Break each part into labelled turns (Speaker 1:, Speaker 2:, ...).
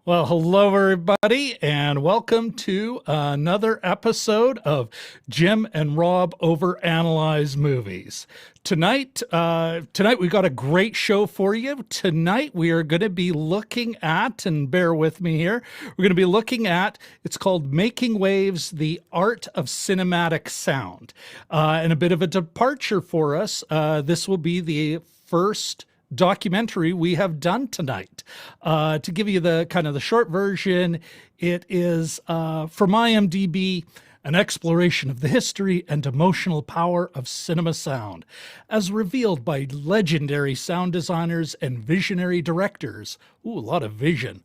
Speaker 1: Well, hello, everybody, and welcome to another episode of Jim and Rob Overanalyze Movies. Tonight we got a great show for you. Tonight we are going to be looking at, and bear with me here, we're going to be looking at, it's called Making Waves, the Art of Cinematic Sound. And a bit of a departure for us. This will be the first documentary we have done tonight. To give you the kind of the short version, it is from IMDb, an exploration of the history and emotional power of cinema sound, as revealed by legendary sound designers and visionary directors. Ooh, a lot of vision.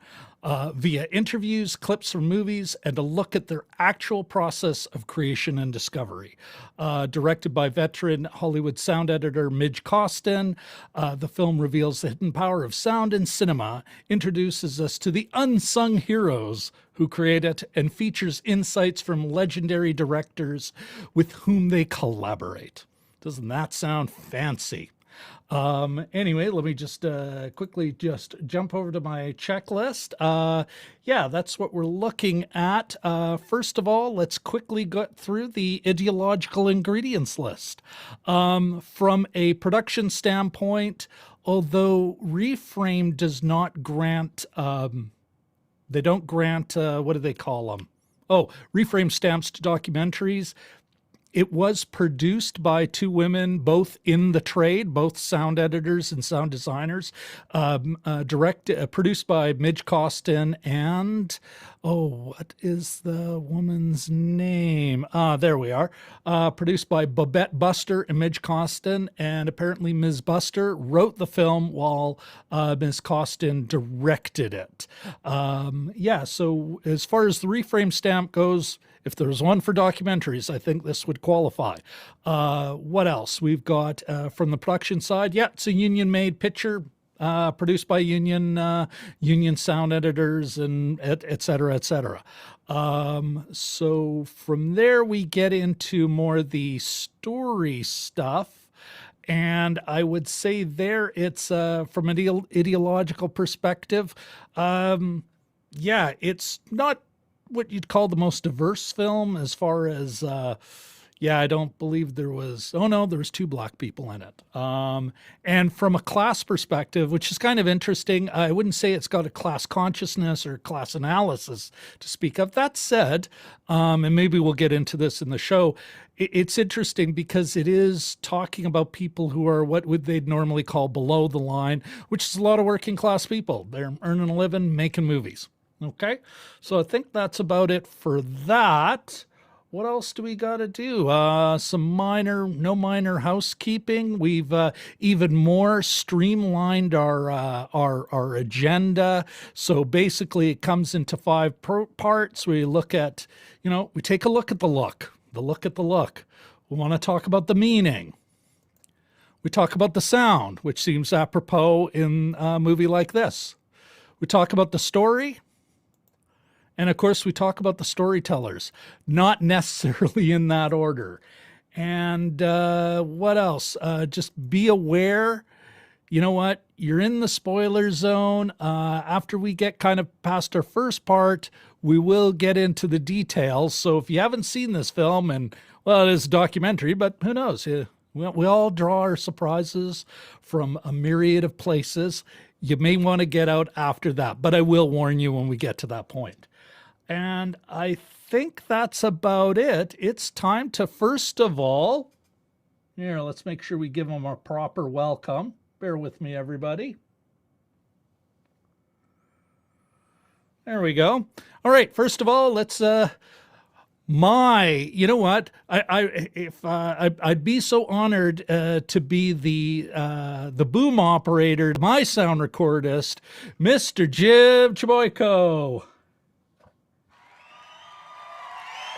Speaker 1: Via interviews, clips from movies, and a look at their actual process of creation and discovery. Directed by veteran Hollywood sound editor Midge Costin, the film reveals the hidden power of sound in cinema, introduces us to the unsung heroes who create it, and features insights from legendary directors with whom they collaborate. Doesn't that sound fancy? Anyway, let me just quickly just jump over to my checklist. Yeah, that's what we're looking at. First of all, let's quickly go through the ideological ingredients list. From a production standpoint, although Reframe does not grant, they don't grant, what do they call them? Oh, Reframe stamps to documentaries. It was produced by two women, both in the trade, both sound editors and sound designers. Produced by Midge Costin and, what is the woman's name? There we are. Produced by Bobette Buster and Midge Costin, and apparently Ms. Buster wrote the film while Ms. Costin directed it. Yeah, so as far as the Reframe stamp goes, if there's one for documentaries, I think this would qualify. What else? We've got from the production side, yeah, it's a union-made picture, produced by union sound editors and et cetera, et cetera. So from there, we get into more the story stuff. And I would say there it's from an ideological perspective. Yeah, it's not what you'd call the most diverse film as far as, yeah, I don't believe there was, there was two black people in it. And from a class perspective, which is kind of interesting, I wouldn't say it's got a class consciousness or class analysis to speak of. That said, and maybe we'll get into this in the show, it's interesting because it is talking about people who are what would they normally call below the line, which is a lot of working class people. They're earning a living, making movies. Okay, so I think that's about it for that. What else do we got to do? No minor housekeeping. We've even more streamlined our agenda. So basically, it comes into five parts. We look at, we take a look at the look. We want to talk about the meaning. We talk about the sound, which seems apropos in a movie like this. We talk about the story. And of course, we talk about the storytellers, not necessarily in that order. And what else? Just be aware, you know what? You're in the spoiler zone. After we get kind of past our first part, we will get into the details. So if you haven't seen this film, and well, it is a documentary, but who knows? We all draw our surprises from a myriad of places. You may want to get out after that, but I will warn you when we get to that point. And I think that's about it. It's time to, first of all, here, let's make sure we give them a proper welcome. Bear with me, everybody. There we go. All right, first of all, let's, you know what? I'd be so honored to be the boom operator, my sound recordist, Mr. Jim Chaboyko.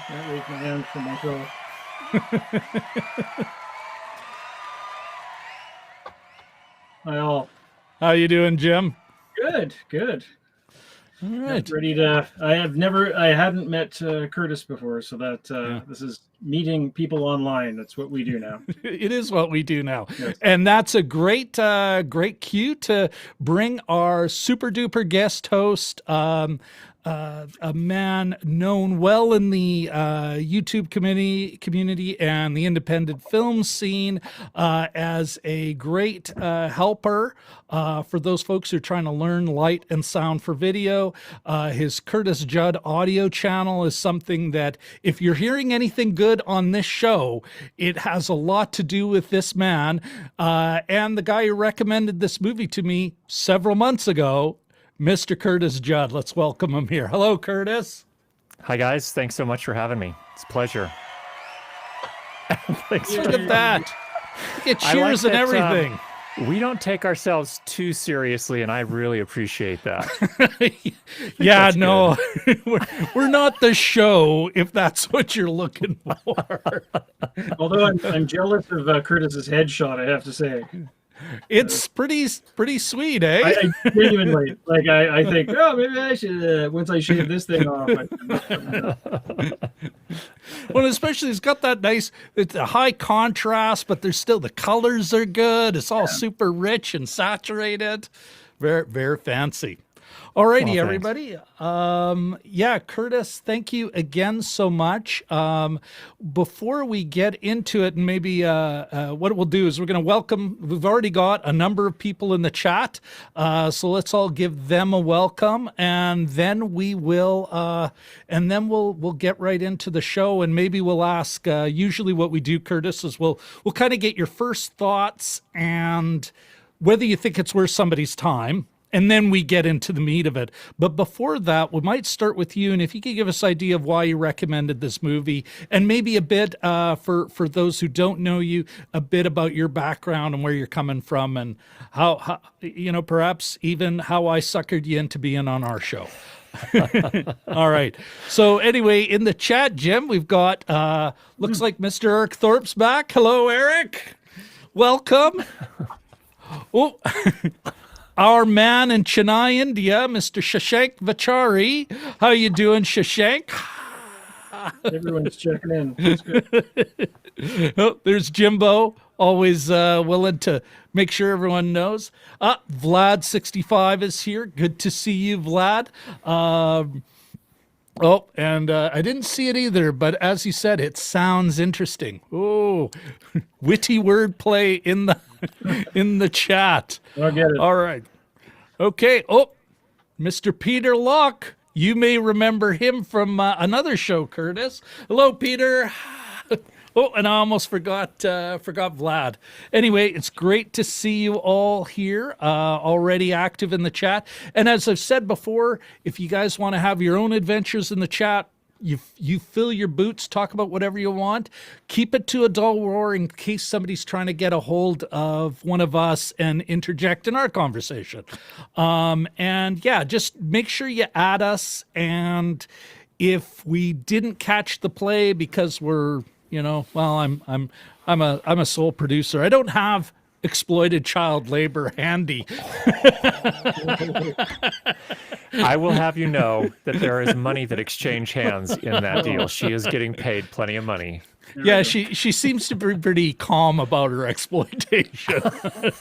Speaker 2: Can't raise my hands for myself. Hi all.
Speaker 1: How you doing, Jim?
Speaker 2: Good.
Speaker 1: All right.
Speaker 2: Ready to. I hadn't met Curtis before, so that this is meeting people online. That's what we do now.
Speaker 1: It is what we do now.
Speaker 2: Yes.
Speaker 1: And that's a great cue to bring our super duper guest host, a man known well in the YouTube community and the independent film scene as a great helper for those folks who are trying to learn light and sound for video. His Curtis Judd audio channel is something that, if you're hearing anything good on this show, it has a lot to do with this man and the guy who recommended this movie to me several months ago, Mr. Curtis Judd. Let's welcome him here. Hello, Curtis.
Speaker 3: Hi, guys. Thanks so much for having me. It's a pleasure.
Speaker 1: Look at that. Look at cheers and everything.
Speaker 3: We don't take ourselves too seriously, and I really appreciate that.
Speaker 1: Yeah, no, we're not the show, if that's what you're looking for.
Speaker 2: Although I'm jealous of Curtis's headshot, I have to say.
Speaker 1: It's pretty sweet, eh?
Speaker 2: I genuinely, like, I think, oh, maybe I should, once I shave this thing off.
Speaker 1: Well, especially it's got that nice, it's a high contrast, but there's still, the colors are good. It's all super rich and saturated. Very, very fancy. Alrighty,
Speaker 3: Well,
Speaker 1: everybody. Yeah, Curtis, thank you again so much. Before we get into it, and maybe what we'll do is we're going to welcome, we've already got a number of people in the chat, so let's all give them a welcome, and then we'll get right into the show, and maybe we'll ask, usually what we do, Curtis, is we'll kind of get your first thoughts and whether you think it's worth somebody's time. And then we get into the meat of it. But before that, we might start with you. And if you could give us an idea of why you recommended this movie, and maybe a bit for those who don't know you, a bit about your background and where you're coming from, and how perhaps even how I suckered you into being on our show. All right. So anyway, in the chat, Jim, we've got, looks like Mr. Eric Thorpe's back. Hello, Eric. Welcome. Oh, our man in Chennai, India, Mr. Shashank Vachari. How you doing, Shashank?
Speaker 2: Everyone's checking in. That's good.
Speaker 1: Oh, there's Jimbo, always willing to make sure everyone knows. Vlad65 is here. Good to see you, Vlad. Oh, and I didn't see it either, but as you said, it sounds interesting. Oh, witty wordplay in the chat.
Speaker 2: I'll get it.
Speaker 1: All right. Okay. Oh, Mr. Peter Locke. You may remember him from another show, Curtis. Hello, Peter. Oh, and I almost forgot Vlad. Anyway, it's great to see you all here, already active in the chat. And as I've said before, if you guys want to have your own adventures in the chat, you fill your boots, talk about whatever you want. Keep it to a dull roar in case somebody's trying to get a hold of one of us and interject in our conversation. And yeah, just make sure you add us. And if we didn't catch the play because we're, well, I'm a sole producer. I don't have exploited child labor handy.
Speaker 3: I will have you know that there is money that exchange hands in that deal. She is getting paid plenty of money.
Speaker 1: Yeah, she seems to be pretty calm about her exploitation.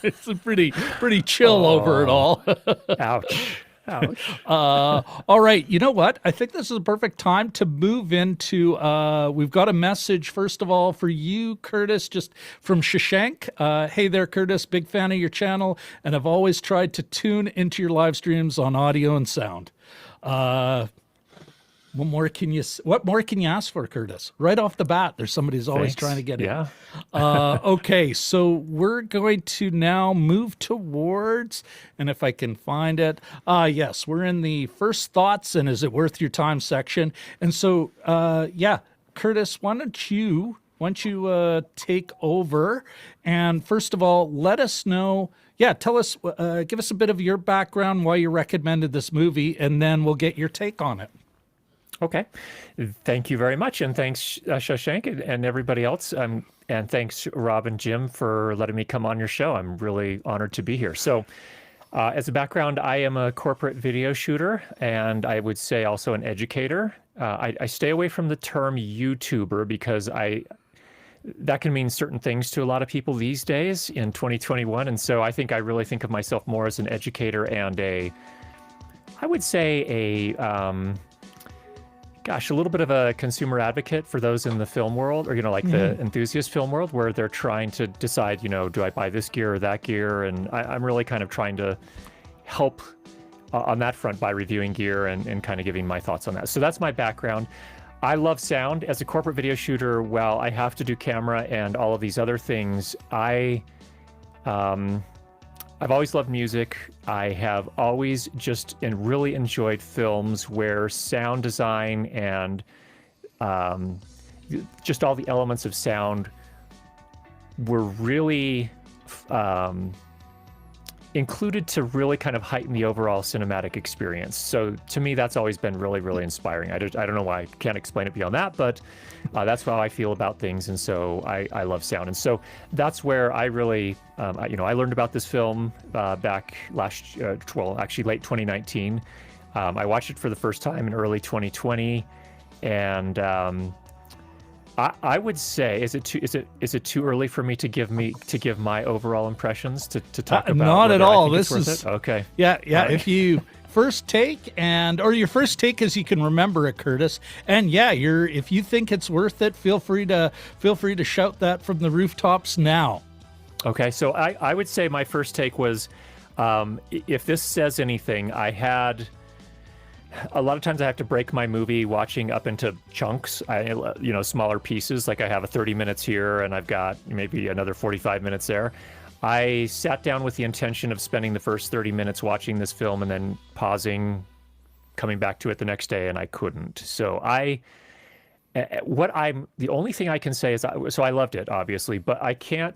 Speaker 1: It's a pretty chill over it all.
Speaker 3: Ouch. Ouch.
Speaker 1: All right. You know what? I think this is a perfect time to move into, we've got a message, first of all, for you, Curtis, just from Shashank. Hey there, Curtis. Big fan of your channel, and I've always tried to tune into your live streams on audio and sound. What more can you ask for, Curtis? Right off the bat, there's somebody who's always
Speaker 3: Thanks.
Speaker 1: trying to get
Speaker 3: Yeah.
Speaker 1: in. Okay, so we're going to now move towards, and if I can find it, yes, we're in the first thoughts and is it worth your time section. And so, yeah, Curtis, why don't you take over? And first of all, let us know. Yeah, tell us, give us a bit of your background, why you recommended this movie, and then we'll get your take on it.
Speaker 3: Okay. Thank you very much. And thanks, Shashank, and everybody else. And thanks, Rob and Jim, for letting me come on your show. I'm really honored to be here. So As a background, I am a corporate video shooter, and I would say also an educator. I stay away from the term YouTuber because that can mean certain things to a lot of people these days in 2021. And so I think I really think of myself more as an educator and I would say a little bit of a consumer advocate for those in the film world, or, like the enthusiast film world, where they're trying to decide, do I buy this gear or that gear? And I'm really kind of trying to help on that front by reviewing gear and kind of giving my thoughts on that. So that's my background. I love sound. As a corporate video shooter, while I have to do camera and all of these other things, I've always loved music. I have always really enjoyed films where sound design and just all the elements of sound were really included to really kind of heighten the overall cinematic experience. So to me, that's always been really, really inspiring. I don't know why I can't explain it beyond that, but that's how I feel about things. And so I love sound. And so that's where I really, I learned about this film back actually late 2019. I watched it for the first time in early 2020. And I would say, is it too early for me to give my overall impressions to talk about?
Speaker 1: Not at all. This is
Speaker 3: okay.
Speaker 1: Yeah.
Speaker 3: Right.
Speaker 1: If you first take or your first take as you can remember it, Curtis, and if you think it's worth it, feel free to shout that from the rooftops now.
Speaker 3: Okay, so I would say my first take was, if this says anything, a lot of times I have to break my movie watching up into chunks, smaller pieces. Like I have a 30 minutes here and I've got maybe another 45 minutes there. I sat down with the intention of spending the first 30 minutes watching this film and then pausing, coming back to it the next day, and I couldn't. So the only thing I can say is, so I loved it, obviously, but I can't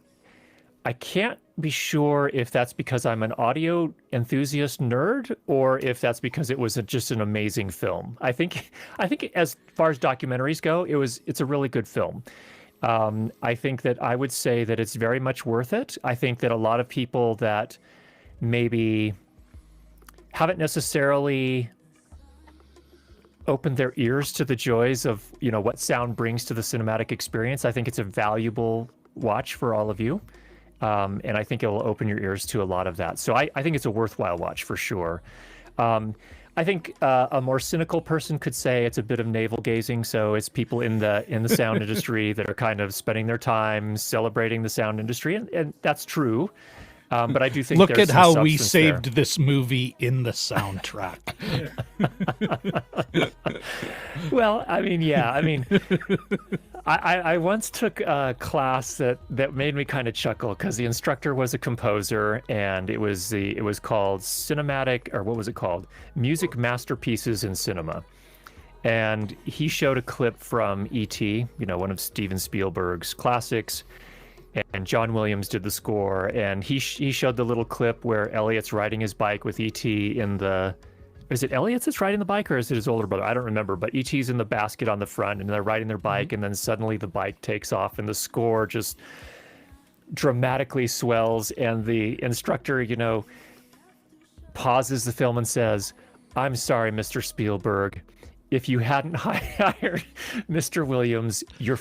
Speaker 3: be sure if that's because I'm an audio enthusiast nerd or if that's because it was just an amazing film. I think as far as documentaries go, it's a really good film. I think that I would say that it's very much worth it. I think that a lot of people that maybe haven't necessarily opened their ears to the joys of, what sound brings to the cinematic experience, I think it's a valuable watch for all of you. And I think it will open your ears to a lot of that. So I think it's a worthwhile watch for sure. I think a more cynical person could say it's a bit of navel gazing. So it's people in the sound industry that are kind of spending their time celebrating the sound industry, and that's true. But I do think
Speaker 1: look at how we
Speaker 3: substance
Speaker 1: saved
Speaker 3: there.
Speaker 1: this movie in the soundtrack.
Speaker 3: Well, I once took a class that made me kind of chuckle because the instructor was a composer, and it was called cinematic, or what was it called? Music Masterpieces in Cinema. And he showed a clip from E.T., one of Steven Spielberg's classics. And John Williams did the score, and he showed the little clip where Elliot's riding his bike with E.T. Is it Elliot that's riding the bike, or is it his older brother? I don't remember, but E.T.'s in the basket on the front, and they're riding their bike, and then suddenly the bike takes off, and the score just dramatically swells, and the instructor, pauses the film and says, "I'm sorry, Mr. Spielberg. If you hadn't hired Mr. Williams, your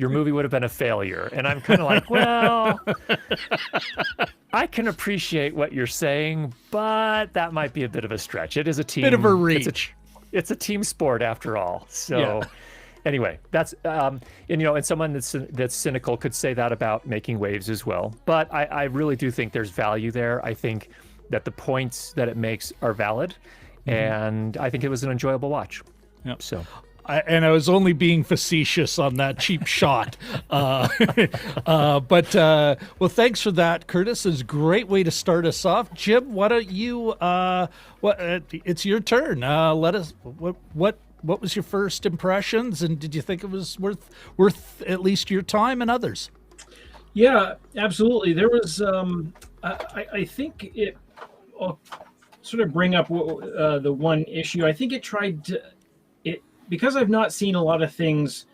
Speaker 3: movie would have been a failure." And I'm kind of like, well, I can appreciate what you're saying, but that might be a bit of a stretch. It is a team.
Speaker 1: Bit of a reach.
Speaker 3: It's a team sport after all. So anyway, that's and someone that's cynical could say that about Making Waves as well. But I really do think there's value there. I think that the points that it makes are valid. And I think it was an enjoyable watch.
Speaker 1: Yep.
Speaker 3: So,
Speaker 1: I was only being facetious on that cheap shot. But thanks for that, Curtis. It's a great way to start us off. Jim, why don't you? It's your turn. Let us. What was your first impressions, and did you think it was worth at least your time and others?
Speaker 2: Yeah, absolutely. There was. I think it. Sort of bring up the one issue. I think it tried to, because I've not seen a lot of things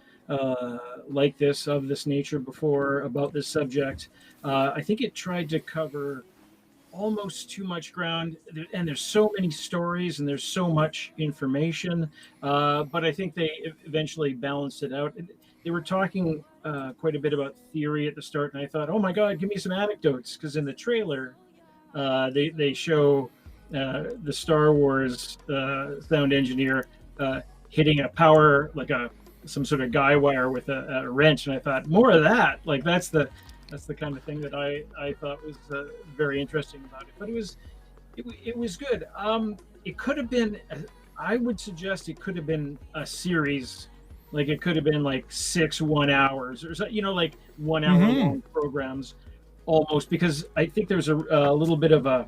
Speaker 2: like this, of this nature before, about this subject. I think it tried to cover almost too much ground, and there's so many stories and there's so much information. But I think they eventually balanced it out. They were talking quite a bit about theory at the start, and I thought, oh my God, give me some anecdotes, because in the trailer, they show the Star Wars sound engineer hitting a power, like some sort of guy wire with a wrench, and I thought, more of that. Like that's the kind of thing that I thought was very interesting about it. But it was good. It could have been. I would suggest it could have been a series. Like it could have been like 6 1 hours, or like 1 hour long programs, almost, because I think there's a little bit of a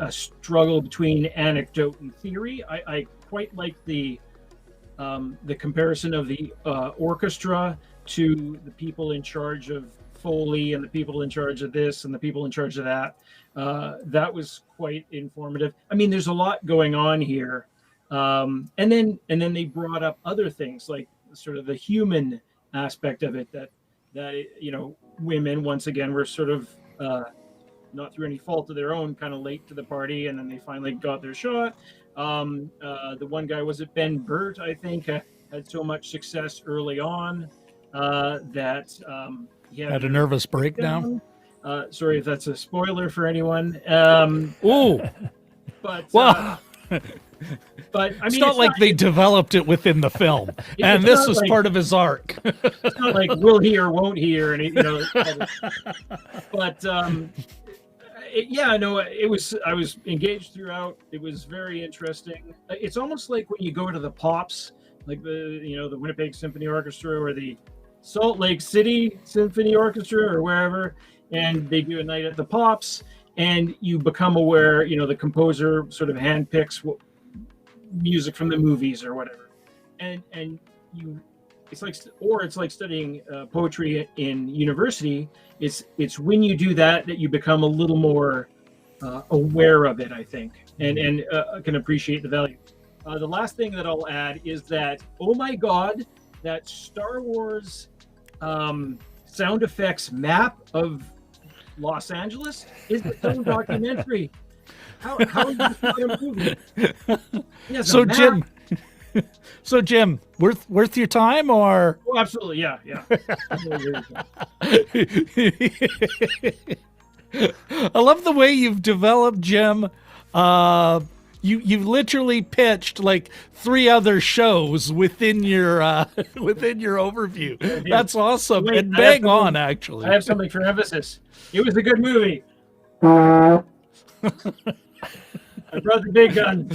Speaker 2: struggle between anecdote and theory. I quite like the comparison of the orchestra to the people in charge of Foley and the people in charge of this and the people in charge of that. That was quite informative. I mean, there's a lot going on here. And then they brought up other things, like sort of the human aspect of it, that women, once again, were sort of not through any fault of their own, kind of late to the party, and then they finally got their shot. The one guy, was it Ben Burtt, I think, had so much success early on that he had
Speaker 1: a nervous breakdown.
Speaker 2: Sorry if that's a spoiler for anyone.
Speaker 1: Ooh.
Speaker 2: But
Speaker 1: well,
Speaker 2: but I mean,
Speaker 1: it's not like they developed it within the film, and this was part of his arc.
Speaker 2: It's not like will he or won't he, or any, but yeah, no, it was. I was engaged throughout. It was very interesting. It's almost like when you go to the Pops, like the Winnipeg Symphony Orchestra or the Salt Lake City Symphony Orchestra or wherever, and they do a night at the Pops, and you become aware. The composer sort of handpicks music from the movies or whatever, and it's like studying poetry in university. It's when you do that you become a little more aware of it, I think, and can appreciate the value. The last thing that I'll add is that, oh my God, that Star Wars sound effects map of Los Angeles is its own documentary. How is this not a movie?
Speaker 1: So Jim, worth your time, or?
Speaker 2: Oh, absolutely, yeah.
Speaker 1: I love the way you've developed, Jim. You've literally pitched like 3 other shows within your overview. That's awesome.
Speaker 2: Wait,
Speaker 1: and bang on, actually.
Speaker 2: I have something for emphasis. It was a good movie. I brought the big gun.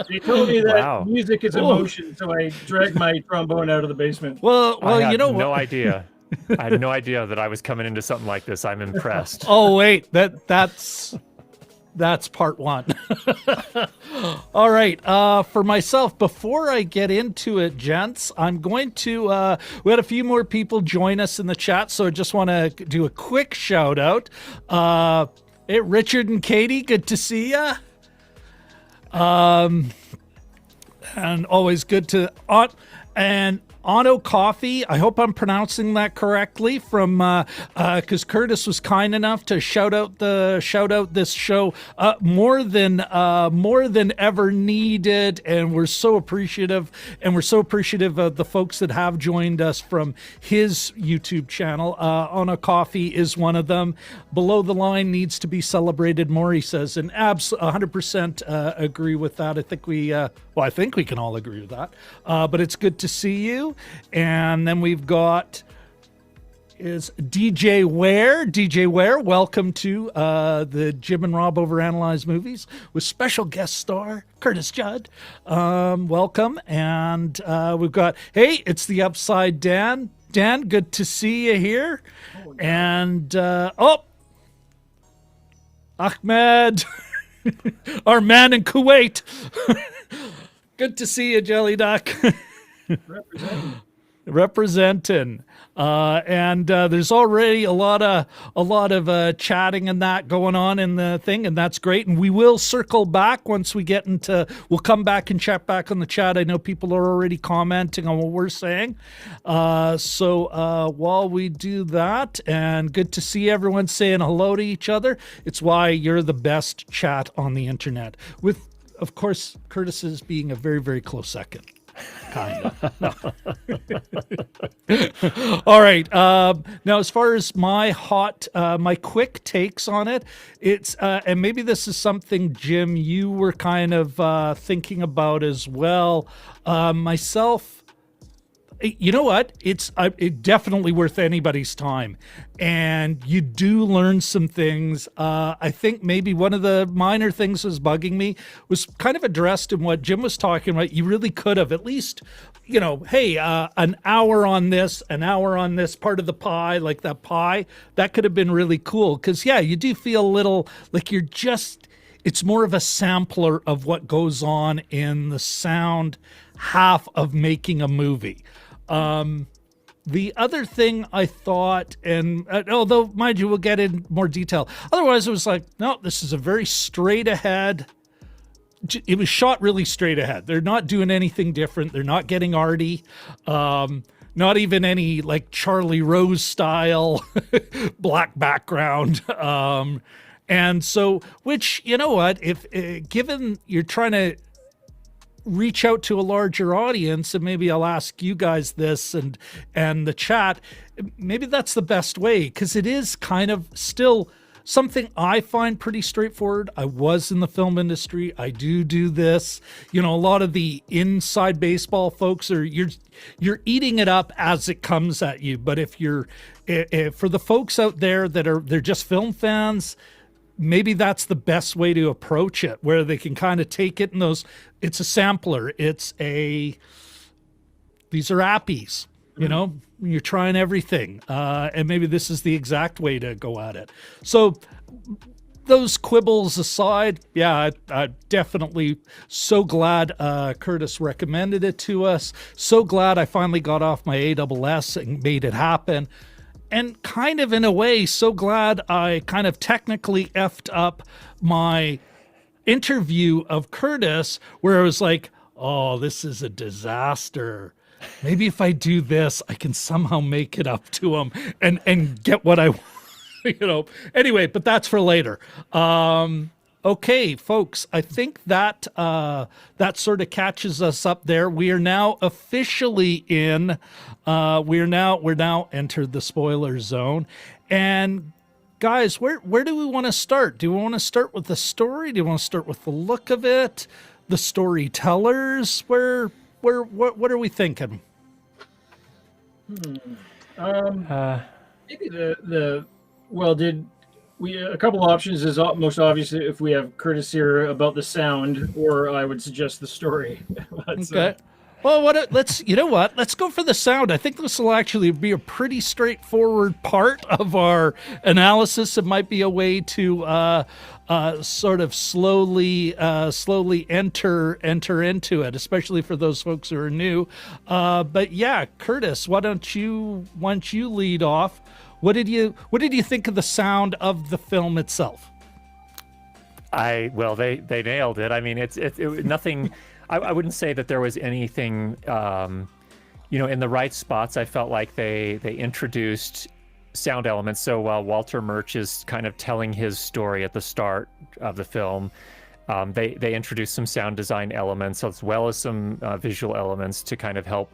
Speaker 2: They told me that music is emotion, so I dragged my trombone out of the basement.
Speaker 1: Well,
Speaker 3: I had
Speaker 1: what?
Speaker 3: No idea. I had no idea that I was coming into something like this. I'm impressed.
Speaker 1: Oh wait, that's part 1. All right. For myself, before I get into it, gents, I'm going to, we had a few more people join us in the chat, so I just want to do a quick shout out. Hey, Richard and Katie, good to see ya. And always good to, and Otto Coffee, I hope I'm pronouncing that correctly, from because Curtis was kind enough to shout out this show more than ever needed, and we're so appreciative of the folks that have joined us from his YouTube channel. Otto Coffee is one of them. Below the Line needs to be celebrated more, he says, and 100% agree with that. I think we can all agree with that. But it's good to see you. And then we've got DJ Ware. DJ Ware, welcome to the Jim and Rob Overanalyze Movies with special guest star Curtis Judd. Welcome. And we've got, hey, it's the Upside Dan. Dan, good to see you here. And Ahmed, our man in Kuwait. Good to see you, Jelly Duck.
Speaker 2: Representing.
Speaker 1: representing. And there's already a lot of chatting and that going on in the thing, and that's great. And we will circle back once we get into. We'll come back and chat back on the chat. I know people are already commenting on what we're saying. So while we do that, and good to see everyone saying hello to each other. It's why you're the best chat on the internet. With, of course, Curtis's being a very, very close second. Kind of. All right. Now, as far as my quick takes on it, it's and maybe this is something, Jim, you were kind of thinking about as well. Myself, you know what? It's definitely worth anybody's time, and you do learn some things. I think maybe one of the minor things was bugging me was kind of addressed in what Jim was talking about. You really could have at least, hey, an hour on this part of the pie, like that pie, that could have been really cool. Because yeah, you do feel a little like it's more of a sampler of what goes on in the sound half of making a movie. The other thing I thought, and although, mind you, we'll get in more detail. Otherwise, it was like, no, this is a very straight ahead. It was shot really straight ahead. They're not doing anything different. They're not getting arty. Not even any like Charlie Rose style black background. And so, which, you know what, if given you're trying to reach out to a larger audience, and maybe I'll ask you guys this and the chat, maybe that's the best way, because it is kind of still something I find pretty straightforward. I was in the film industry. I do this. A lot of the inside baseball folks you're eating it up as it comes at you. But if for the folks out there they're just film fans, maybe that's the best way to approach it, where they can kind of take it in those. It's a sampler. These are appies, you're trying everything. And maybe this is the exact way to go at it. So those quibbles aside, yeah, I definitely so glad Curtis recommended it to us. So glad I finally got off my ASS and made it happen. And kind of in a way, so glad I kind of technically effed up my interview of Curtis, where I was like, oh, this is a disaster. Maybe if I do this, I can somehow make it up to him and get what I want, Anyway, but that's for later. Okay, folks, I think that that sort of catches us up there. We are now officially in. We're now entered the spoiler zone. And guys, where do we want to start? Do we want to start with the story? Do you want to start with the look of it? The storytellers? What are we thinking?
Speaker 2: Maybe a couple of options is most obvious if we have Curtis here about the sound, or I would suggest the story.
Speaker 1: Okay. Well, let's go for the sound. I think this will actually be a pretty straightforward part of our analysis. It might be a way to sort of slowly enter into it, especially for those folks who are new. But yeah, Curtis, why don't you lead off? What did you think of the sound of the film itself?
Speaker 3: They nailed it. I mean, it's nothing. I wouldn't say that there was anything, in the right spots. I felt like they introduced sound elements. So while Walter Murch is kind of telling his story at the start of the film, they introduced some sound design elements as well as some visual elements to kind of help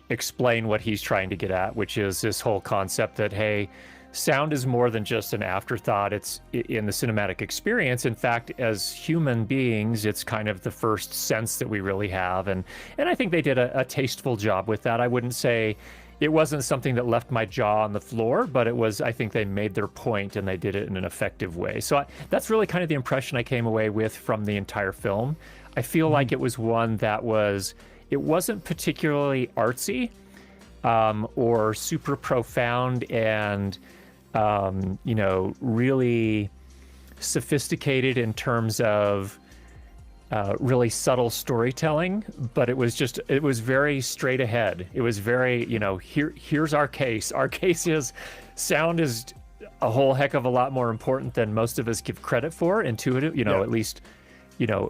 Speaker 3: explain what he's trying to get at, which is this whole concept that, hey, sound is more than just an afterthought. It's in the cinematic experience. In fact, as human beings, it's kind of the first sense that we really have. And I think they did a tasteful job with that. I wouldn't say it wasn't something that left my jaw on the floor, but I think they made their point and they did it in an effective way. So that's really kind of the impression I came away with from the entire film. I feel like it was one that it wasn't particularly artsy or super profound and really sophisticated in terms of really subtle storytelling, but it was very straight ahead. It was very, here's our case. Our case is sound is a whole heck of a lot more important than most of us give credit for, intuitive, at least,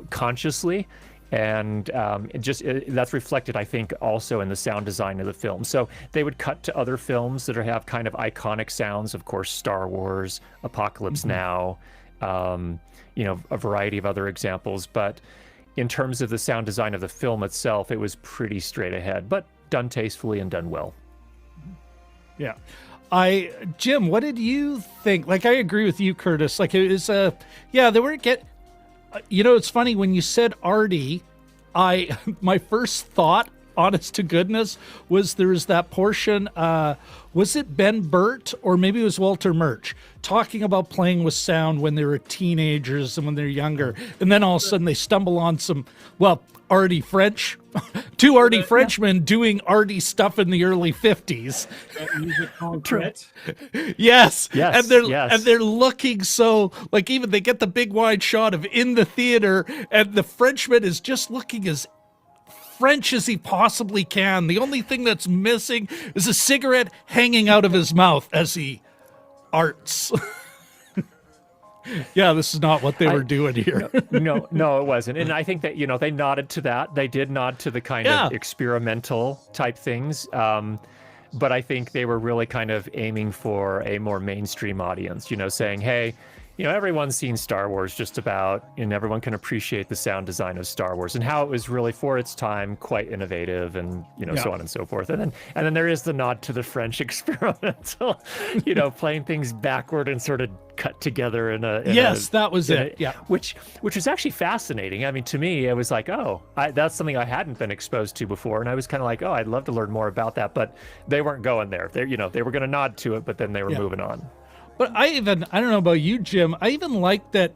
Speaker 3: consciously. And that's reflected, I think, also in the sound design of the film. So they would cut to other films that have kind of iconic sounds, of course, Star Wars, Apocalypse Now, a variety of other examples. But in terms of the sound design of the film itself, it was pretty straight ahead, but done tastefully and done well.
Speaker 1: Yeah. Jim, what did you think? Like, I agree with you, Curtis. Like, it was, they weren't it's funny when you said arty, my first thought, honest to goodness, was there was that portion, was it Ben Burtt or maybe it was Walter Murch talking about playing with sound when they were teenagers and when they're younger. And then all of a sudden they stumble on arty French, two arty Frenchmen doing arty stuff in the early 50s.
Speaker 2: That music called Grit.
Speaker 1: Yes.
Speaker 3: Yes.
Speaker 1: And they're looking so, like, even they get the big wide shot of in the theater and the Frenchman is just looking as French as he possibly can. The only thing that's missing is a cigarette hanging out of his mouth as he arts. Yeah, this is not what they were doing here.
Speaker 3: No, it wasn't. And I think that, they nodded to that. They did nod to the kind of experimental type things. But I think they were really kind of aiming for a more mainstream audience, saying, hey, everyone's seen Star Wars just about, and everyone can appreciate the sound design of Star Wars and how it was really, for its time, quite innovative and, so on and so forth. And then there is the nod to the French experimental, playing things backward and sort of cut together
Speaker 1: that was it. Yeah.
Speaker 3: Which was actually fascinating. I mean, to me, it was like, that's something I hadn't been exposed to before. And I was kind of like, I'd love to learn more about that. But they weren't going there. They were going to nod to it, but then they were moving on.
Speaker 1: But I don't know about you, Jim, I even like that,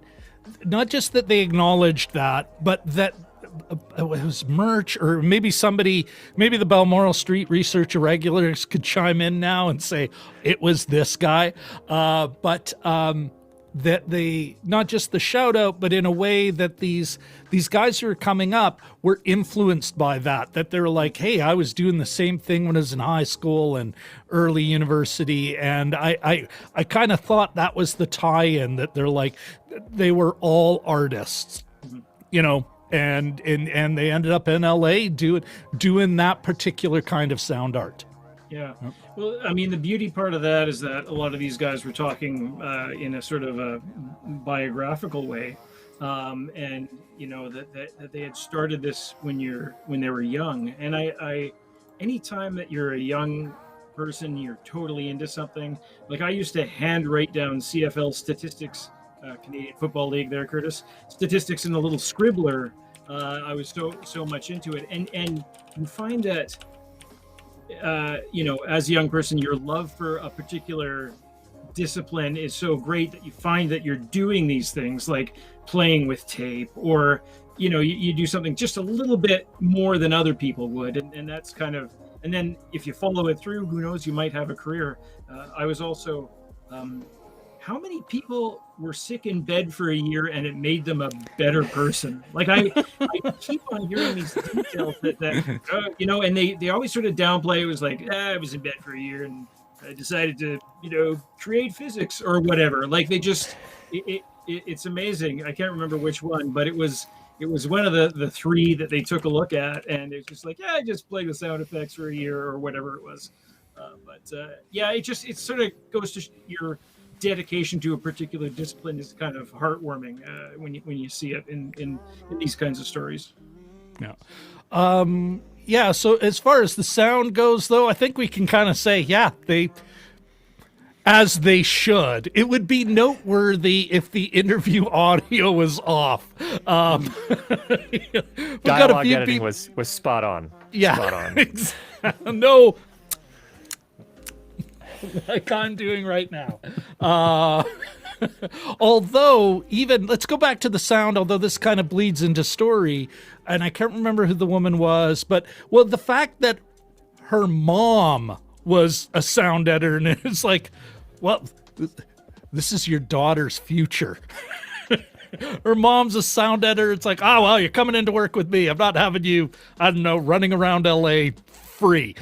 Speaker 1: not just that they acknowledged that, but that it was Murch or maybe maybe the Balmoral Street Research Irregulars could chime in now and say it was this guy. But that they, not just the shout out, but in a way that these guys who are coming up were influenced by that they're like, hey, I was doing the same thing when I was in high school and early university. And I kind of thought that was the tie-in, that they're like, they were all artists, and they ended up in LA doing that particular kind of sound art.
Speaker 2: Yeah. Well, I mean, the beauty part of that is that a lot of these guys were talking in a sort of a biographical way. And, that they had started this when they were young. And I anytime that you're a young person, you're totally into something. Like, I used to hand write down CFL statistics, Canadian Football League there, Curtis, statistics in a little scribbler. I was so much into it. And you find that, as a young person, your love for a particular discipline is so great that you find that you're doing these things like playing with tape, or, you do something just a little bit more than other people would. And that's kind of, and then if you follow it through, who knows, you might have a career. I was also, how many people were sick in bed for a year and it made them a better person? Like, I keep on hearing these details that and they always sort of downplay. It was like, I was in bed for a year and I decided to, create physics or whatever. Like, they just, it's amazing. I can't remember which one, but it was one of the three that they took a look at, and it's just like, I just played with sound effects for a year or whatever it was. It sort of goes to your dedication to a particular discipline is kind of heartwarming when you see it in these kinds of stories.
Speaker 1: Yeah. So as far as the sound goes, though, I think we can kind of say, as they should. It would be noteworthy if the interview audio was off.
Speaker 3: Dialogue editing was spot on.
Speaker 1: Yeah.
Speaker 3: Spot on.
Speaker 1: Exactly. No. Like I'm doing right now. Although, let's go back to the sound, although this kind of bleeds into story, and I can't remember who the woman was, but, the fact that her mom was a sound editor, and it's like, this is your daughter's future. Her mom's a sound editor. It's like, oh, well, you're coming into work with me. I'm not having you, I don't know, running around LA free.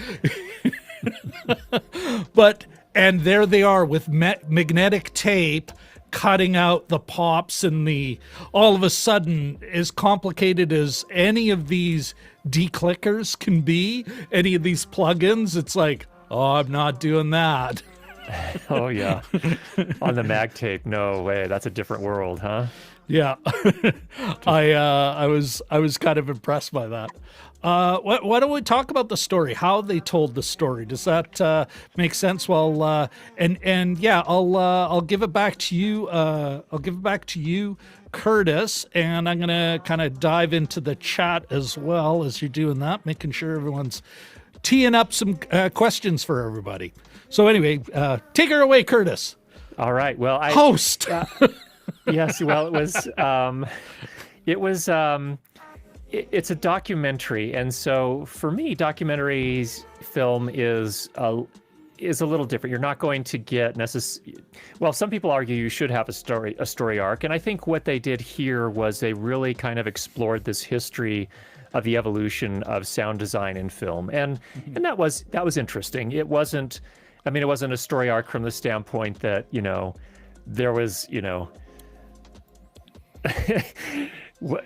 Speaker 1: And there they are with magnetic tape cutting out the pops and all of a sudden, as complicated as any of these declickers can be, any of these plugins, it's like, oh, I'm not doing that.
Speaker 3: Oh yeah, on the mag tape, no way. That's a different world, huh?
Speaker 1: Yeah, I was kind of impressed by that. Why don't we talk about the story? How they told the story? Does that make sense? Well, and yeah, I'll give it back to you. I'll give it back to you, Curtis, and I'm gonna kind of dive into the chat as well as you're doing that, making sure everyone's teeing up some questions for everybody. So anyway, take her away, Curtis.
Speaker 3: All right. Well,
Speaker 1: host.
Speaker 3: Yes. Well, it's a documentary, and so for me, documentaries film is a little different. You're not going to get well, some people argue you should have a story arc, and I think what they did here was they really kind of explored this history of the evolution of sound design in film, and that was interesting. It wasn't a story arc from the standpoint that, there was,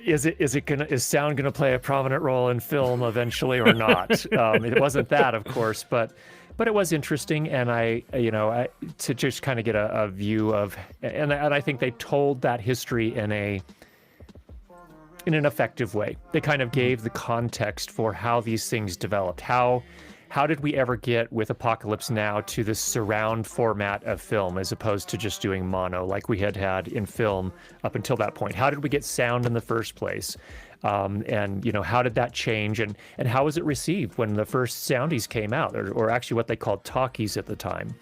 Speaker 3: is sound gonna play a prominent role in film eventually or not? It wasn't that, of course, but it was interesting, and I to just kind of get a view of, and I think they told that history in an effective way. They kind of gave the context for how these things developed. How did we ever get with Apocalypse Now to this surround format of film as opposed to just doing mono like we had in film up until that point? How did we get sound in the first place? And how did that change? And how was it received when the first soundies came out, or actually what they called talkies at the time,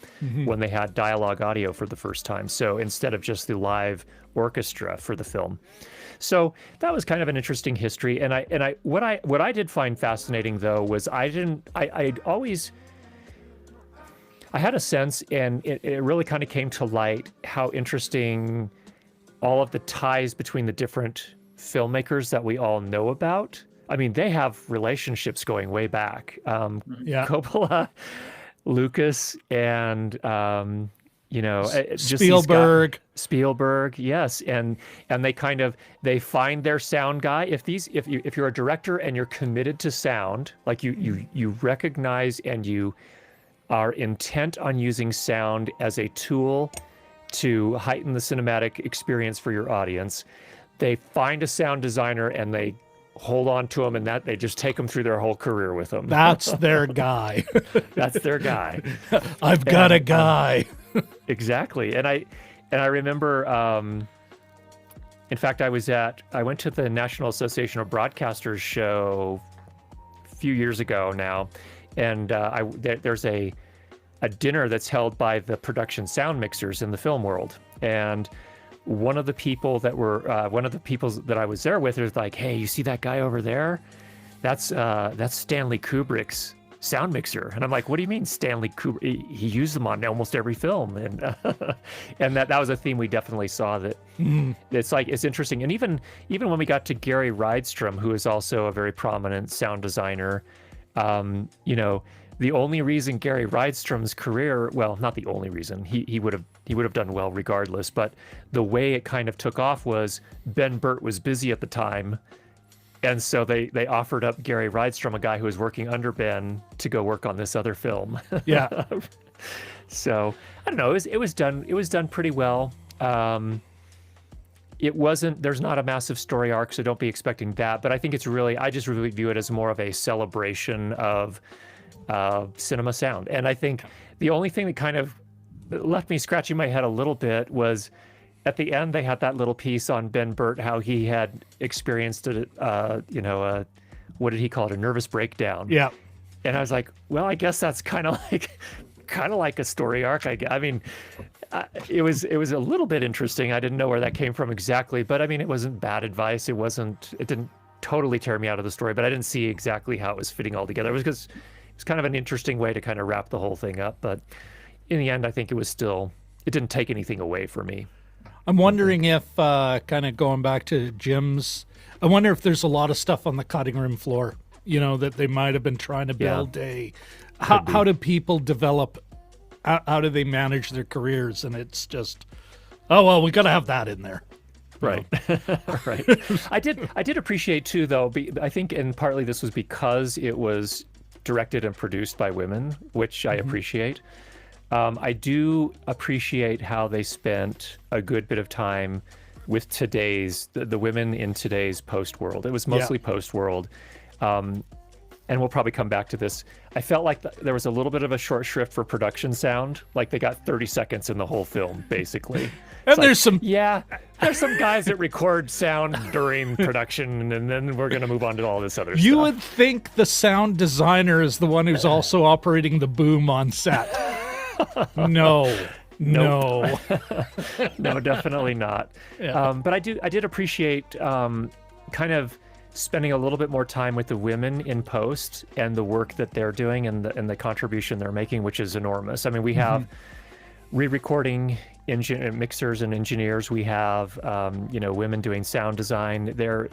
Speaker 3: when they had dialogue audio for the first time? So instead of just the live orchestra for the film. So that was kind of an interesting history, and what I did find fascinating though was I had a sense, and it really kind of came to light how interesting all of the ties between the different filmmakers that we all know about. I mean, they have relationships going way back. Coppola, Lucas, and Spielberg, yes, and they find their sound guy. If you're a director and you're committed to sound, like you recognize and you are intent on using sound as a tool to heighten the cinematic experience for your audience, they find a sound designer and they hold on to them, and that they just take them through their whole career with them.
Speaker 1: That's their guy.
Speaker 3: That's their guy.
Speaker 1: I've got a guy.
Speaker 3: Exactly. And I remember, in fact, I went to the National Association of Broadcasters show a few years ago now, and there's a dinner that's held by the production sound mixers in the film world, and one of the people that I was there with was like, "Hey, you see that guy over there? That's Stanley Kubrick's sound mixer." And I'm like, "What do you mean Stanley Kubrick? He used them on almost every film." And and that was a theme we definitely saw, that it's interesting. And even when we got to Gary Rydstrom, who is also a very prominent sound designer, the only reason Gary Rydstrom's career, well, not the only reason, he would have done well regardless, but the way it kind of took off was Burtt was busy at the time. And so they offered up Gary Rydstrom, a guy who was working under Ben, to go work on this other film.
Speaker 1: Yeah.
Speaker 3: So I don't know. It was done pretty well. There's not a massive story arc, so don't be expecting that. But I think I just really view it as more of a celebration of cinema sound. And I think the only thing that kind of left me scratching my head a little bit was, at the end, they had that little piece on Burtt, how he had experienced what did he call it? A nervous breakdown.
Speaker 1: Yeah.
Speaker 3: And I was like, well, I guess that's kind of like a story arc. I mean, it was a little bit interesting. I didn't know where that came from exactly, but I mean, it wasn't bad advice. It didn't totally tear me out of the story, but I didn't see exactly how it was fitting all together. It was because it's kind of an interesting way to kind of wrap the whole thing up. But in the end, I think it didn't take anything away from me.
Speaker 1: I'm wondering if, kind of going back to Jim's, I wonder if there's a lot of stuff on the cutting room floor, that they might have been trying to build how do people develop, how do they manage their careers? And it's just, oh, well, we got to have that in there.
Speaker 3: Right. Right. I did appreciate too, though, I think, and partly this was because it was directed and produced by women, which I appreciate. I do appreciate how they spent a good bit of time with the women in today's post world. It was mostly post world. And we'll probably come back to this. I felt like there was a little bit of a short shrift for production sound. Like they got 30 seconds in the whole film, basically.
Speaker 1: And there's some
Speaker 3: guys that record sound during production, and then we're going to move on to all this other stuff.
Speaker 1: You would think the sound designer is the one who's also operating the boom on set. No,
Speaker 3: no, definitely not.
Speaker 1: Yeah.
Speaker 3: But I did appreciate kind of spending a little bit more time with the women in post and the work that they're doing and the contribution they're making, which is enormous. I mean, we have re-recording mixers and engineers. We have women doing sound design. They're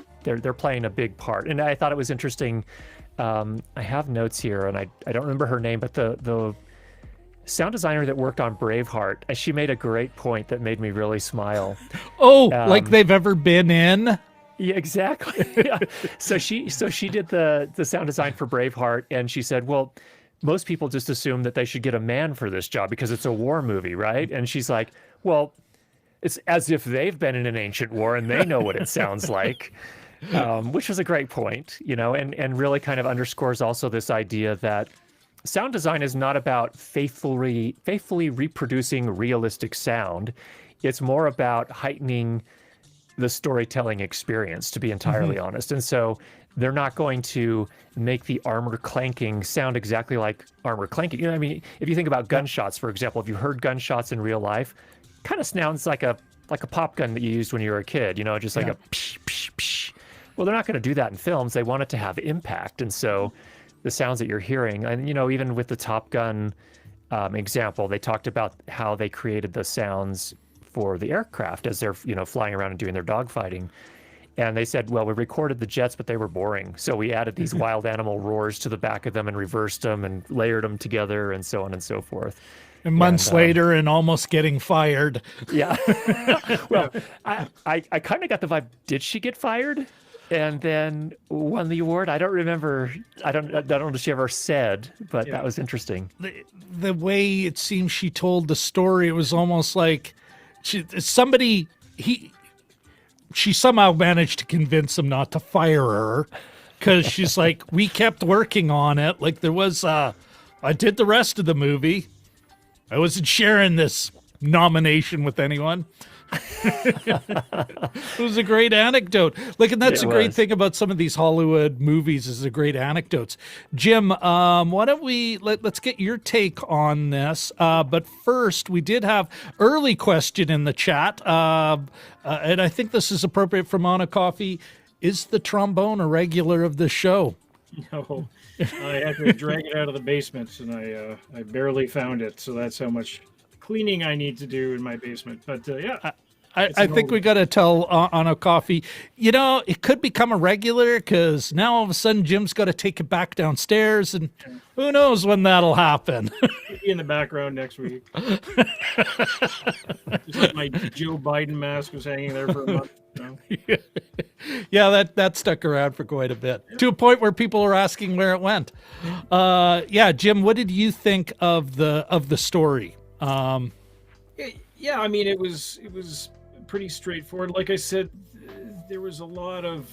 Speaker 3: playing a big part, and I thought it was interesting. I have notes here, and I don't remember her name, but the sound designer that worked on Braveheart, she made a great point that made me really smile.
Speaker 1: Oh, like they've ever been in?
Speaker 3: Yeah, exactly. Yeah. So she did the sound design for Braveheart, and she said, well, most people just assume that they should get a man for this job because it's a war movie, right? And she's like, well, it's as if they've been in an ancient war and they know what it sounds like, which was a great point, and really kind of underscores also this idea that sound design is not about faithfully reproducing realistic sound. It's more about heightening the storytelling experience, to be entirely honest. And so they're not going to make the armor clanking sound exactly like armor clanking. I mean, if you think about gunshots, for example, if you heard gunshots in real life, kind of sounds like a pop gun that you used when you were a kid, just like a psh, psh, psh. Well, they're not going to do that in films. They want it to have impact. And so the sounds that you're hearing, and, even with the Top Gun example, they talked about how they created the sounds for the aircraft as they're, flying around and doing their dogfighting. And they said, well, we recorded the jets, but they were boring. So we added these wild animal roars to the back of them and reversed them and layered them together and so on and so forth.
Speaker 1: And months later and almost getting fired.
Speaker 3: Yeah. Well, I kind of got the vibe, did she get fired? And then won the award? I don't remember. I don't know if she ever said, but that was interesting.
Speaker 1: The way it seems she told the story, it was almost like she somehow managed to convince him not to fire her, because she's like, we kept working on it. Like there was, I did the rest of the movie. I wasn't sharing this nomination with anyone. It was a great anecdote. Like, and that's a great thing about some of these Hollywood movies is the great anecdotes. Jim, why don't let's get your take on this. But first, we did have early question in the chat, and I think this is appropriate for Mono Coffee. Is the trombone a regular of the show?
Speaker 2: No, I had to drag it out of the basement, and I barely found it. So that's how much cleaning I need to do in my basement. But yeah.
Speaker 1: I think we got to tell on a coffee, it could become a regular, because now all of a sudden Jim's got to take it back downstairs, and who knows when that'll happen.
Speaker 2: Be in the background next week. Just like my Joe Biden mask was hanging there for a month.
Speaker 1: Yeah, that stuck around for quite a bit, to a point where people are asking where it went. Jim, what did you think of the story?
Speaker 2: Yeah, I mean, it was pretty straightforward. Like I said, there was a lot of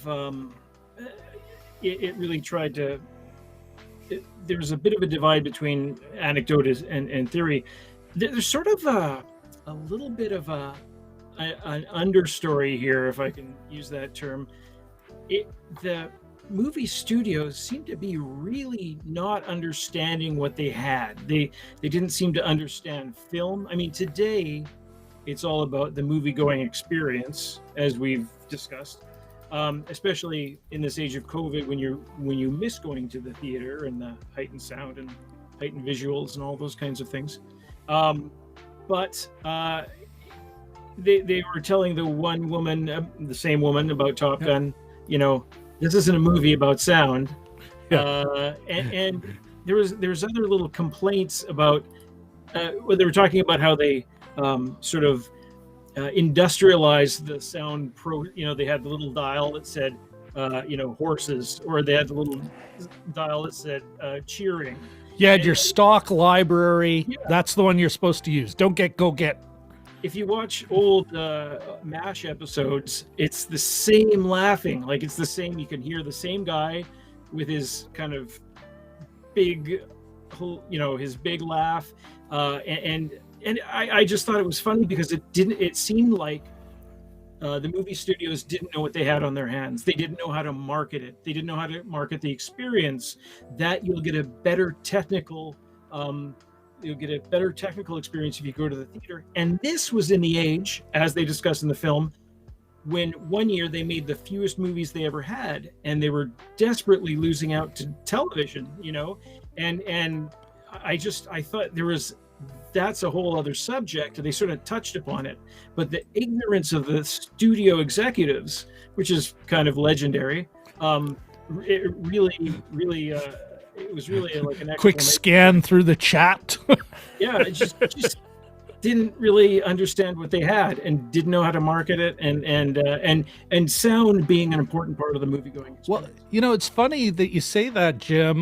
Speaker 2: it really tried to. There's a bit of a divide between anecdote and theory. There's sort of a little bit of an understory here, if I can use that term. The movie studios seem to be really not understanding what they had. They didn't seem to understand film. I mean, today it's all about the movie-going experience, as we've discussed, especially in this age of COVID, when you miss going to the theater and the heightened sound and heightened visuals and all those kinds of things. But they were telling the one woman, the same woman, about Top Gun. You know, this isn't a movie about sound. And there's other little complaints about when they were talking about how they sort of industrialized the sound you know, they had the little dial that said you know, horses, or they had the little dial that said cheering.
Speaker 1: You had your stock library. Yeah. That's the one you're supposed to use. Don't go get.
Speaker 2: If you watch old MASH episodes, it's the same laughing. Like, it's the same. You can hear the same guy with his kind of big, you know, his big laugh. And I just thought it was funny because it seemed like the movie studios didn't know what they had on their hands. They didn't know how to market it. They didn't know how to market the experience, that you'll get a better technical experience if you go to the theater. And this was in the age, as they discuss in the film, when one year they made the fewest movies they ever had, and they were desperately losing out to television, you know. And I thought that's a whole other subject. They sort of touched upon it, but the ignorance of the studio executives, which is kind of legendary, it really it was really like an
Speaker 1: quick scan through the chat.
Speaker 2: Yeah, it just didn't really understand what they had, and didn't know how to market it, and sound being an important part of the movie going experience.
Speaker 1: Well, you know, it's funny that you say that, Jim.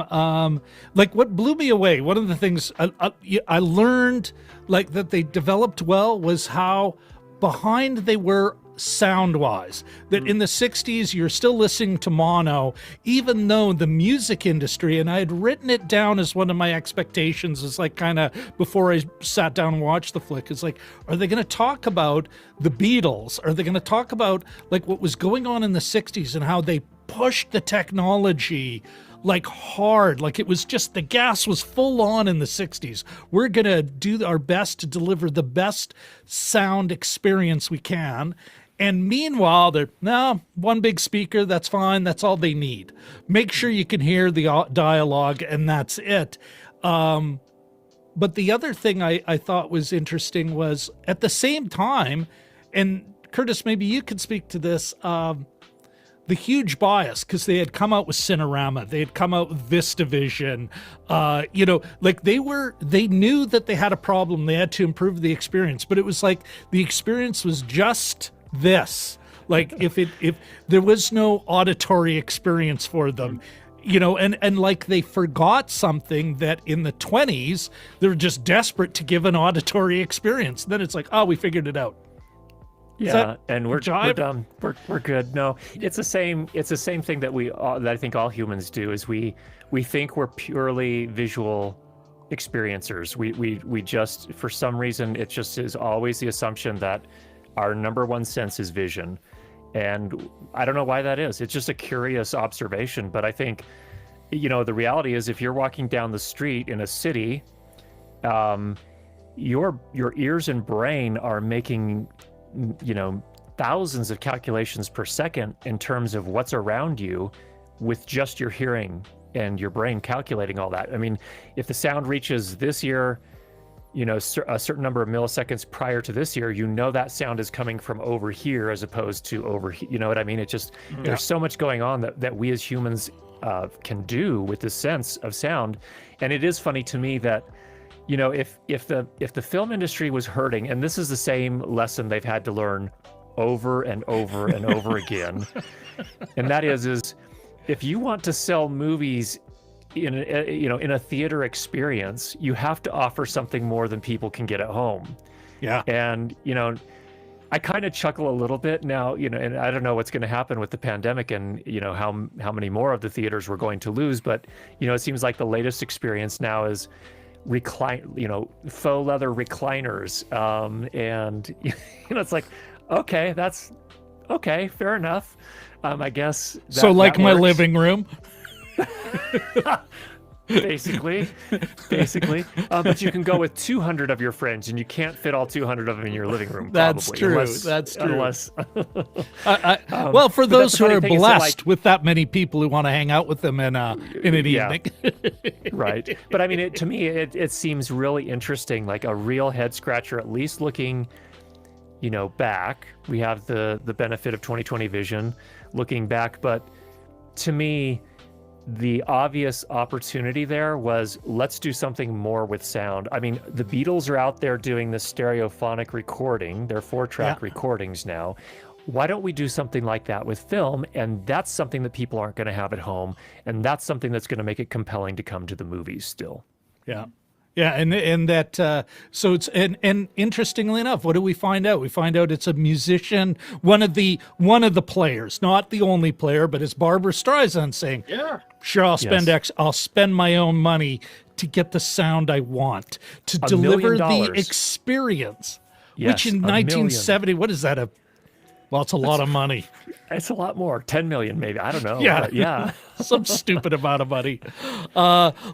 Speaker 1: Like, what blew me away, one of the things I learned, like, that they developed well, was how behind they were sound-wise. That in the 60s, you're still listening to mono, even though the music industry, and I had written it down as one of my expectations, is like, kind of before I sat down and watched the flick, is like, are they going to talk about the Beatles? Are they going to talk about, like, what was going on in the 60s and how they pushed the technology like hard? Like, it was just, the gas was full on in the 60s. We're going to do our best to deliver the best sound experience we can. And meanwhile, one big speaker, that's fine. That's all they need. Make sure you can hear the dialogue, and that's it. But the other thing I thought was interesting was, at the same time, and Curtis, maybe you could speak to this, the huge bias, because they had come out with Cinerama, they had come out with VistaVision, you know, like, they knew that they had a problem, they had to improve the experience, but it was like the experience was just this. Like, if there was no auditory experience for them, you know, and like, they forgot something that in the 20s they were just desperate to give an auditory experience. Then it's like, oh, we figured it out.
Speaker 3: Yeah, and we're done. We're good. No, it's the same thing that that I think all humans do, is we think we're purely visual experiencers. We just, for some reason, it just is always the assumption that our number one sense is vision. And I don't know why that is. It's just a curious observation. But I think, you know, the reality is, if you're walking down the street in a city, your ears and brain are making, you know, thousands of calculations per second in terms of what's around you, with just your hearing and your brain calculating all that. I mean, if the sound reaches this ear, you know, a certain number of milliseconds prior to this ear, you know that sound is coming from over here as opposed to over here. You know what I mean? It just, there's so much going on that we as humans can do with this sense of sound. And it is funny to me that, you know, if the film industry was hurting, and this is the same lesson they've had to learn over and over and over again, and that is if you want to sell movies in a theater experience, you have to offer something more than people can get at home.
Speaker 1: Yeah.
Speaker 3: And, you know, I kind of chuckle a little bit now, you know, and I don't know what's going to happen with the pandemic, and, you know, how many more of the theaters we're going to lose. But, you know, it seems like the latest experience now is faux leather recliners. And, you know, it's like, okay, that's okay, fair enough. I guess.
Speaker 1: So like
Speaker 3: that
Speaker 1: my
Speaker 3: works.
Speaker 1: living room.
Speaker 3: basically, but you can go with 200 of your friends, and you can't fit all 200 of them in your living room.
Speaker 1: That's
Speaker 3: probably,
Speaker 1: true.
Speaker 3: Unless,
Speaker 1: That's true.
Speaker 3: Unless,
Speaker 1: well, for those who are blessed
Speaker 3: like,
Speaker 1: with that many people who want to hang out with them in an evening,
Speaker 3: right? But I mean, to me, it seems really interesting, like a real head scratcher, at least looking back. We have the benefit of 2020 vision looking back, but to me, the obvious opportunity there was, let's do something more with sound. I mean, the Beatles are out there doing this stereophonic recording, their 4-track recordings now. Why don't we do something like that with film? And that's something that people aren't going to have at home, and that's something that's going to make it compelling to come to the movies still.
Speaker 1: Yeah. Yeah, and that so it's and interestingly enough, what do we find out? We find out it's a musician, one of the players, not the only player, but it's Barbra Streisand saying,
Speaker 2: Yeah.
Speaker 1: Sure, I'll spend my own money to get the sound I want, to
Speaker 3: $1
Speaker 1: deliver
Speaker 3: million.
Speaker 1: the experience.
Speaker 3: Yes,
Speaker 1: which in
Speaker 3: $1 million.
Speaker 1: 1970, what is that? Well, it's a lot of money.
Speaker 3: It's a lot more. 10 million, maybe. I don't know.
Speaker 1: Yeah.
Speaker 3: But yeah.
Speaker 1: Some stupid amount of money.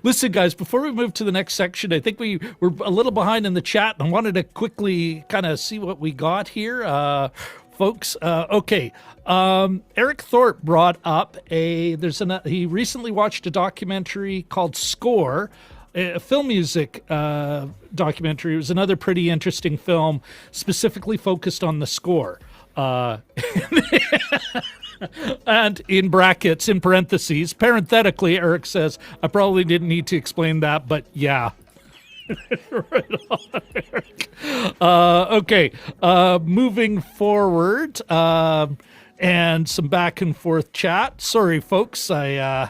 Speaker 1: Listen, guys, before we move to the next section, I think we're a little behind in the chat, and I wanted to quickly kind of see what we got here. Folks, okay. Eric Thorpe brought up he recently watched a documentary called Score, a film music documentary. It was another pretty interesting film, specifically focused on the score. And in brackets, in parentheses, parenthetically, Eric says, I probably didn't need to explain that, but yeah. Right on, Eric. Okay, moving forward, and some back and forth chat. Sorry, folks, okay,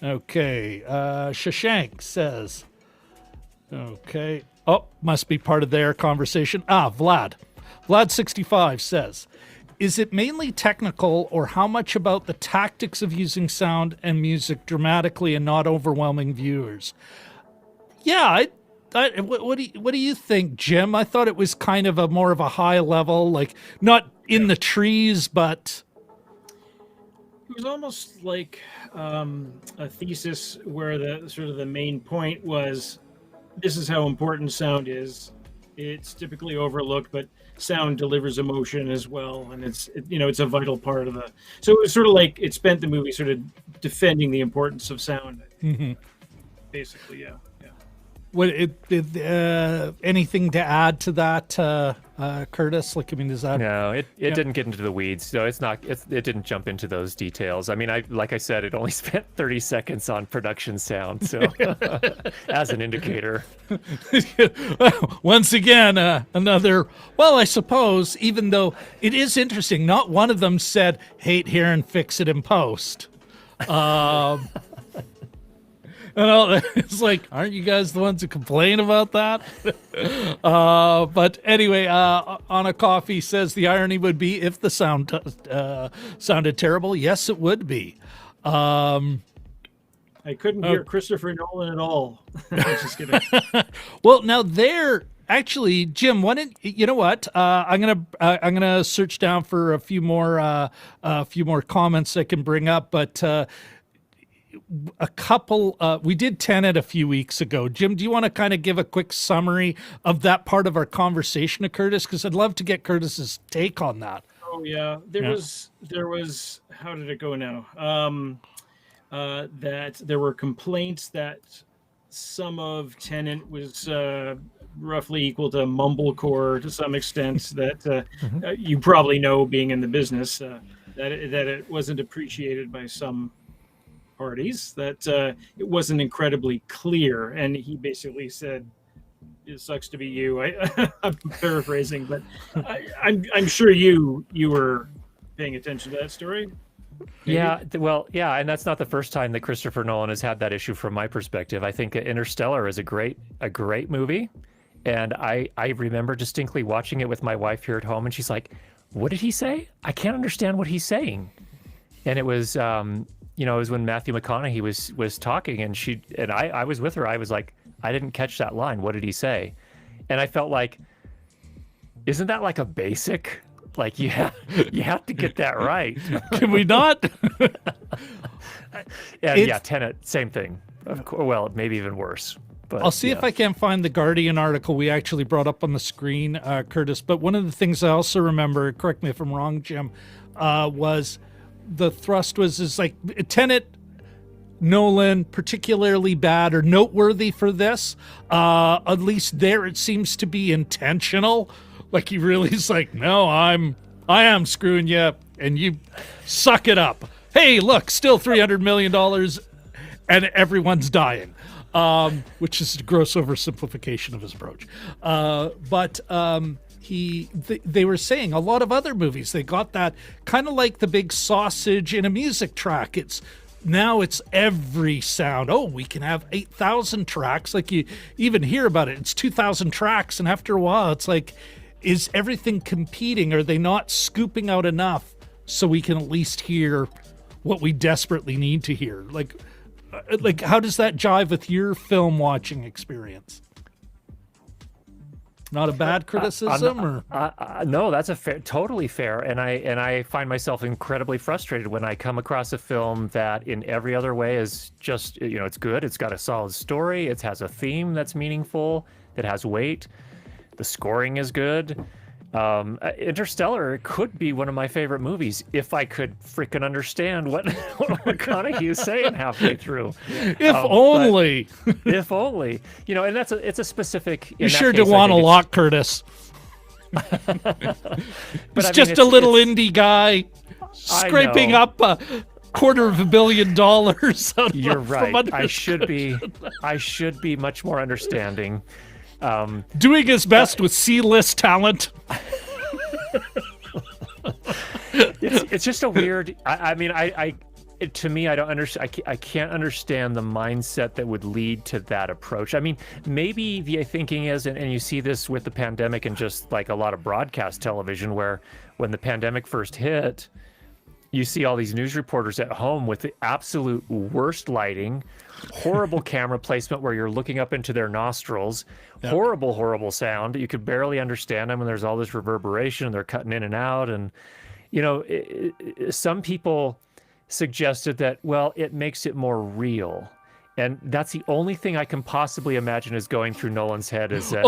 Speaker 1: Shashank says, okay, oh, must be part of their conversation. Vlad65 says, is it mainly technical, or how much about the tactics of using sound and music dramatically and not overwhelming viewers? Yeah, what do you think, Jim? I thought it was kind of more of a high level, like not in the trees, but
Speaker 2: It was almost like a thesis where the main point was, this is how important sound is. It's typically overlooked, but sound delivers emotion as well, and it's a vital part of the. So it was sort of like it spent the movie sort of defending the importance of sound. Basically, yeah.
Speaker 1: What anything to add to that, Curtis? Like, I mean, is that
Speaker 3: No, it didn't get into the weeds. So it didn't jump into those details. I mean, like I said, it only spent 30 seconds on production sound, so as an indicator.
Speaker 1: Once again, another. Well, I suppose, even though it is interesting, not one of them said hate here and fix it in post. It's like, aren't you guys the ones who complain about that? But anyway, On a Coffee says the irony would be if the sound sounded terrible. Yes, it would be.
Speaker 2: I couldn't hear Christopher Nolan at all. Just kidding.
Speaker 1: Well, now there. Actually, Jim, you know what? I'm gonna search down for a few more comments I can bring up, but. A couple, we did Tenet a few weeks ago. Jim, do you want to kind of give a quick summary of that part of our conversation to Curtis? Because I'd love to get Curtis's take on that.
Speaker 2: Oh yeah, there was. How did it go now? That there were complaints that some of Tenet was roughly equal to mumblecore to some extent. That you probably know, being in the business, that it wasn't appreciated by some parties, that it wasn't incredibly clear, and he basically said, "It sucks to be you." I'm paraphrasing, but I'm sure you were paying attention to that story. Maybe?
Speaker 3: Yeah, well, yeah, and that's not the first time that Christopher Nolan has had that issue from my perspective. I think Interstellar is a great movie, and I remember distinctly watching it with my wife here at home, and she's like, "What did he say? I can't understand what he's saying." And it was it was when Matthew McConaughey was talking, and I was with her. I was like, I didn't catch that line. What did he say? And I felt like, isn't that like a basic? Like, you have to get that right.
Speaker 1: Can we not?
Speaker 3: Yeah, Tenet, same thing. Well, maybe even worse. But
Speaker 1: I'll see if I can find the Guardian article we actually brought up on the screen, Curtis. But one of the things I also remember, correct me if I'm wrong, Jim, was the thrust is like Tenet Nolan particularly bad or noteworthy for this. At least there it seems to be intentional. Like he really is like, no, I am screwing you and you suck it up. Hey, look, still $300 million and everyone's dying, which is a gross oversimplification of his approach. They were saying a lot of other movies, they got that kind of like the big sausage in a music track. Now it's every sound. Oh, we can have 8,000 tracks. Like you even hear about it. It's 2,000 tracks. And after a while, it's like, is everything competing? Are they not scooping out enough so we can at least hear what we desperately need to hear? Like how does that jive with your film watching experience? Not a bad criticism, or
Speaker 3: no, that's totally fair. And I find myself incredibly frustrated when I come across a film that, in every other way, is just, it's good. It's got a solid story. It has a theme that's meaningful. That has weight. The scoring is good. Interstellar could be one of my favorite movies if I could freaking understand what McConaughey's saying halfway through.
Speaker 1: If only.
Speaker 3: If only. And it's a specific.
Speaker 1: You sure do want a lot, Curtis. He's just a little indie guy scraping up $250 million.
Speaker 3: You're right. I should be much more understanding.
Speaker 1: Doing his best with C-list talent.
Speaker 3: It's just a weird. To me, I don't understand. I can't understand the mindset that would lead to that approach. I mean, maybe the thinking is, and you see this with the pandemic and just like a lot of broadcast television, where when the pandemic first hit, you see all these news reporters at home with the absolute worst lighting, horrible camera placement where you're looking up into their nostrils, horrible sound. You could barely understand them, and there's all this reverberation, and they're cutting in and out. And, some people suggested that, well, it makes it more real. And that's the only thing I can possibly imagine is going through Nolan's head, is that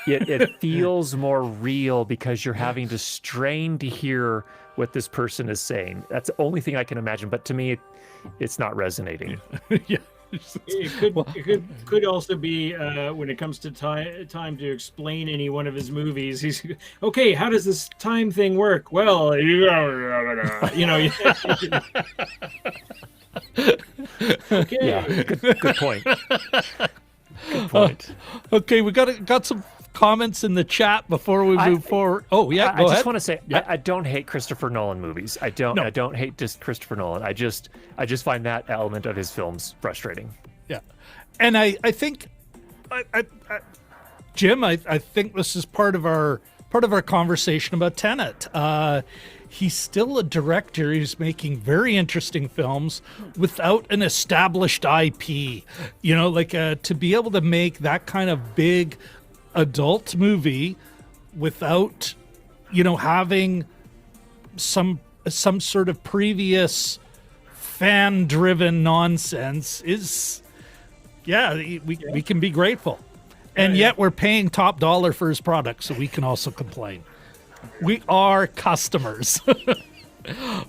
Speaker 3: it feels more real because you're having to strain to hear what this person is saying. That's the only thing I can imagine. But to me, it's not resonating.
Speaker 1: Yeah.
Speaker 2: It could also be when it comes to time to explain any one of his movies. He's okay. How does this time thing work? Well, Okay.
Speaker 3: Yeah, good point. Good point.
Speaker 1: Okay, we got some comments in the chat before we move forward. Oh yeah,
Speaker 3: I just want to say I don't hate Christopher Nolan movies. I don't.
Speaker 1: No.
Speaker 3: I don't hate just Christopher Nolan. I just find that element of his films frustrating.
Speaker 1: Yeah, and I think, Jim, I think this is part of our conversation about Tenet. He's still a director who's making very interesting films without an established IP. To be able to make that kind of big adult movie without, having some sort of previous fan-driven nonsense is, we can be grateful. And yet we're paying top dollar for his product, so we can also complain. We are customers.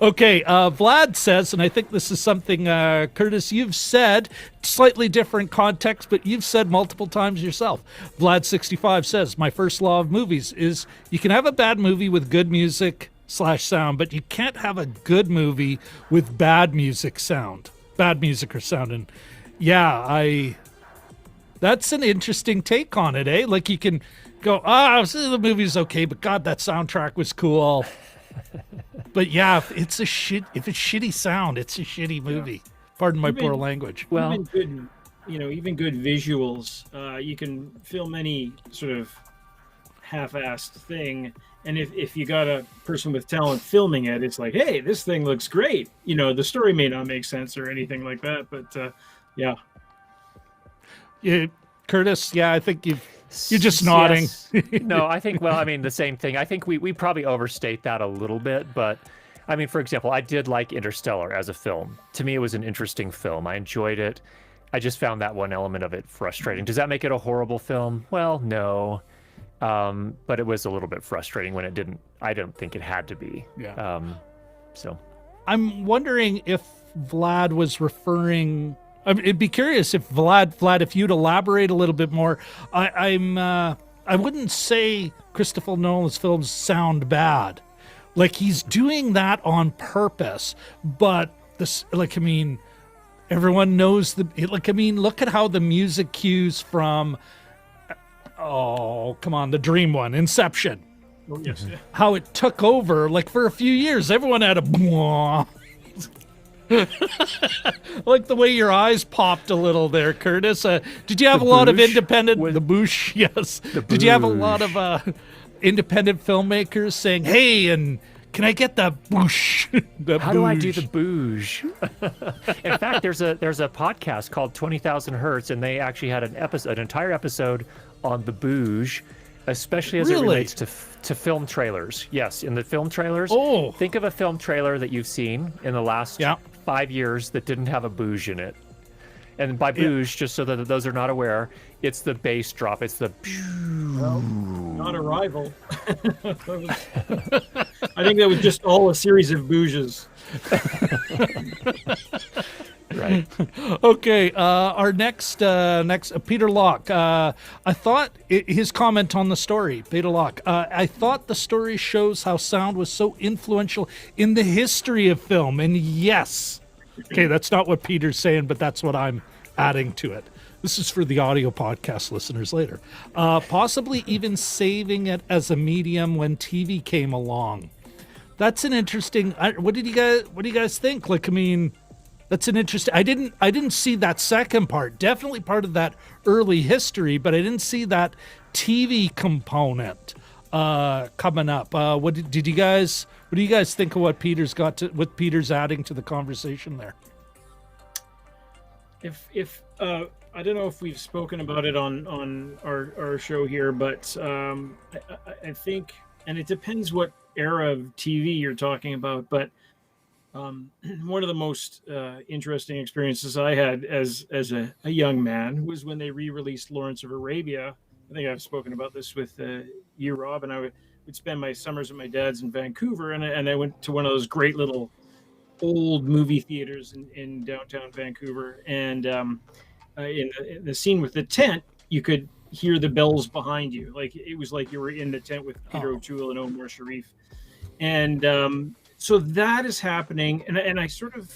Speaker 1: Okay, Vlad says, and I think this is something, Curtis, you've said, slightly different context, but you've said multiple times yourself. Vlad65 says, my first law of movies is you can have a bad movie with good music / sound, but you can't have a good movie with bad music or sound. And that's an interesting take on it, eh? Like you can go, the movie's okay, but God, that soundtrack was cool. But yeah, if it's shitty sound, it's a shitty movie. Pardon my poor language.
Speaker 2: Well, even good visuals. You can film any sort of half-assed thing, and if you got a person with talent filming it, it's like, hey, this thing looks great. The story may not make sense or anything like that, but yeah.
Speaker 1: Yeah, Curtis. Yeah, I think you're just nodding.
Speaker 3: Yes. No, I think. Well, I mean, the same thing. I think we probably overstate that a little bit, but I mean, for example, I did like Interstellar as a film. To me, it was an interesting film. I enjoyed it. I just found that one element of it frustrating. Does that make it a horrible film? Well, no, but it was a little bit frustrating when it didn't. I don't think it had to be.
Speaker 1: Yeah.
Speaker 3: So,
Speaker 1: I'm wondering if Vlad was referring. I mean, it'd be curious if Vlad, if you'd elaborate a little bit more. I wouldn't say Christopher Nolan's films sound bad. Like, he's doing that on purpose. But this, like, I mean, everyone knows look at how the music cues from, oh, come on, the dream one, Inception.
Speaker 2: Oh, yes. Yeah.
Speaker 1: How it took over, like, for a few years, everyone had a like the way your eyes popped a little there, Curtis. Did you have a lot of independent the boosh? Yes. Did you have a lot of independent filmmakers saying, "Hey, and can I get the boosh?"
Speaker 3: How do I do the boosh? In fact, there's a podcast called 20,000 Hertz, and they actually had an entire episode on the boosh, especially as it relates to film trailers. Yes, in the film trailers.
Speaker 1: Oh.
Speaker 3: Think of a film trailer that you've seen in the last 5 years that didn't have a boosh in it. And by boosh, just so that those are not aware, it's the bass drop. It's the...
Speaker 2: Well, not a rival. I think that was just all a series of bouges.
Speaker 3: Right.
Speaker 1: Okay, our next Peter Locke. I thought his comment on the story, Peter Locke. I thought the story shows how sound was so influential in the history of film, and yes, okay, that's not what Peter's saying, but that's what I'm adding to it. This is for the audio podcast listeners later. Possibly even saving it as a medium when TV came along. That's an interesting. What do you guys think? Like, I mean. That's an interesting. I didn't see that second part. Definitely part of that early history, but I didn't see that TV component coming up. What do you guys think of what Peter's adding to the conversation there?
Speaker 2: If I don't know if we've spoken about it on our show here, but I think, and it depends what era of TV you're talking about, but. One of the most interesting experiences I had as a young man was when they re-released Lawrence of Arabia. I think I've spoken about this with you, Rob, and I would spend my summers at my dad's in Vancouver, and I went to one of those great little old movie theaters in downtown Vancouver, and in the scene with the tent, you could hear the bells behind you. Like, it was like you were in the tent with Peter O'Toole and Omar Sharif. And so that is happening, and I sort of,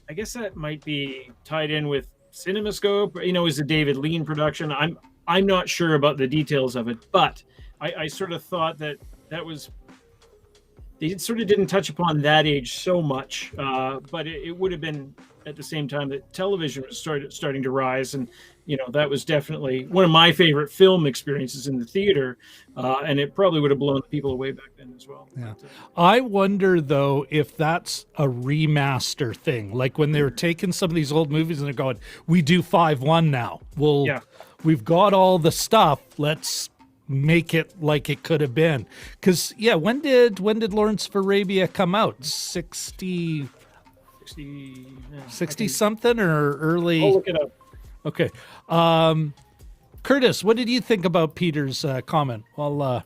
Speaker 2: I guess that might be tied in with CinemaScope. You know, is a David Lean production. I'm not sure about the details of it, but I sort of thought that was, they sort of didn't touch upon that age so much, but it would have been at the same time that television was starting to rise, and that was definitely one of my favorite film experiences in the theater, and it probably would have blown people away back then as well.
Speaker 1: Yeah. I wonder, though, if that's a remaster thing, like when they were taking some of these old movies and they're going, we do 5.1 now. We've got all the stuff. Let's make it like it could have been. Because, when did Lawrence of Arabia come out? 60 something or early?
Speaker 2: I'll look it up.
Speaker 1: Okay. Curtis, what did you think about Peter's comment? Well,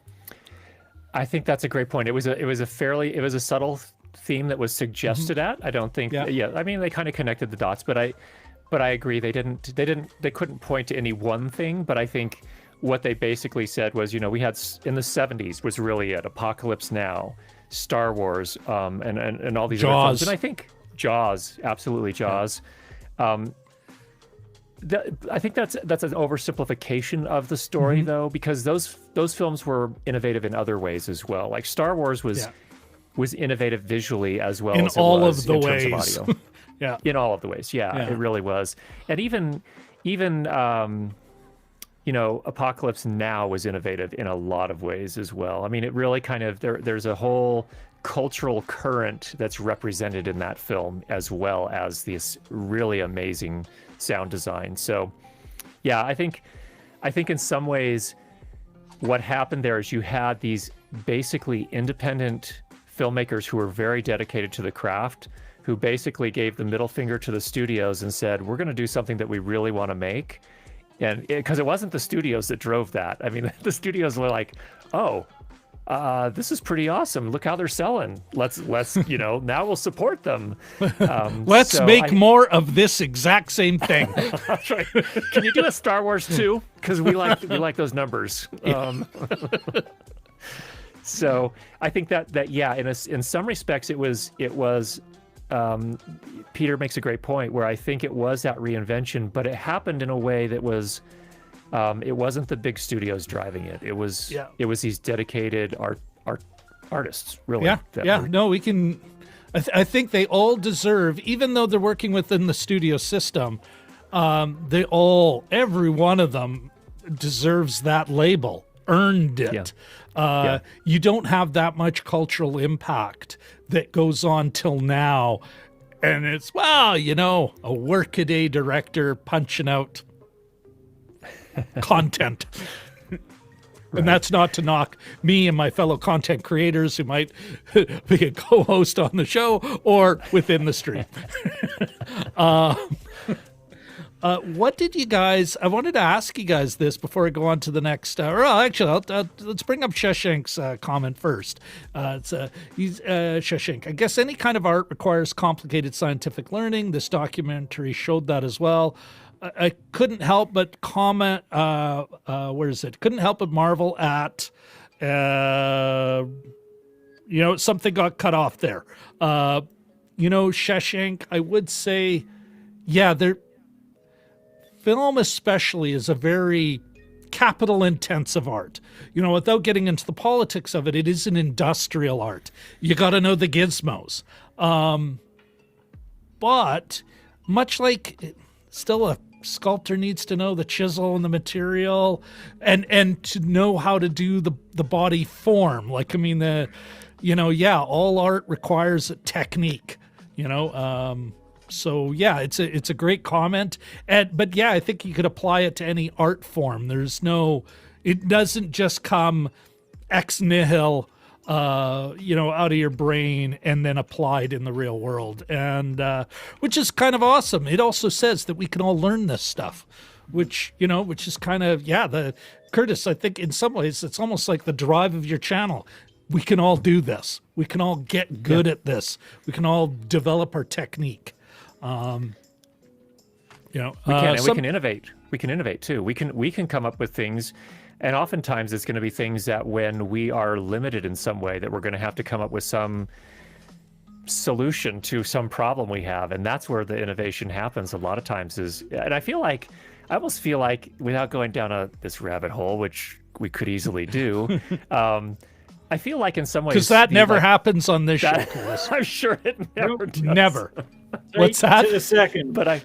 Speaker 3: I think that's a great point. It was a subtle theme that was suggested at. I don't think. Yeah. I mean, they kind of connected the dots, but I agree they couldn't point to any one thing. But I think what they basically said was, we had in the 70s was really it. Apocalypse Now, Star Wars, and all these other films. And I think Jaws, absolutely Jaws. Yeah. I think that's an oversimplification of the story, though, because those films were innovative in other ways as well. Like Star Wars was innovative visually as well as
Speaker 1: all
Speaker 3: it was
Speaker 1: of the
Speaker 3: in
Speaker 1: ways.
Speaker 3: terms of audio. In all of the ways, it really was. And even Apocalypse Now was innovative in a lot of ways as well. I mean, it really kind of there's a whole cultural current that's represented in that film, as well as this really amazing sound design. So I think in some ways what happened there is you had these basically independent filmmakers who were very dedicated to the craft, who basically gave the middle finger to the studios and said, we're going to do something that we really want to make. And because it wasn't the studios that drove that. I mean, the studios were like, oh, this is pretty awesome. Look how they're selling. Let's now we'll support them.
Speaker 1: Let's make more of this exact same thing.
Speaker 3: That's right. Can you do a Star Wars 2? Because we like those numbers. So I think that yeah, in some respects it was. Peter makes a great point where I think it was that reinvention, but it happened in a way that was. It wasn't the big studios driving it. It was these dedicated artists, really.
Speaker 1: No, we can. I think they all deserve, even though they're working within the studio system. Every one of them deserves that label, earned it. You don't have that much cultural impact that goes on till now, and it's a workaday director punching out content. And that's not to knock me and my fellow content creators who might be a co-host on the show or within the stream. What did you guys? I wanted to ask you guys this before I go on to the next. Let's bring up Shashank's comment first. He's Shashank. I guess any kind of art requires complicated scientific learning. This documentary showed that as well. I couldn't help but comment. Where is it? Couldn't help but marvel at. Something got cut off there. Shashank. I would say, film especially is a very capital intensive art. Without getting into the politics of it, it is an industrial art. You got to know the gizmos. But much like still a sculptor needs to know the chisel and the material and to know how to do the body form. All art requires a technique, So it's a great comment, but I think you could apply it to any art form. It doesn't just come ex nihil, out of your brain and then applied in the real world, and which is kind of awesome. It also says that we can all learn this stuff, which is kind of the Curtis. I think in some ways it's almost like the drive of your channel. We can all do this. We can all get good at this. We can all develop our technique. We
Speaker 3: can innovate. We can innovate too. We can come up with things, and oftentimes it's going to be things that when we are limited in some way, that we're going to have to come up with some solution to some problem we have, and that's where the innovation happens. A lot of times and I almost feel like, without going down this rabbit hole, which we could easily do. I feel like in some ways,
Speaker 1: because that never happens on this show.
Speaker 3: I'm sure it never does.
Speaker 1: Never. What's that?
Speaker 2: To the second.
Speaker 3: But I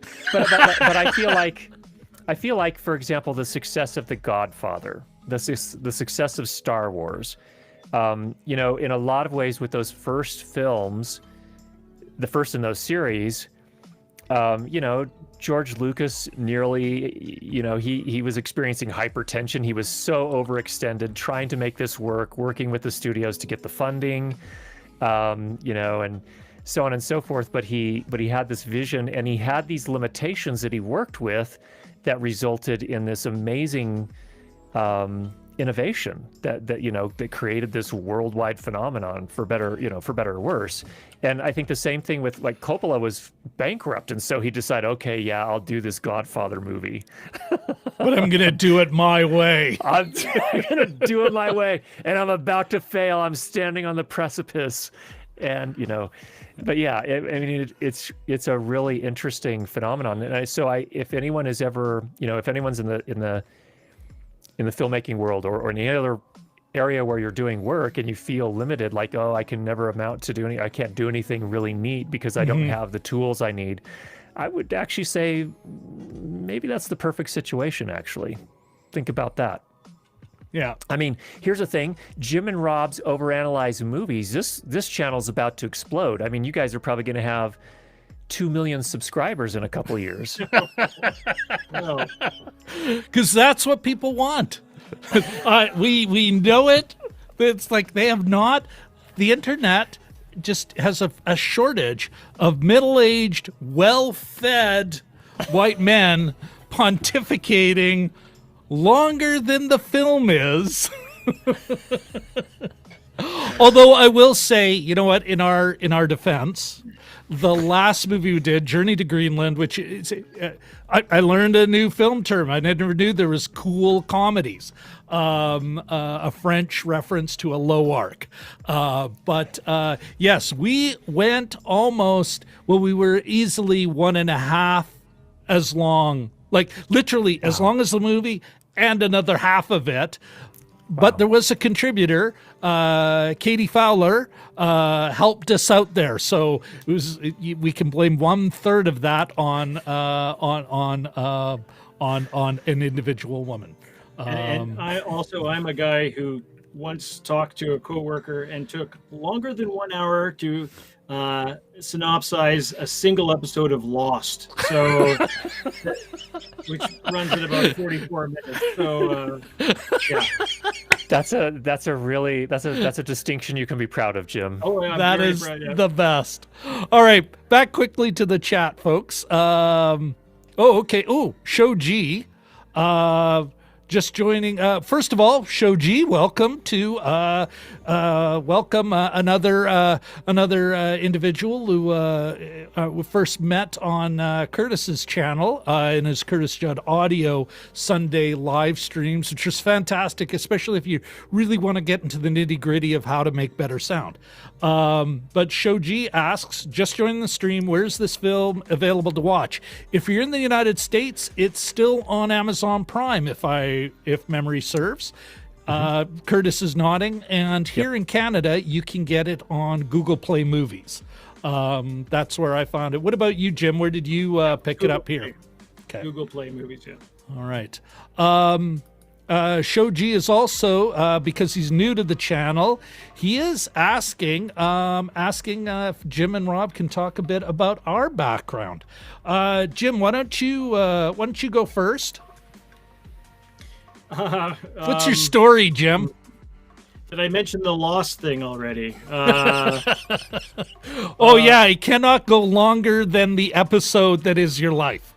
Speaker 3: feel like, for example, the success of The Godfather, the success of Star Wars, in a lot of ways with those first films, the first in those series, George Lucas nearly, he was experiencing hypertension. He was so overextended trying to make this work, working with the studios to get the funding, and so on and so forth. But he had this vision, and he had these limitations that he worked with that resulted in this amazing innovation that created this worldwide phenomenon, for better or worse. And I think the same thing with, like, Coppola was bankrupt, and so he decided, okay, I'll do this Godfather movie.
Speaker 1: But I'm going to do it my way.
Speaker 3: I'm going to do it my way, and I'm about to fail. I'm standing on the precipice. And, but it's a really interesting phenomenon. And if anyone is ever, if anyone's in the filmmaking world or in any other area where you're doing work and you feel limited, like, I can never amount to I can't do anything really neat because I don't have the tools I need, I would actually say maybe that's the perfect situation, actually. Think about that.
Speaker 1: Yeah.
Speaker 3: I mean, here's the thing. Jim and Rob's Overanalyze Movies, this channel's about to explode. I mean, you guys are probably going to have 2 million subscribers in a couple of years.
Speaker 1: Because that's what people want. We know it. It's like they have not. The internet just has a shortage of middle-aged, well-fed white men pontificating longer than the film is. Although I will say, you know what, in our defense, the last movie we did, Journey to Greenland, which is, I learned a new film term. I never knew there was cool comedies. A French reference to a low arc. But yes, we went almost, well, we were easily 1.5 as long, like literally as long as the movie and another half of it. But there was a contributor, Katie Fowler, helped us out there, so it was. We can blame 1/3 of that on an individual woman.
Speaker 2: And I'm a guy who once talked to a coworker and took longer than 1 hour to synopsize a single episode of Lost, so which runs at about 44 minutes. So yeah,
Speaker 3: That's a distinction you can be proud of, Jim.
Speaker 2: oh, I'm
Speaker 1: That
Speaker 2: very
Speaker 1: is
Speaker 2: proud, yeah.
Speaker 1: the best. All right, back quickly to the chat, folks. Okay. Oh, Show G. Just joining. First of all, Shoji, welcome to another individual who we first met on Curtis's channel in his Curtis Judd audio Sunday live streams, which was fantastic, especially if you really want to get into the nitty gritty of how to make better sound. But Shoji asks, just joining the stream, where's this film available to watch? If you're in the United States, it's still on Amazon Prime, if memory serves. Curtis is nodding. And here in Canada, you can get it on Google Play Movies. That's where I found it. What about you, Jim? Where did you pick it up here? Okay.
Speaker 2: Google Play Movies, yeah.
Speaker 1: All right. Shoji is also, because he's new to the channel, he is asking if Jim and Rob can talk a bit about our background. Jim, why don't you go first? What's your story, Jim?
Speaker 2: Did I mention the Lost thing already?
Speaker 1: Yeah, it cannot go longer than the episode that is your life.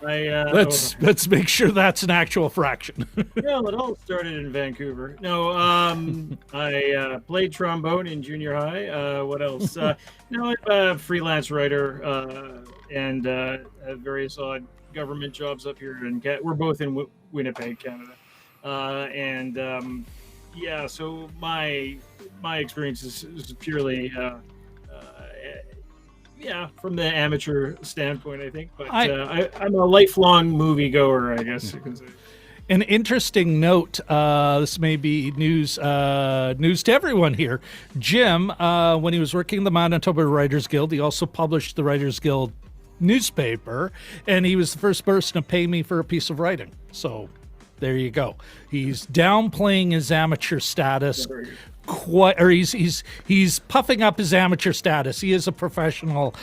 Speaker 1: Let's make sure that's an actual fraction.
Speaker 2: Well, it all started in Vancouver. No, I played trombone in junior high. What else? I'm a freelance writer and have various odd government jobs up here. We're both in Winnipeg, Canada. So my experience is purely from the amateur standpoint, I think. But I'm a lifelong moviegoer, I guess you can say.
Speaker 1: An interesting note, this may be news to everyone here. Jim, when he was working in the Manitoba Writers Guild, he also published the Writers Guild newspaper, and he was the first person to pay me for a piece of writing. So there you go. He's downplaying his amateur status. He's puffing up his amateur status. He is a professional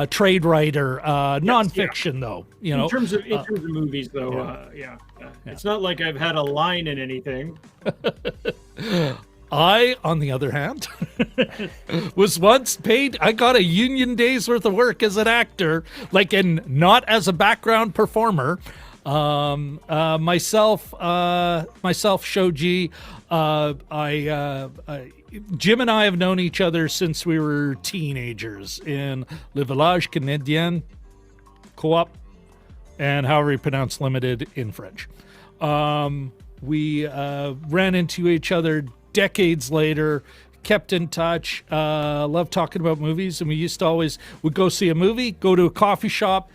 Speaker 1: trade writer, nonfiction though. You know,
Speaker 2: in terms of movies, though, it's not like I've had a line in anything.
Speaker 1: I, on the other hand, was once paid. I got a union day's worth of work as an actor, not as a background performer. Myself, Shoji, Jim and I have known each other since we were teenagers in Le Village Canadien, Co-op, and however you pronounce limited in French. We ran into each other decades later, kept in touch, loved talking about movies, and we used to would go see a movie, go to a coffee shop.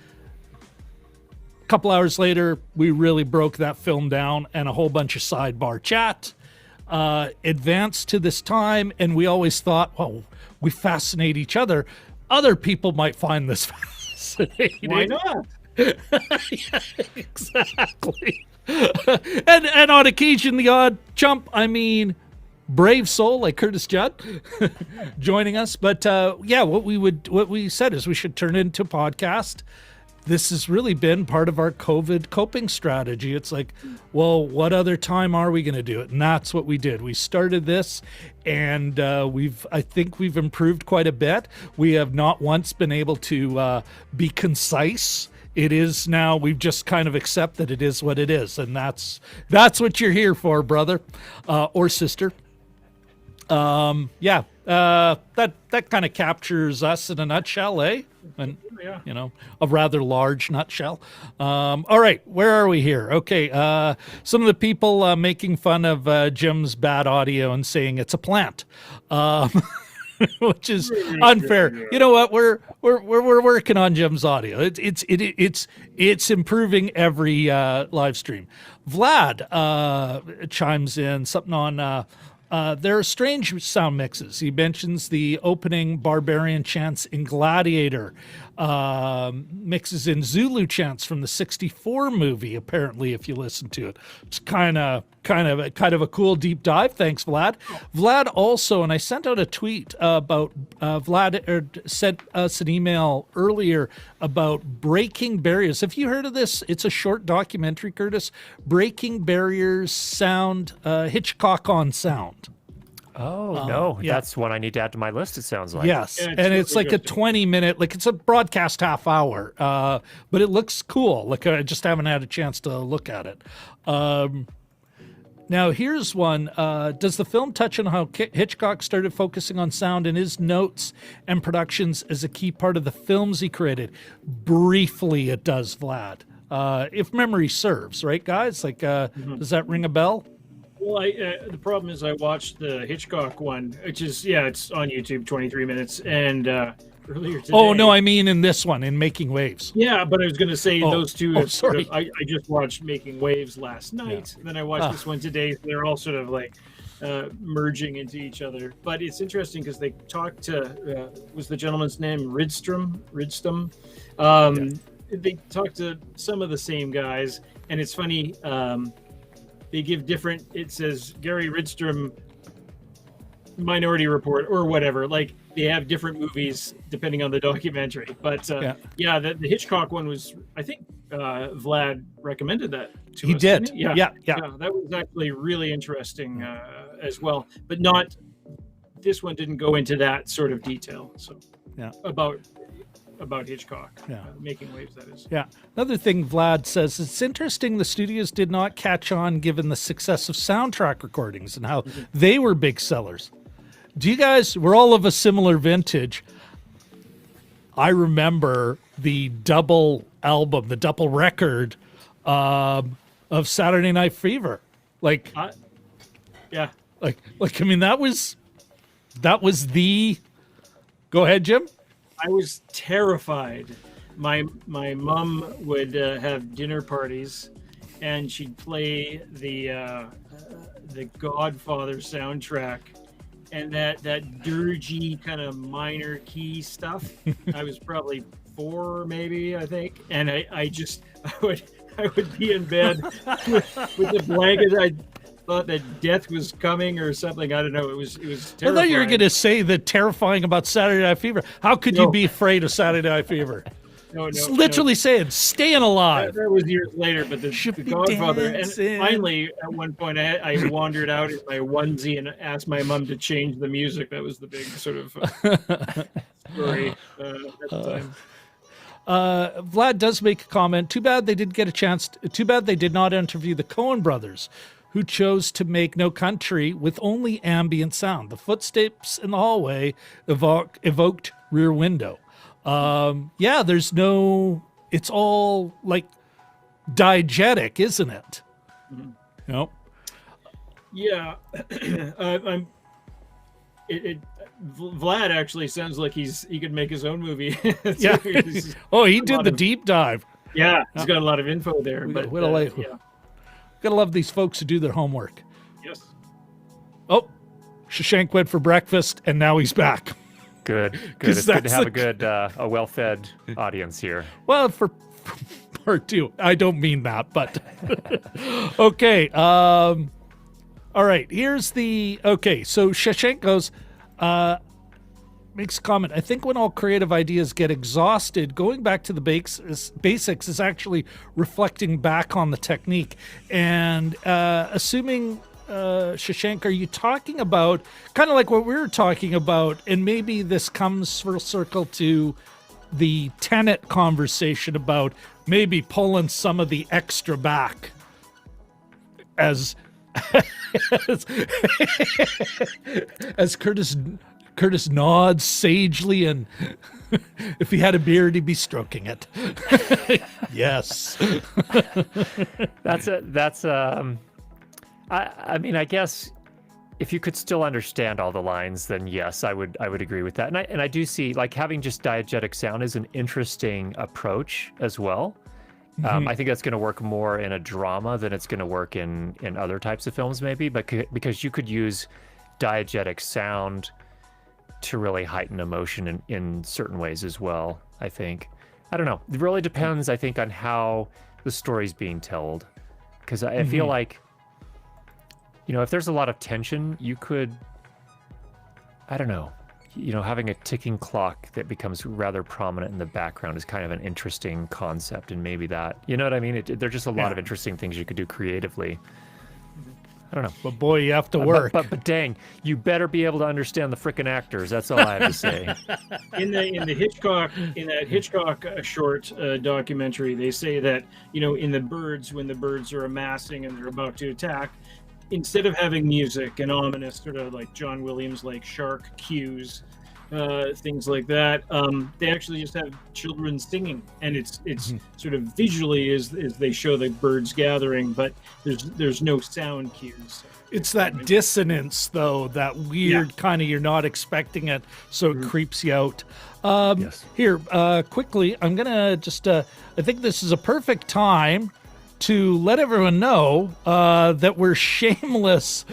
Speaker 1: A couple hours later, we really broke that film down and a whole bunch of sidebar chat. Advanced to this time, and we always thought, well, we fascinate each other. Other people might find this fascinating.
Speaker 2: Why not?
Speaker 1: Yeah, exactly. and on occasion, the odd chump, brave soul like Curtis Judd joining us. But what we said is we should turn it into a podcast. This has really been part of our COVID coping strategy. It's like, well, what other time are we going to do it? And that's what we did. We started this, and I think we've improved quite a bit. We have not once been able to be concise. It is now, we've just kind of accept that it is what it is, and that's what you're here for, brother or sister. That kind of captures us in a nutshell, eh? And
Speaker 2: Yeah.
Speaker 1: a rather large nutshell. All right, where are we here? Okay, some of the people making fun of Jim's bad audio and saying it's a plant, which is unfair. You know what? We're working on Jim's audio. It's improving every live stream. Vlad chimes in something on. There are strange sound mixes. He mentions the opening barbarian chants in Gladiator, mixes in Zulu chants from the '64 movie. Apparently, if you listen to it, it's kind of a cool deep dive. Thanks, Vlad. Vlad also, and I sent out a tweet about Vlad sent us an email earlier about Breaking Barriers. Have you heard of this? It's a short documentary, Curtis. Breaking Barriers sound, Hitchcock on sound.
Speaker 3: Oh, no. Yeah. That's one I need to add to my list, it sounds like.
Speaker 1: Yes. Yeah, and it's like a 20-minute, like it's a broadcast half hour, but it looks cool. Like I just haven't had a chance to look at it. Now, here's one. Does the film touch on how Hitchcock started focusing on sound in his notes and productions as a key part of the films he created? Briefly, it does, Vlad. If memory serves, right, guys? Like, does that ring a bell?
Speaker 2: Well, the problem is I watched the Hitchcock one, which is, it's on YouTube, 23 minutes, and earlier today.
Speaker 1: Oh, no, I mean in this one, in Making Waves.
Speaker 2: Yeah, but I was going to say those two.
Speaker 1: Sorry.
Speaker 2: I just watched Making Waves last night, then I watched this one today. So they're all sort of like merging into each other. But it's interesting because they talked to, was the gentleman's name Rydstrom? They talked to some of the same guys, and it's funny. They give different, it says Gary Rydstrom Minority Report or whatever. Like they have different movies depending on the documentary. But the Hitchcock one was, I think Vlad recommended that to us.
Speaker 1: He did.
Speaker 2: Yeah. That was actually really interesting as well. But this one didn't go into that sort of detail. So about Hitchcock, Making Waves, that is. Yeah.
Speaker 1: Another thing Vlad says, it's interesting the studios did not catch on given the success of soundtrack recordings and how they were big sellers. Do you guys, we're all of a similar vintage. I remember the double album, the double record of Saturday Night Fever. I mean, that was the, go ahead, Jim.
Speaker 2: I was terrified. My mom would have dinner parties, and she'd play the Godfather soundtrack, and that dirgy kind of minor key stuff. I was probably 4, maybe, I think, and I would be in bed with the blanket. I thought that death was coming or something. I don't know. It was terrifying.
Speaker 1: I thought you were going to say the terrifying about Saturday Night Fever. How could you be afraid of Saturday Night Fever? It's literally saying staying alive.
Speaker 2: That was years later, but the Godfather.
Speaker 1: Dancing.
Speaker 2: And finally, at one point, I wandered out in my onesie and asked my mom to change the music. That was the big sort of story at the time.
Speaker 1: Vlad does make a comment. Too bad they did not interview the Coen brothers, who chose to make No Country with only ambient sound. The footsteps in the hallway evoked Rear Window. There's no, it's all like diegetic, isn't it?
Speaker 2: Mm-hmm. Yeah. Vlad actually sounds like he could make his own movie.
Speaker 1: He did the deep dive.
Speaker 2: Yeah, he's got a lot of info there.
Speaker 1: Gotta love these folks who do their homework.
Speaker 2: Yes.
Speaker 1: Oh, Shashank went for breakfast, and now he's back.
Speaker 3: Good. It's good to have a well-fed audience here.
Speaker 1: Well, for part 2, I don't mean that, but okay. All right. Here's the okay. So Shashank goes. Makes a comment. I think when all creative ideas get exhausted, going back to the basics is actually reflecting back on the technique. And assuming, Shashank, are you talking about kind of like what we were talking about? And maybe this comes full circle to the Tenet conversation about maybe pulling some of the extra back as As Curtis nods sagely, and if he had a beard, he'd be stroking it. Yes.
Speaker 3: I mean, I guess if you could still understand all the lines, then yes, I would agree with that. And I do see, like, having just diegetic sound is an interesting approach as well. I think that's going to work more in a drama than it's going to work in other types of films, maybe, but because you could use diegetic sound to really heighten emotion in certain ways as well, I think. I don't know. It really depends, I think, on how the story's being told. Because I feel like, if there's a lot of tension, you could, I don't know, having a ticking clock that becomes rather prominent in the background is kind of an interesting concept, and maybe that, you know what I mean? There's just a lot of interesting things you could do creatively. I don't know.
Speaker 1: But boy, you have to work.
Speaker 3: But dang, you better be able to understand the frickin' actors. That's all I have to say.
Speaker 2: In that Hitchcock short documentary, they say that, in the birds, when the birds are amassing and they're about to attack, instead of having music and ominous sort of like John Williams, like shark cues, things like that, they actually just have children singing, and it's sort of visually as they show the birds gathering, but there's no sound cues.
Speaker 1: It's that dissonance, though, that weird kind of, you're not expecting it, so it creeps you out.
Speaker 3: Yes.
Speaker 1: Here, quickly, I'm gonna just I think this is a perfect time to let everyone know that we're shameless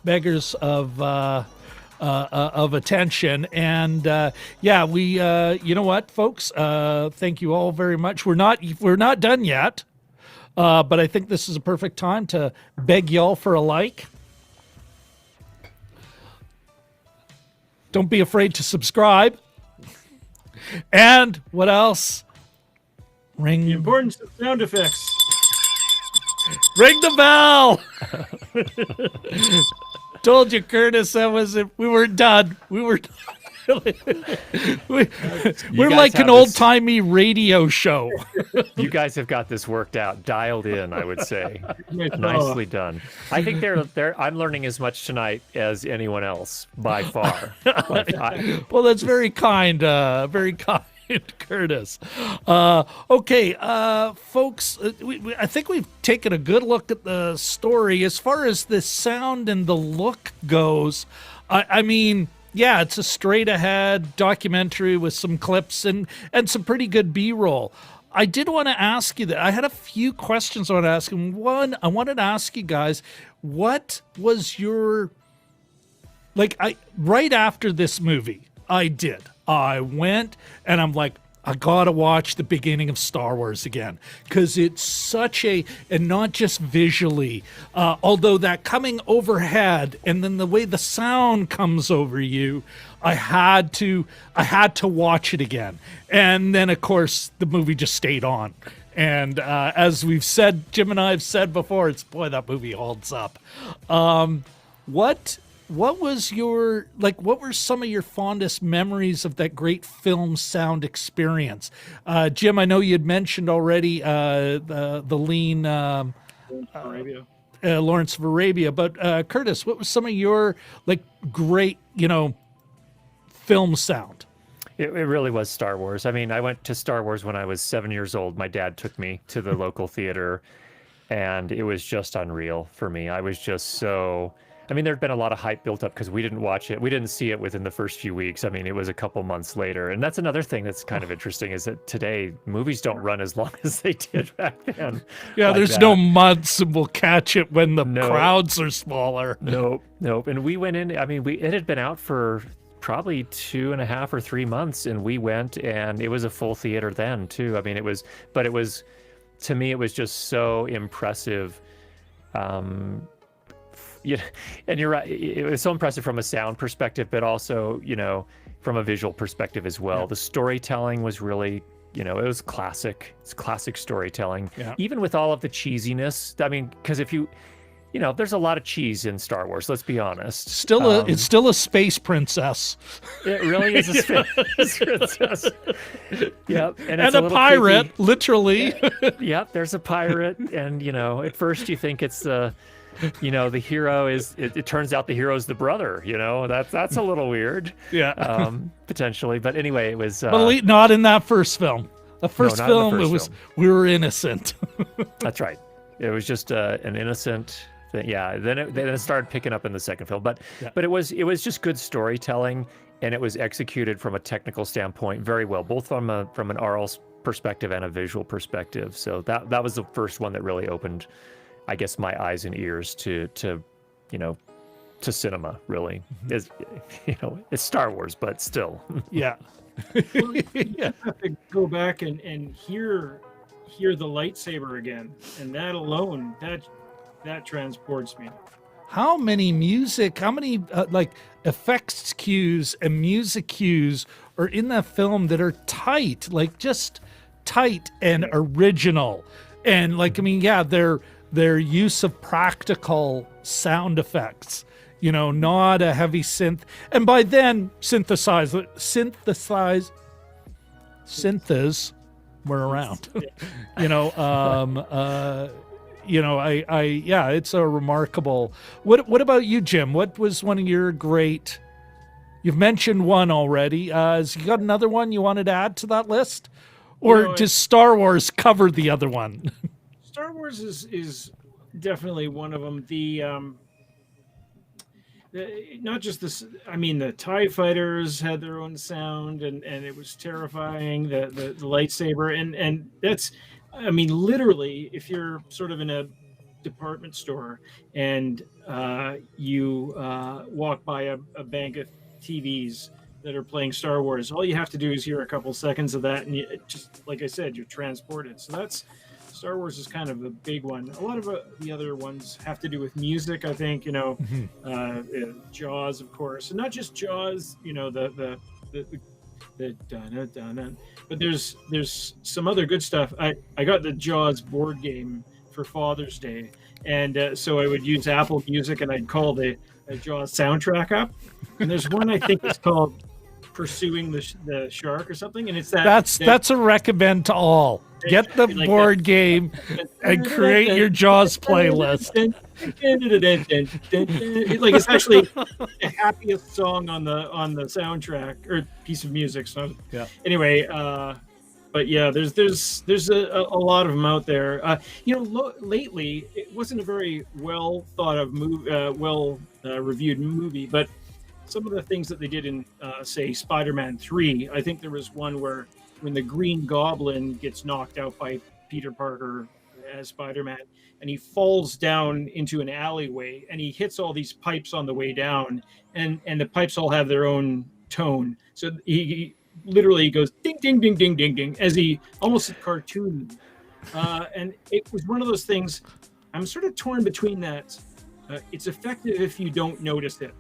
Speaker 1: beggars of attention, and we you know what, folks, thank you all very much. We're not done yet, but I think this is a perfect time to beg y'all for a like. Don't be afraid to subscribe. And what else? Ring
Speaker 2: The importance of sound effects.
Speaker 1: Ring the bell. Told you, Curtis, that was it. We were done. We're like an old-timey radio show.
Speaker 3: You guys have got this worked out, dialed in, I would say. Nicely done. I think I'm learning as much tonight as anyone else, by far.
Speaker 1: Well, that's very kind, Curtis. Okay, folks, I think we've taken a good look at the story. As far as the sound and the look goes, I mean, yeah, it's a straight-ahead documentary with some clips and some pretty good B-roll. I did want to ask you that. I had a few questions I want to ask. And one, I wanted to ask you guys, what was your, right after this movie, I went and I'm like, I gotta watch the beginning of Star Wars again, because it's such and not just visually, although that coming overhead and then the way the sound comes over you, I had to watch it again. And then of course the movie just stayed on. And as we've said, Jim and I have said before, that movie holds up. What was what were some of your fondest memories of that great film sound experience? Jim, I know you had mentioned already the lean Lawrence of Arabia, but Curtis, what was some of your great, film sound?
Speaker 3: It really was Star Wars. I mean, I went to Star Wars when I was 7 years old. My dad took me to the local theater, and it was just unreal for me. I was just so... I mean, there'd been a lot of hype built up because we didn't watch it. We didn't see it within the first few weeks. I mean, it was a couple months later. And that's another thing that's kind of interesting, is that today movies don't run as long as they did back then.
Speaker 1: Yeah, there's no months, and we'll catch it when the crowds are smaller.
Speaker 3: Nope. And we went in, I mean, it had been out for probably 2.5 or 3 months, and we went, and it was a full theater then too. I mean, to me, it was just so impressive. Yeah, and you're right. It was so impressive from a sound perspective, but also, from a visual perspective as well. Yeah. The storytelling was really, it was classic. It's classic storytelling, even with all of the cheesiness. I mean, because there's a lot of cheese in Star Wars. Let's be honest.
Speaker 1: It's still a space princess.
Speaker 3: It really is a space princess. Yep,
Speaker 1: and a pirate, creepy. Literally.
Speaker 3: Yep, there's a pirate, and at first you think it's the hero is. It turns out the hero's the brother. That's a little weird.
Speaker 1: Yeah,
Speaker 3: potentially. But anyway, it was.
Speaker 1: But not in that first film. The first film, we were innocent.
Speaker 3: That's right. It was just an innocent. Yeah, then it started picking up in the second film, but it was just good storytelling, and it was executed from a technical standpoint very well, both from an oral perspective and a visual perspective. So that was the first one that really opened, I guess, my eyes and ears to cinema. Really, it's Star Wars, but still.
Speaker 1: Yeah.
Speaker 2: Well, you have to go back and hear the lightsaber again, and that alone that transports me.
Speaker 1: How many effects cues and music cues are in that film that are tight, like just tight and original, and their use of practical sound effects, not a heavy synth, and by then synthesize synths were around. It's a remarkable. What about you, Jim? What was one of your great? You've mentioned one already. Has you got another one you wanted to add to that list, or does Star Wars cover the other one?
Speaker 2: Star Wars is definitely one of them. Not just this. I mean, the TIE fighters had their own sound, and it was terrifying. The lightsaber, and that's. I mean, literally, if you're sort of in a department store and you walk by a bank of TVs that are playing Star Wars, all you have to do is hear a couple seconds of that, and just like I said, you're transported. So Star Wars is kind of a big one. A lot of the other ones have to do with music, I think. Jaws, of course, and not just Jaws. The dun-dun-dun-dun. But there's some other good stuff. I got the Jaws board game for Father's Day, and so I would use Apple Music, and I'd call the Jaws soundtrack up. And there's one I think it's called Pursuing the Shark or something, and it's
Speaker 1: that's a recommend to all. Get the board game and create your Jaws playlist.
Speaker 2: It's actually the happiest song on the soundtrack or piece of music. So anyway, but yeah, there's a lot of them out there. Lately it wasn't a very well thought of reviewed movie, but some of the things that they did in say Spider-Man 3, I think there was one where when the Green Goblin gets knocked out by Peter Parker as Spider-Man, and he falls down into an alleyway, and he hits all these pipes on the way down, and the pipes all have their own tone. So he literally goes ding, ding, ding, ding, ding, ding, as he almost a cartoon. And it was one of those things, I'm sort of torn between that. It's effective if you don't notice it.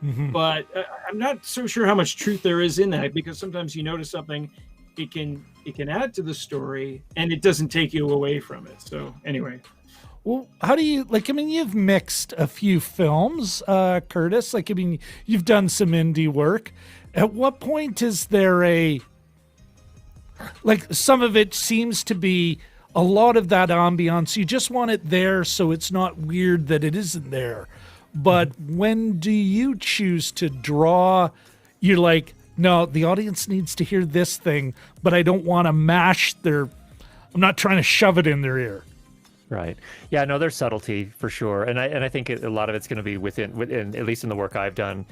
Speaker 2: Mm-hmm. But I'm not so sure how much truth there is in that, because sometimes you notice something, it can add to the story, and it doesn't take you away from it. So anyway.
Speaker 1: Well, how do you you've mixed a few films, Curtis. You've done some indie work. At what point is there some of it seems to be a lot of that ambiance. You just want it there so it's not weird that it isn't there. But when do you choose to draw? You're like, no, the audience needs to hear this thing, but I don't want to I'm not trying to shove it in their ear.
Speaker 3: Right. Yeah, no, there's subtlety for sure. And I think a lot of it's going to be within, at least in the work I've done,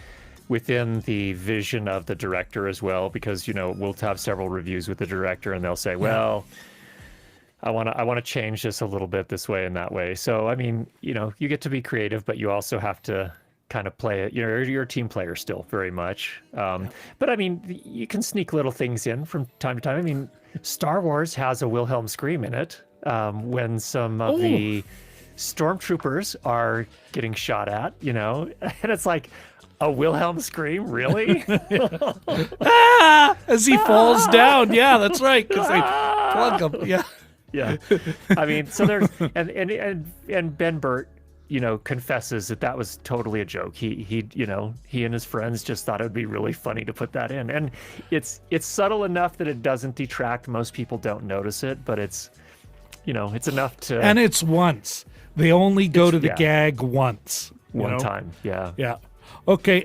Speaker 3: within the vision of the director as well, because, we'll have several reviews with the director and they'll say, well, I want to change this a little bit this way and that way. So, you get to be creative, but you also have to kind of play it. You're a team player still very much. But you can sneak little things in from time to time. Star Wars has a Wilhelm scream in it when some of the stormtroopers are getting shot at, and it's like, a Wilhelm scream, really?
Speaker 1: As he falls down. Yeah, that's right. Because they plug him. Yeah.
Speaker 3: Yeah. So there's and Ben Burtt confesses that was totally a joke. He and his friends just thought it would be really funny to put that in, and it's subtle enough that it doesn't detract. Most people don't notice it, but it's enough to.
Speaker 1: And it's once. They only go to the gag once.
Speaker 3: One time, yeah.
Speaker 1: Yeah. Okay,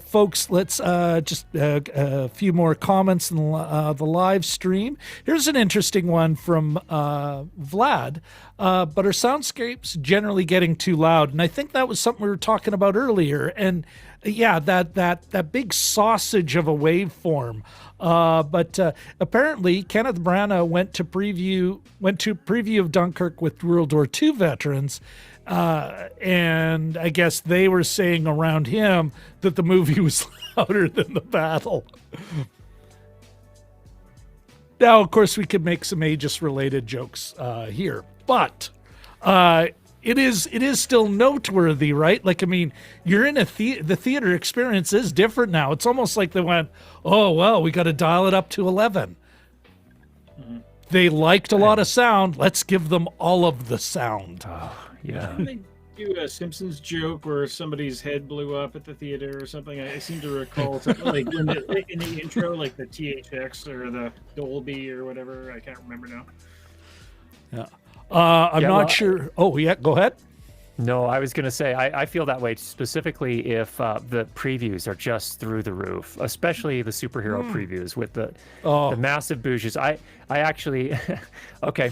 Speaker 1: folks, let's just a few more comments in the live stream. Here's an interesting one from Vlad. But our soundscapes generally getting too loud, and I think that was something we were talking about earlier. And yeah, that big sausage of a waveform. But apparently, Kenneth Branagh went to preview of Dunkirk with World War II veterans. And I guess they were saying around him that the movie was louder than the battle. Now, of course, we could make some Aegis-related jokes here, but it is still noteworthy, right? Like, I mean, you're in the theater experience is different now. It's almost like they went, oh, well, we got to dial it up to 11. Mm-hmm. They liked a lot of sound. Let's give them all of the sound.
Speaker 3: Yeah.
Speaker 2: Didn't they do a Simpsons joke where somebody's head blew up at the theater or something? I seem to recall something like in the intro, like the THX or the Dolby or whatever. I can't remember now.
Speaker 1: Yeah. I'm not sure. Oh, yeah, go ahead.
Speaker 3: No, I was going to say, I feel that way specifically if the previews are just through the roof, especially the superhero previews with the massive bouges. I actually, okay,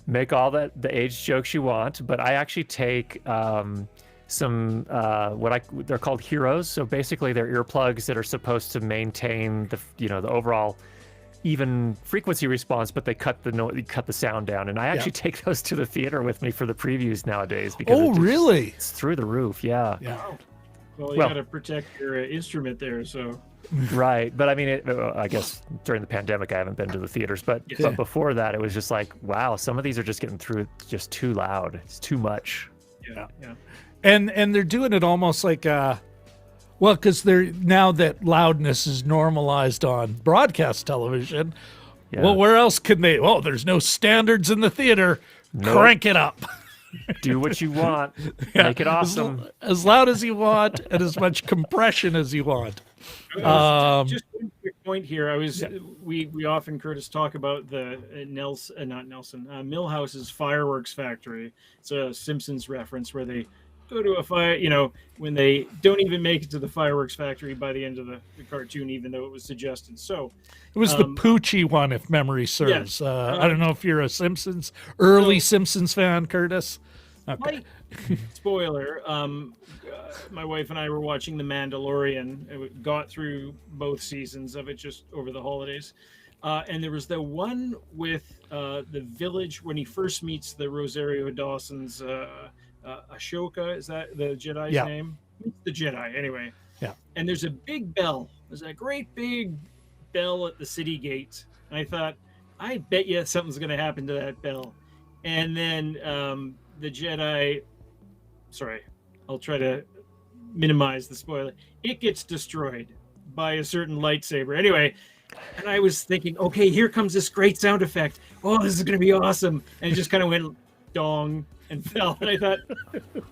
Speaker 3: make all the age jokes you want, but I actually take some they're called heroes. So basically, they're earplugs that are supposed to maintain the overall even frequency response, but they cut the sound down. And I actually take those to the theater with me for the previews nowadays because
Speaker 1: really?
Speaker 3: It's through the roof. Yeah.
Speaker 2: Well, you got to protect your instrument there, so.
Speaker 3: Right, but I mean, I guess during the pandemic, I haven't been to the theaters, but before that, it was just like, wow, some of these are just getting through just too loud. It's too much.
Speaker 2: Yeah.
Speaker 1: And they're doing it almost like, because now that loudness is normalized on broadcast television. Yeah. Well, where else can they? Oh, there's no standards in the theater. Nope. Crank it up.
Speaker 3: Do what you want. Make it awesome.
Speaker 1: As loud as you want and as much compression as you want.
Speaker 2: Just one quick point here. We often, Curtis, talk about the Milhouse's fireworks factory. It's a Simpsons reference where they go to a fire, when they don't even make it to the fireworks factory by the end of the cartoon, even though it was suggested. So
Speaker 1: it was the Poochie one, if memory serves. Yes. I don't know if you're a early Simpsons fan, Curtis. Okay.
Speaker 2: Spoiler. My wife and I were watching The Mandalorian. It got through both seasons of it just over the holidays. And there was the one with the village when he first meets the Rosario Dawson's Ashoka. Is that the Jedi's name? The Jedi, anyway.
Speaker 1: Yeah.
Speaker 2: And there's a big bell. There's a great big bell at the city gate. And I thought, I bet you something's going to happen to that bell. And then the Jedi... Sorry, I'll try to minimize the spoiler. It gets destroyed by a certain lightsaber. Anyway, and I was thinking, okay, here comes this great sound effect. Oh, this is going to be awesome. And it just kind of went dong and fell. And I thought,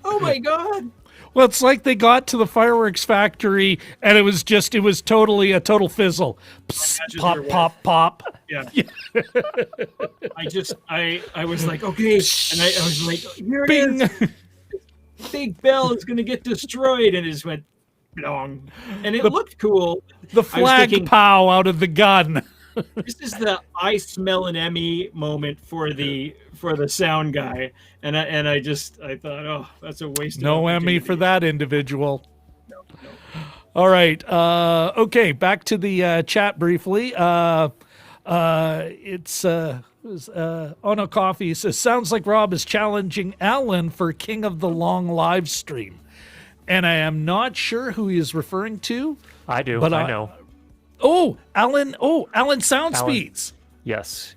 Speaker 2: oh my God.
Speaker 1: Well, it's like they got to the fireworks factory and it was totally a total fizzle. Psst, pop, pop, pop.
Speaker 2: Yeah. I was like, okay. And I was like, here
Speaker 1: Bing.
Speaker 2: it is. Big bell is going to get destroyed. And it just went long. And it looked cool.
Speaker 1: The flag pow out of the gun.
Speaker 2: This is the I smell an Emmy moment for the sound guy, and I thought, oh, that's a waste.
Speaker 1: No Emmy for that individual. No. All right. Okay. Back to the chat briefly. It's Ono Coffee says, sounds like Rob is challenging Alan for King of the Long live stream, and I am not sure who he is referring to.
Speaker 3: I do. But I know.
Speaker 1: Alan Soundspeeds.
Speaker 3: Yes.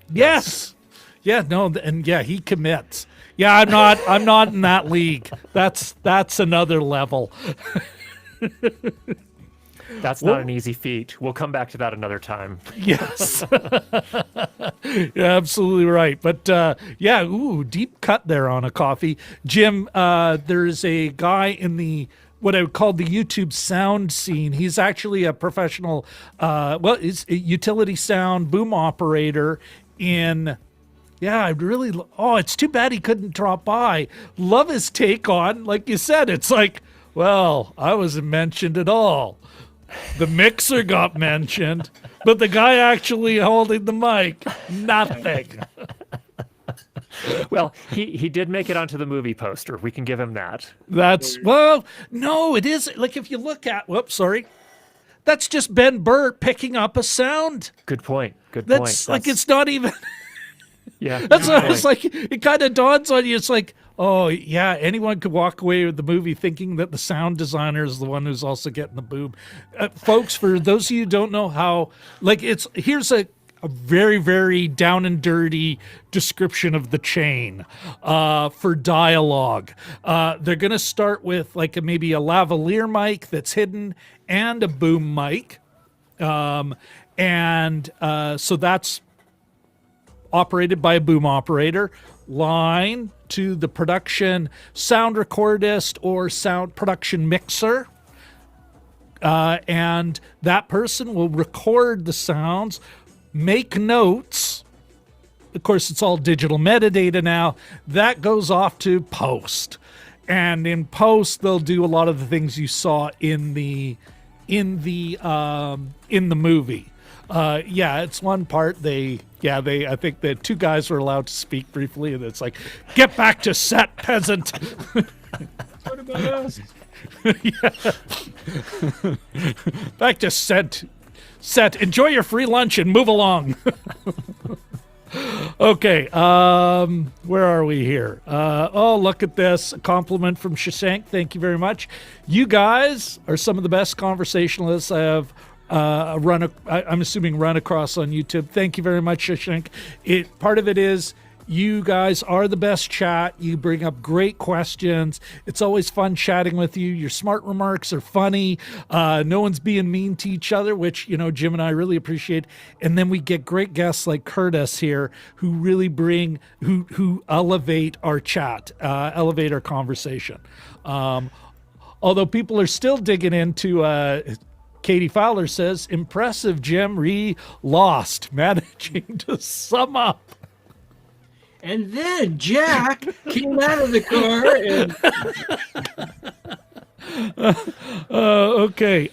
Speaker 1: Yeah, no, and yeah, he commits. Yeah, I'm not in that league. That's another level.
Speaker 3: That's not an easy feat. We'll come back to that another time.
Speaker 1: Yes. You're absolutely right. But yeah, deep cut there on a coffee. Jim, there's a guy in the what I would call the YouTube sound scene. He's actually a professional, he's a utility sound boom operator in. Yeah, I really. It's too bad he couldn't drop by. Love his take on, like you said, it's like, well, I wasn't mentioned at all. The mixer got mentioned, but the guy actually holding the mic, nothing.
Speaker 3: Well, he did make it onto the movie poster. We can give him that.
Speaker 1: No, it is. Like if you look at, that's just Ben Burtt picking up a sound.
Speaker 3: Good point.
Speaker 1: That's like, it's not even.
Speaker 3: Yeah.
Speaker 1: That's what I was like. It kind of dawns on you. It's like, oh, yeah, anyone could walk away with the movie thinking that the sound designer is the one who's also getting the boom. Folks, for those of you who don't know how, here's a very, very down and dirty description of the chain for dialogue. They're going to start with maybe a lavalier mic that's hidden and a boom mic. So that's operated by a boom operator, line to the production sound recordist or sound production mixer. And that person will record the sounds, make notes. Of course, it's all digital metadata now. That goes off to post. And in post, they'll do a lot of the things you saw in the movie. It's one part. I think the two guys were allowed to speak briefly, and it's like, get back to set, peasant.
Speaker 2: What about us?
Speaker 1: Back to set. Enjoy your free lunch and move along. Okay, where are we here? Look at this. A compliment from Shashank. Thank you very much. You guys are some of the best conversationalists I have I'm assuming run across on YouTube. Thank you very much, Shashank. Part of it is you guys are the best chat. You bring up great questions. It's always fun chatting with you. Your smart remarks are funny. No one's being mean to each other, which, Jim and I really appreciate. And then we get great guests like Curtis here who really who elevate our chat, elevate our conversation. Although people are still digging into Katie Fowler says, impressive, Jim. Lost, managing to sum up.
Speaker 2: And then Jack came out of the car and...
Speaker 1: Okay.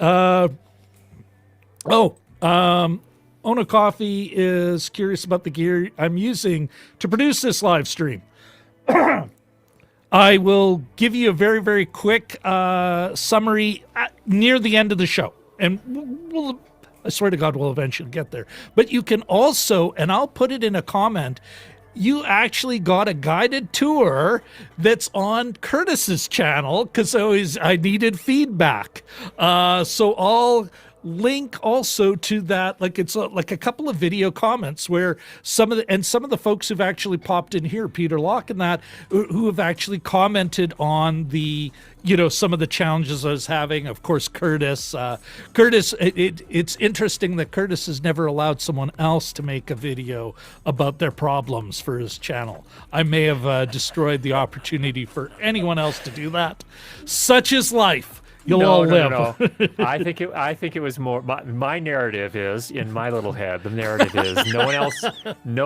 Speaker 1: Ona Coffee is curious about the gear I'm using to produce this live stream. I will give you a very, very quick summary near the end of the show. And I swear to God, we'll eventually get there. But you can also, and I'll put it in a comment, you actually got a guided tour that's on Curtis's channel because I needed feedback. So I'll link also to that. It's like a couple of video comments where some of the folks who've actually popped in here, Peter Locke and that, who have actually commented on the, some of the challenges I was having. Of course, Curtis, it's interesting that Curtis has never allowed someone else to make a video about their problems for his channel. I may have destroyed the opportunity for anyone else to do that. Such is life. You'll all live.
Speaker 3: No. I think it was more. My narrative is in my little head. The narrative is no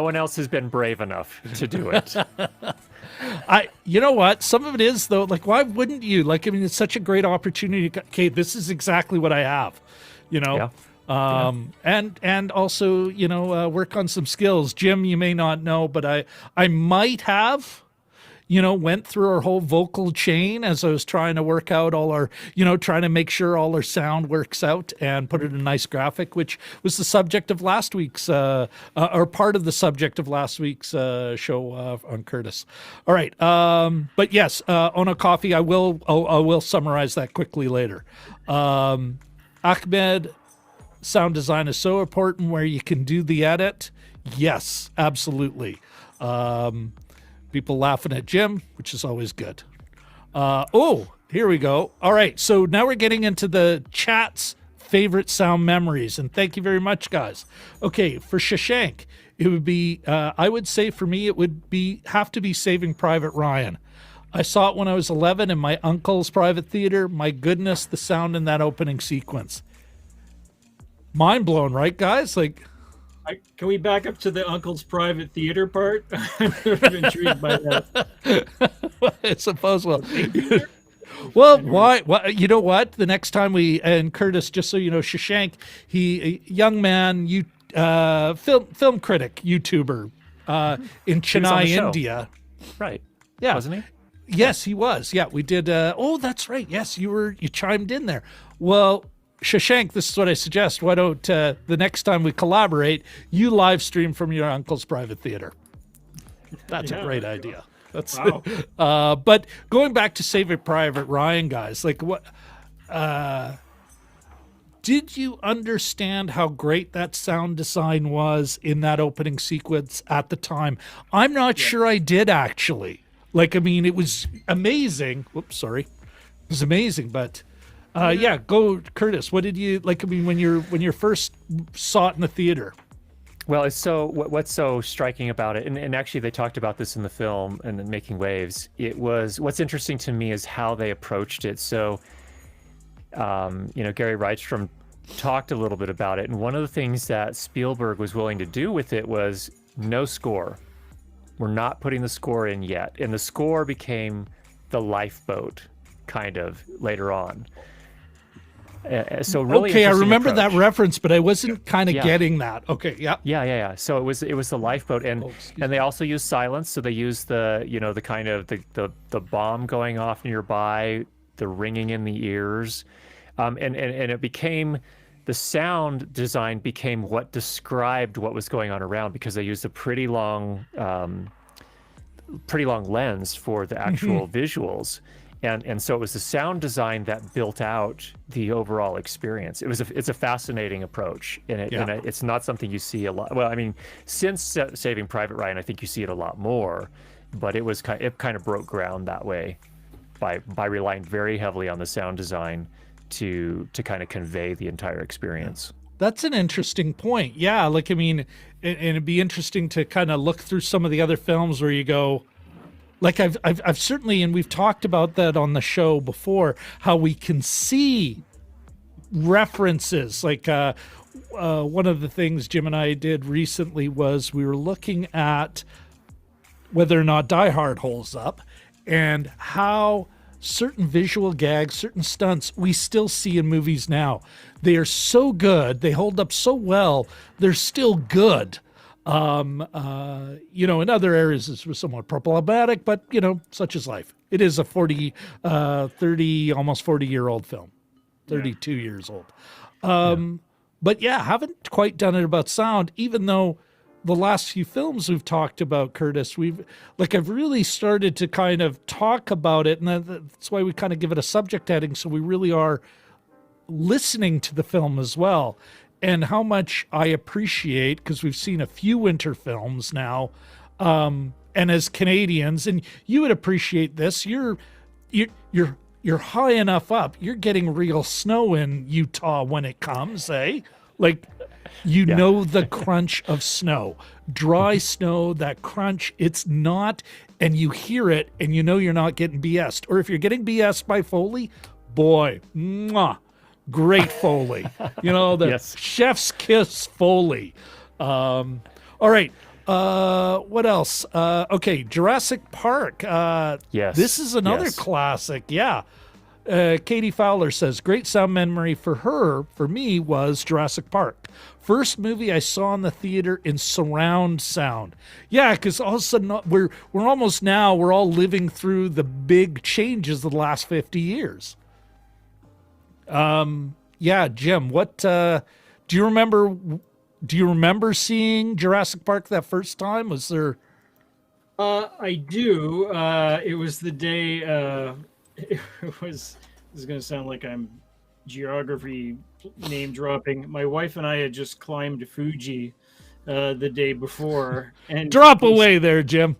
Speaker 3: one else has been brave enough to do it.
Speaker 1: You know what? Some of it is though. Why wouldn't you? It's such a great opportunity. Okay, this is exactly what I have.
Speaker 3: Yeah.
Speaker 1: And also work on some skills. Jim, you may not know, but I might have. Went through our whole vocal chain as I was trying to work out all our, trying to make sure all our sound works out and put it in a nice graphic, which was the subject of last week's, or part of the subject of last week's show on Curtis. All right. But yes, Ona Coffee, I will summarize that quickly later. Ahmed, sound design is so important where you can do the edit. Yes, absolutely. People laughing at Jim, which is always good. Here we go. All right, so now we're getting into the chat's favorite sound memories. And thank you very much, guys. Okay, for Shashank, it would be, I would say for me, it would have to be Saving Private Ryan. I saw it when I was 11 in my uncle's private theater. My goodness, the sound in that opening sequence. Mind blown, right, guys? Like,
Speaker 2: can we back up to the uncle's private theater part? I'm intrigued by that.
Speaker 1: I suppose. Well, why? You know what? The next time and Curtis, just so you know, Shashank, a young man, film critic, YouTuber, in Chennai, India.
Speaker 3: Right.
Speaker 1: Yeah.
Speaker 3: Wasn't he?
Speaker 1: Yes, he was. Yeah, we did. That's right. Yes, you chimed in there. Well, Shashank, this is what I suggest. Why don't the next time we collaborate, you live stream from your uncle's private theater? That's a great idea. That's
Speaker 2: wow.
Speaker 1: But going back to Saving Private Ryan, guys, like what? Did you understand how great that sound design was in that opening sequence at the time? I'm not sure I did, actually. Like, I mean, it was amazing. Whoops, sorry. It was amazing, but go, Curtis. What did you like? I mean, when you first saw it in the theater.
Speaker 3: Well, it's what's so striking about it, and actually they talked about this in the film and Making Waves. What's interesting to me is how they approached it. So, Gary Rydstrom talked a little bit about it, and one of the things that Spielberg was willing to do with it was no score. We're not putting the score in yet, and the score became the lifeboat, kind of later on. So really,
Speaker 1: okay, I remember
Speaker 3: approach.
Speaker 1: that reference, but I wasn't kind of getting that. Okay, yeah,
Speaker 3: yeah. So it was the lifeboat, and they also used silence. So they used the kind of the bomb going off nearby, the ringing in the ears, and it became. The sound design became what described what was going on around, because they used a pretty long lens for the actual visuals, and so it was the sound design that built out the overall experience. It's a fascinating approach, and it's not something you see a lot. Well, I mean, since Saving Private Ryan, I think you see it a lot more, but it kind of broke ground that way by relying very heavily on the sound design to kind of convey the entire experience.
Speaker 1: That's an interesting point. Yeah, like, I mean, and it'd be interesting to kind of look through some of the other films where you go, like, I've certainly, and we've talked about that on the show before, how we can see references. Like, one of the things Jim and I did recently was we were looking at whether or not Die Hard holds up, and how certain visual gags, certain stunts we still see in movies now. They are so good. They hold up so well. They're still good. In other areas this was somewhat problematic, but, such is life. It is a 30, almost 40-year-old film. 32 years old. But haven't quite done it about sound, even though the last few films we've talked about, Curtis, I've really started to kind of talk about it, and that's why we kind of give it a subject heading, so we really are listening to the film as well, and how much I appreciate, because we've seen a few winter films now, and as Canadians, and you would appreciate this, you're high enough up, you're getting real snow in Utah when it comes, eh? Like, know the crunch of snow, dry snow, that crunch, it's not, and you hear it, and you're not getting BS'd. Or if you're getting BS'd by Foley, boy, great Foley. The chef's kiss Foley. All right. What else? Okay, Jurassic Park.
Speaker 3: Yes.
Speaker 1: This is another classic. Yeah. Katie Fowler says, great sound memory for me, was Jurassic Park. First movie I saw in the theater in surround sound. Yeah, because all of a sudden we're all living through the big changes of the last 50 years. Jim, what do you remember seeing Jurassic Park that first time? Was there?
Speaker 2: I do. It was the day. This is going to sound like I'm geography name dropping. My wife and I had just climbed Fuji the day before, and
Speaker 1: drop away there, Jim.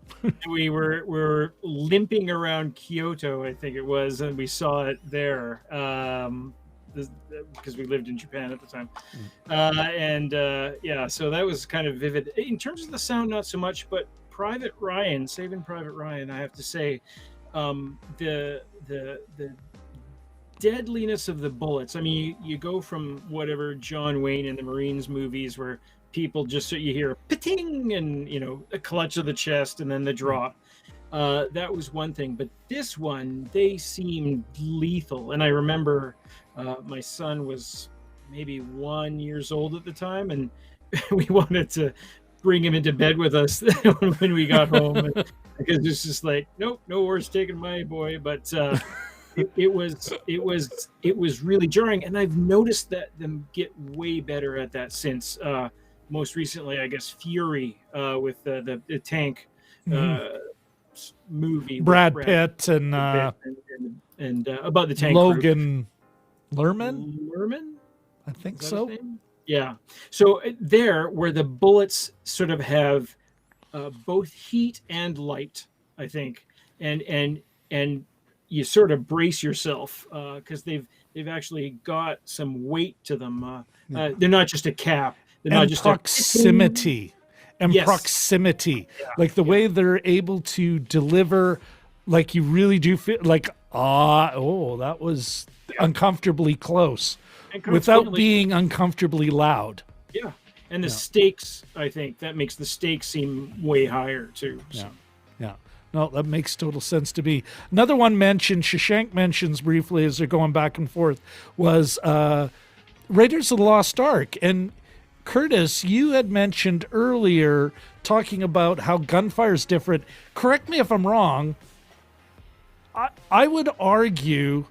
Speaker 2: we were limping around Kyoto, I think it was, and we saw it there. because we lived in Japan at the time. So that was kind of vivid. In terms of the sound, not so much, but Saving Private Ryan, I have to say, the deadliness of the bullets. I mean, you go from whatever John Wayne in the Marines movies where people just, you hear a pitting and, a clutch of the chest and then the drop. That was one thing, but this one, they seemed lethal. And I remember my son was maybe 1 year old at the time, and we wanted to bring him into bed with us when we got home, because it's just like, nope, no worse taking my boy. But it was really jarring, and I've noticed that them get way better at that since most recently, I guess, Fury with the tank movie,
Speaker 1: Brad Pitt and
Speaker 2: about the tank
Speaker 1: Logan Lerman, I think so.
Speaker 2: Yeah. So there, where the bullets sort of have both heat and light, I think, and you sort of brace yourself because they've actually got some weight to them. They're not just a cap. They're not just
Speaker 1: proximity. Proximity, like the way they're able to deliver, like you really do feel like, that was uncomfortably close, without being uncomfortably loud.
Speaker 2: Yeah, and the stakes, I think that makes the stakes seem way higher too. So.
Speaker 1: Yeah. No, that makes total sense to me. Another one mentioned, Shashank mentions briefly as they're going back and forth, was Raiders of the Lost Ark. And Curtis, you had mentioned earlier talking about how gunfire is different. Correct me if I'm wrong. I would argue,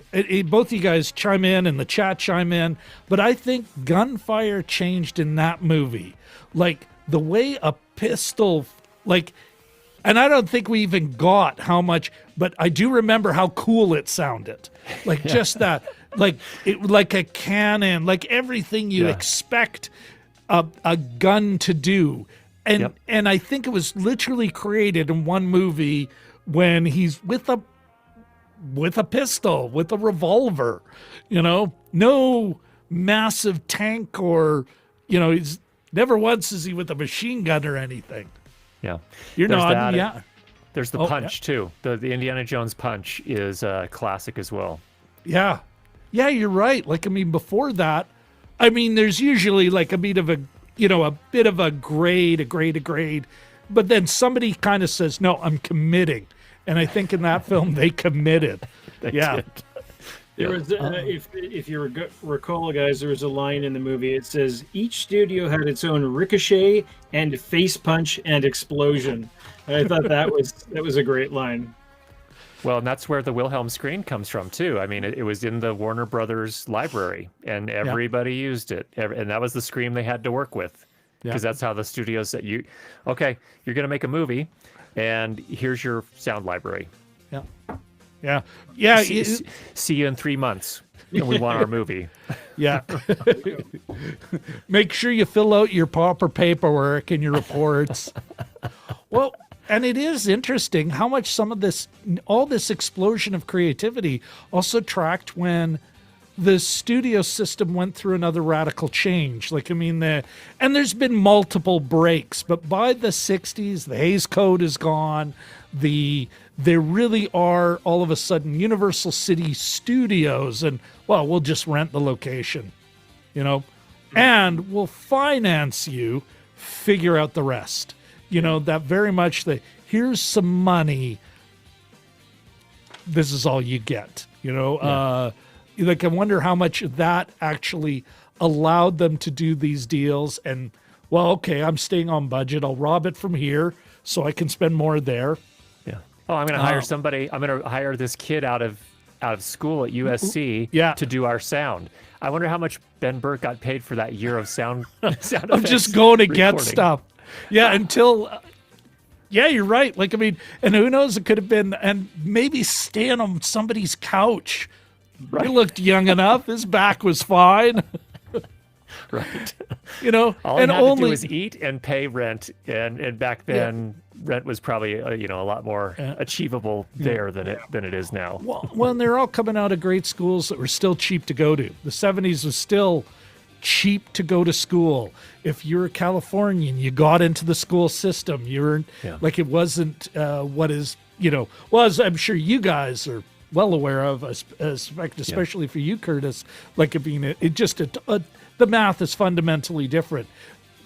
Speaker 1: both of you guys chime in and the chat chime in, but I think gunfire changed in that movie. Like the way a pistol, and I don't think we even got how much, but I do remember how cool it sounded. Like just that, like a cannon, like everything you expect a gun to do. And and I think it was literally created in one movie when he's with a pistol, with a revolver, no massive tank or, he's never once is he with a machine gun or anything.
Speaker 3: Yeah.
Speaker 1: You're nodding, yeah.
Speaker 3: There's the punch too. The Indiana Jones punch is a classic as well.
Speaker 1: Yeah. Yeah, you're right. Before that, there's usually like a bit of a grade, but then somebody kind of says, no, I'm committing. And I think in that film they committed.
Speaker 3: They did.
Speaker 2: There was, if you recall, guys, there was a line in the movie. It says each studio had its own ricochet and face punch and explosion. And I thought that was a great line.
Speaker 3: Well, and that's where the Wilhelm screen comes from too. It was in the Warner Brothers library, and everybody used it, and that was the scream they had to work with, because that's how the studios said, you're going to make a movie, and here's your sound library.
Speaker 1: Yeah.
Speaker 3: See you in 3 months, and we want our movie.
Speaker 1: Yeah. Make sure you fill out your proper paperwork and your reports. Well, and it is interesting how much all this explosion of creativity also tracked when the studio system went through another radical change. And there's been multiple breaks, but by the 60s, the Hays Code is gone. There really are all of a sudden Universal City Studios, and we'll just rent the location, and we'll finance you, figure out the rest. That very much here's some money. This is all you get, I wonder how much that actually allowed them to do these deals. And I'm staying on budget. I'll rob it from here so I can spend more there.
Speaker 3: Yeah. Oh, I'm going to hire somebody. I'm going to hire this kid out of school at USC to do our sound. I wonder how much Ben Burtt got paid for that year of sound
Speaker 1: of just going to get stuff. Yeah, until you're right. And who knows, it could have been, and maybe staying on somebody's couch. Right. He looked young enough. His back was fine.
Speaker 3: Right.
Speaker 1: You know,
Speaker 3: All
Speaker 1: and
Speaker 3: he had to do
Speaker 1: only
Speaker 3: was eat and pay rent, and back then rent was probably a lot more achievable there than it is now.
Speaker 1: well, and they're all coming out of great schools that were still cheap to go to. The 70s was still cheap to go to school. If you're a Californian, you got into the school system. You're like, it wasn't what is, as I'm sure you guys are well aware of, especially for you, Curtis, like it being the math is fundamentally different.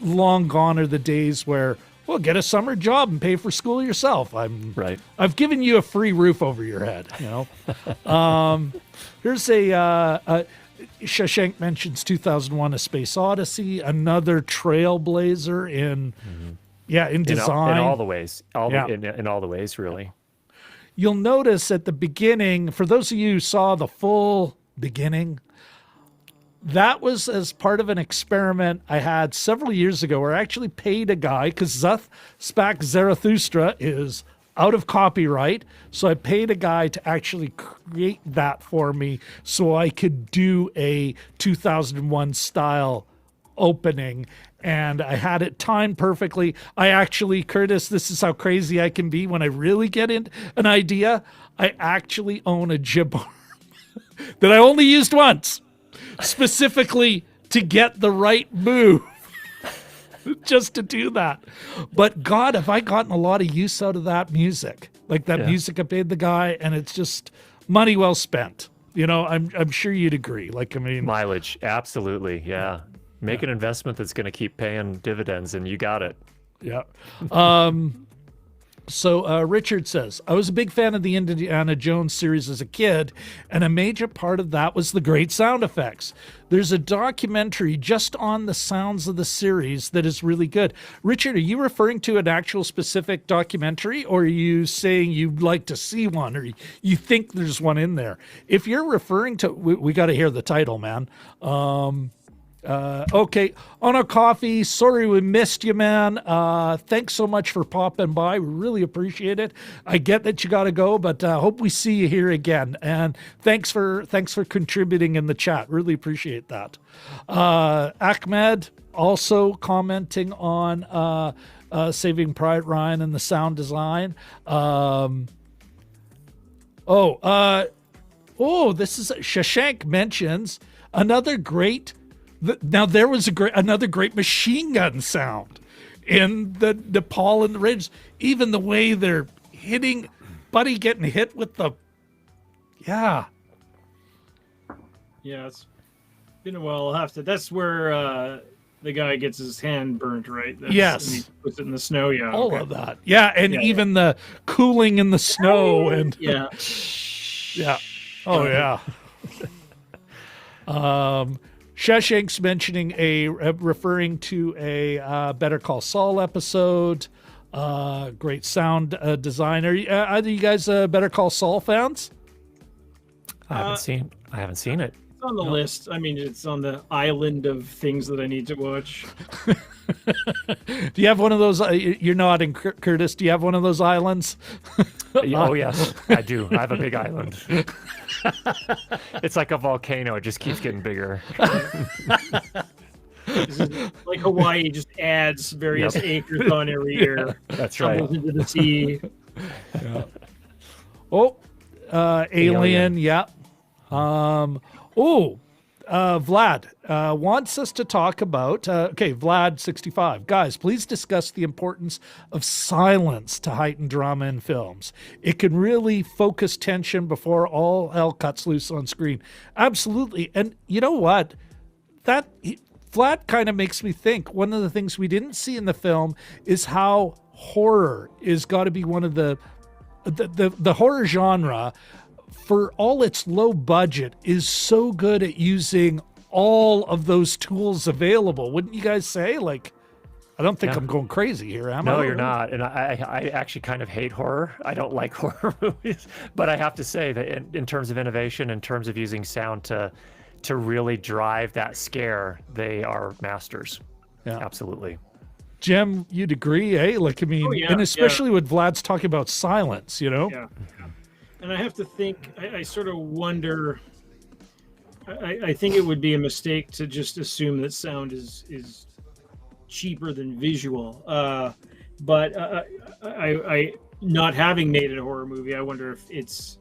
Speaker 1: Long gone are the days where, well, get a summer job and pay for school yourself. I've given you a free roof over your head. Here's Shashank mentions 2001: A Space Odyssey, another trailblazer in design,
Speaker 3: in all the ways, in all the ways, really.
Speaker 1: You'll notice at the beginning, for those of you who saw the full beginning, that was as part of an experiment I had several years ago where I actually paid a guy, because Zath Spak Zarathustra is out of copyright. So I paid a guy to actually create that for me so I could do a 2001 style opening. And I had it timed perfectly. I actually, Curtis, this is how crazy I can be when I really get in an idea. I actually own a jib arm that I only used once, specifically to get the right move, just to do that. But God, have I gotten a lot of use out of that music? Like that music I paid the guy, and it's just money well spent. I'm sure you'd agree. Like, I mean,
Speaker 3: mileage, absolutely, yeah. Make an investment that's going to keep paying dividends, and you got it.
Speaker 1: Yeah. So Richard says, I was a big fan of the Indiana Jones series as a kid, and a major part of that was the great sound effects. There's a documentary just on the sounds of the series that is really good. Richard, are you referring to an actual specific documentary, or are you saying you'd like to see one, or you think there's one in there? If you're referring to, we got to hear the title, man. Okay, on a coffee. Sorry we missed you, man. Thanks so much for popping by. We really appreciate it. I get that you got to go, but hope we see you here again. And thanks for contributing in the chat. Really appreciate that. Ahmed also commenting on Saving Private Ryan and the sound design. This is Shashank mentions another great. Now there was another great machine gun sound in the Nepal and the Ridge. Even the way they're hitting, Buddy getting hit with the,
Speaker 2: it's been a while. I'll have to. That's where the guy gets his hand burnt, right?
Speaker 1: Yes,
Speaker 2: and he puts it in the snow. Yeah,
Speaker 1: all of that. Yeah, and even the cooling in the snow and
Speaker 2: yeah.
Speaker 1: Oh yeah. Shashank's mentioning referring to a Better Call Saul episode. Great sound design. Are either you guys Better Call Saul fans?
Speaker 3: I haven't seen it.
Speaker 2: It's on the list. I mean, it's on the island of things that I need to watch.
Speaker 1: Do you have one of those? You're nodding, Curtis. Do you have one of those islands?
Speaker 3: Oh, yes, I do. I have a big island. It's like a volcano. It just keeps getting bigger.
Speaker 2: Like Hawaii just adds various acres on every year.
Speaker 3: That's right.
Speaker 2: Into the sea.
Speaker 1: Yeah. Oh, Alien. Yeah. Vlad wants us to talk about, Vlad 65. Guys, please discuss the importance of silence to heighten drama in films. It can really focus tension before all hell cuts loose on screen. Absolutely. And you know what? Vlad kind of makes me think one of the things we didn't see in the film is how horror is got to be one of the horror genre, for all its low budget, is so good at using all of those tools available. Wouldn't you guys say? Like, I don't think I'm going crazy here, am I?
Speaker 3: No, you're not. And I actually kind of hate horror. I don't like horror movies. But I have to say that in terms of innovation, in terms of using sound to really drive that scare, they are masters. Yeah, absolutely.
Speaker 1: Jim, you'd agree, eh? Like, I mean, and especially when Vlad's talking about silence,
Speaker 2: Yeah. And I have to think, I sort of wonder, I think it would be a mistake to just assume that sound is cheaper than visual. But I not having made a horror movie, I wonder if it's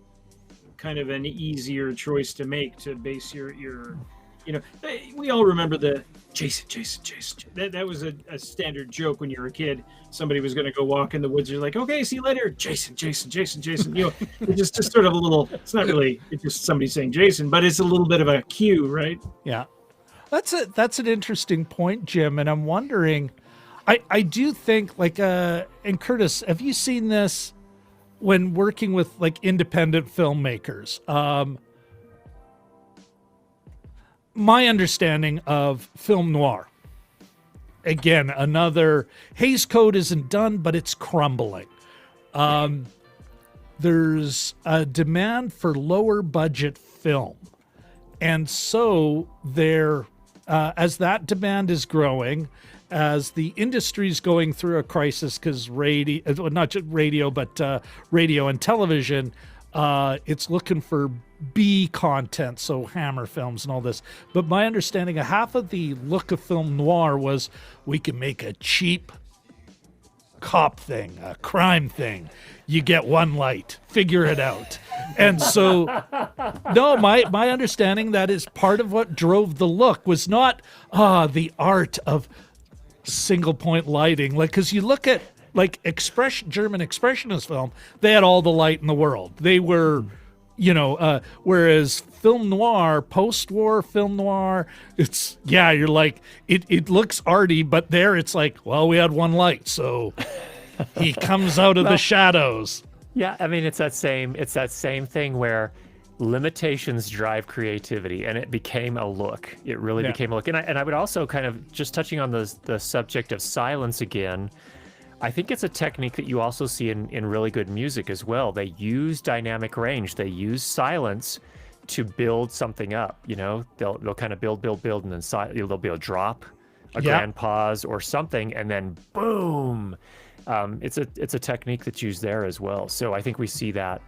Speaker 2: kind of an easier choice to make, to base your we all remember the Jason. That was a standard joke when you were a kid. Somebody was going to go walk in the woods. You're like, okay, see you later. Jason. It's just sort of a little, it's not really, it's just somebody saying Jason, but it's a little bit of a cue, right?
Speaker 1: Yeah. That's an interesting point, Jim. And I'm wondering, I do think and Curtis, have you seen this when working with independent filmmakers? My understanding of film noir, again, another Hays Code isn't done, but it's crumbling. There's a demand for lower budget film. And so as that demand is growing, as the industry's going through a crisis, because not just radio, but radio and television, it's looking for B content, so Hammer films and all this. But my understanding of half of the look of film noir was we can make a cheap cop thing, a crime thing. You get one light, figure it out. And so, no, my understanding that is part of what drove the look was not the art of single point lighting. Because you look at German expressionist film, they had all the light in the world. They were, whereas film noir, post-war film noir, you're like, it looks arty, but there it's like, well, we had one light, so he comes out of the shadows.
Speaker 3: Yeah, I mean, it's that same thing where limitations drive creativity, and it became a look. It really became a look. And I would also kind of, just touching on the subject of silence again, I think it's a technique that you also see in really good music as well. They use dynamic range. They use silence to build something up. They'll kind of build, and then there'll be a drop, a grand pause, or something, and then boom. It's a technique that's used there as well. So I think we see that.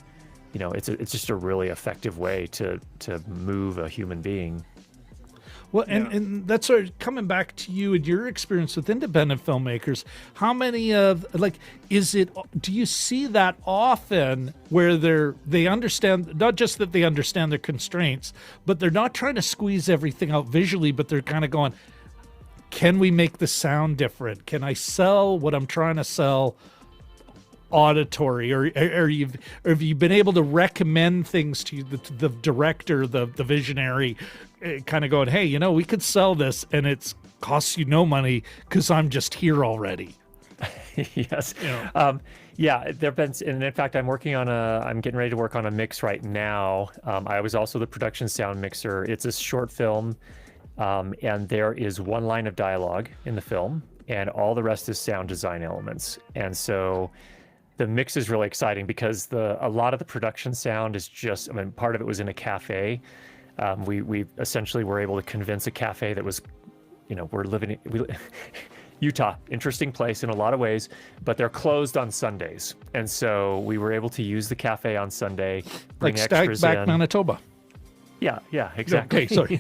Speaker 3: It's just a really effective way to move a human being.
Speaker 1: Well, and that's sort of coming back to you and your experience with independent filmmakers. How many of do you see that often where they understand, not just that they understand their constraints, but they're not trying to squeeze everything out visually, but they're kind of going, can we make the sound different? Can I sell what I'm trying to sell auditory, or have you been able to recommend things to the director, the visionary, kind of going, hey, we could sell this and it costs you no money because I'm just here already.
Speaker 3: Yes. There've been, and in fact, I'm getting ready to work on a mix right now. I was also the production sound mixer. It's a short film, and there is one line of dialogue in the film, and all the rest is sound design elements. And so the mix is really exciting because a lot of the production sound is just, part of it was in a cafe. We essentially were able to convince a cafe that was, Utah, interesting place in a lot of ways, but they're closed on Sundays. And so we were able to use the cafe on Sunday, bring extras
Speaker 1: Stagback,
Speaker 3: in.
Speaker 1: Manitoba.
Speaker 3: Yeah, exactly.
Speaker 1: Okay, sorry.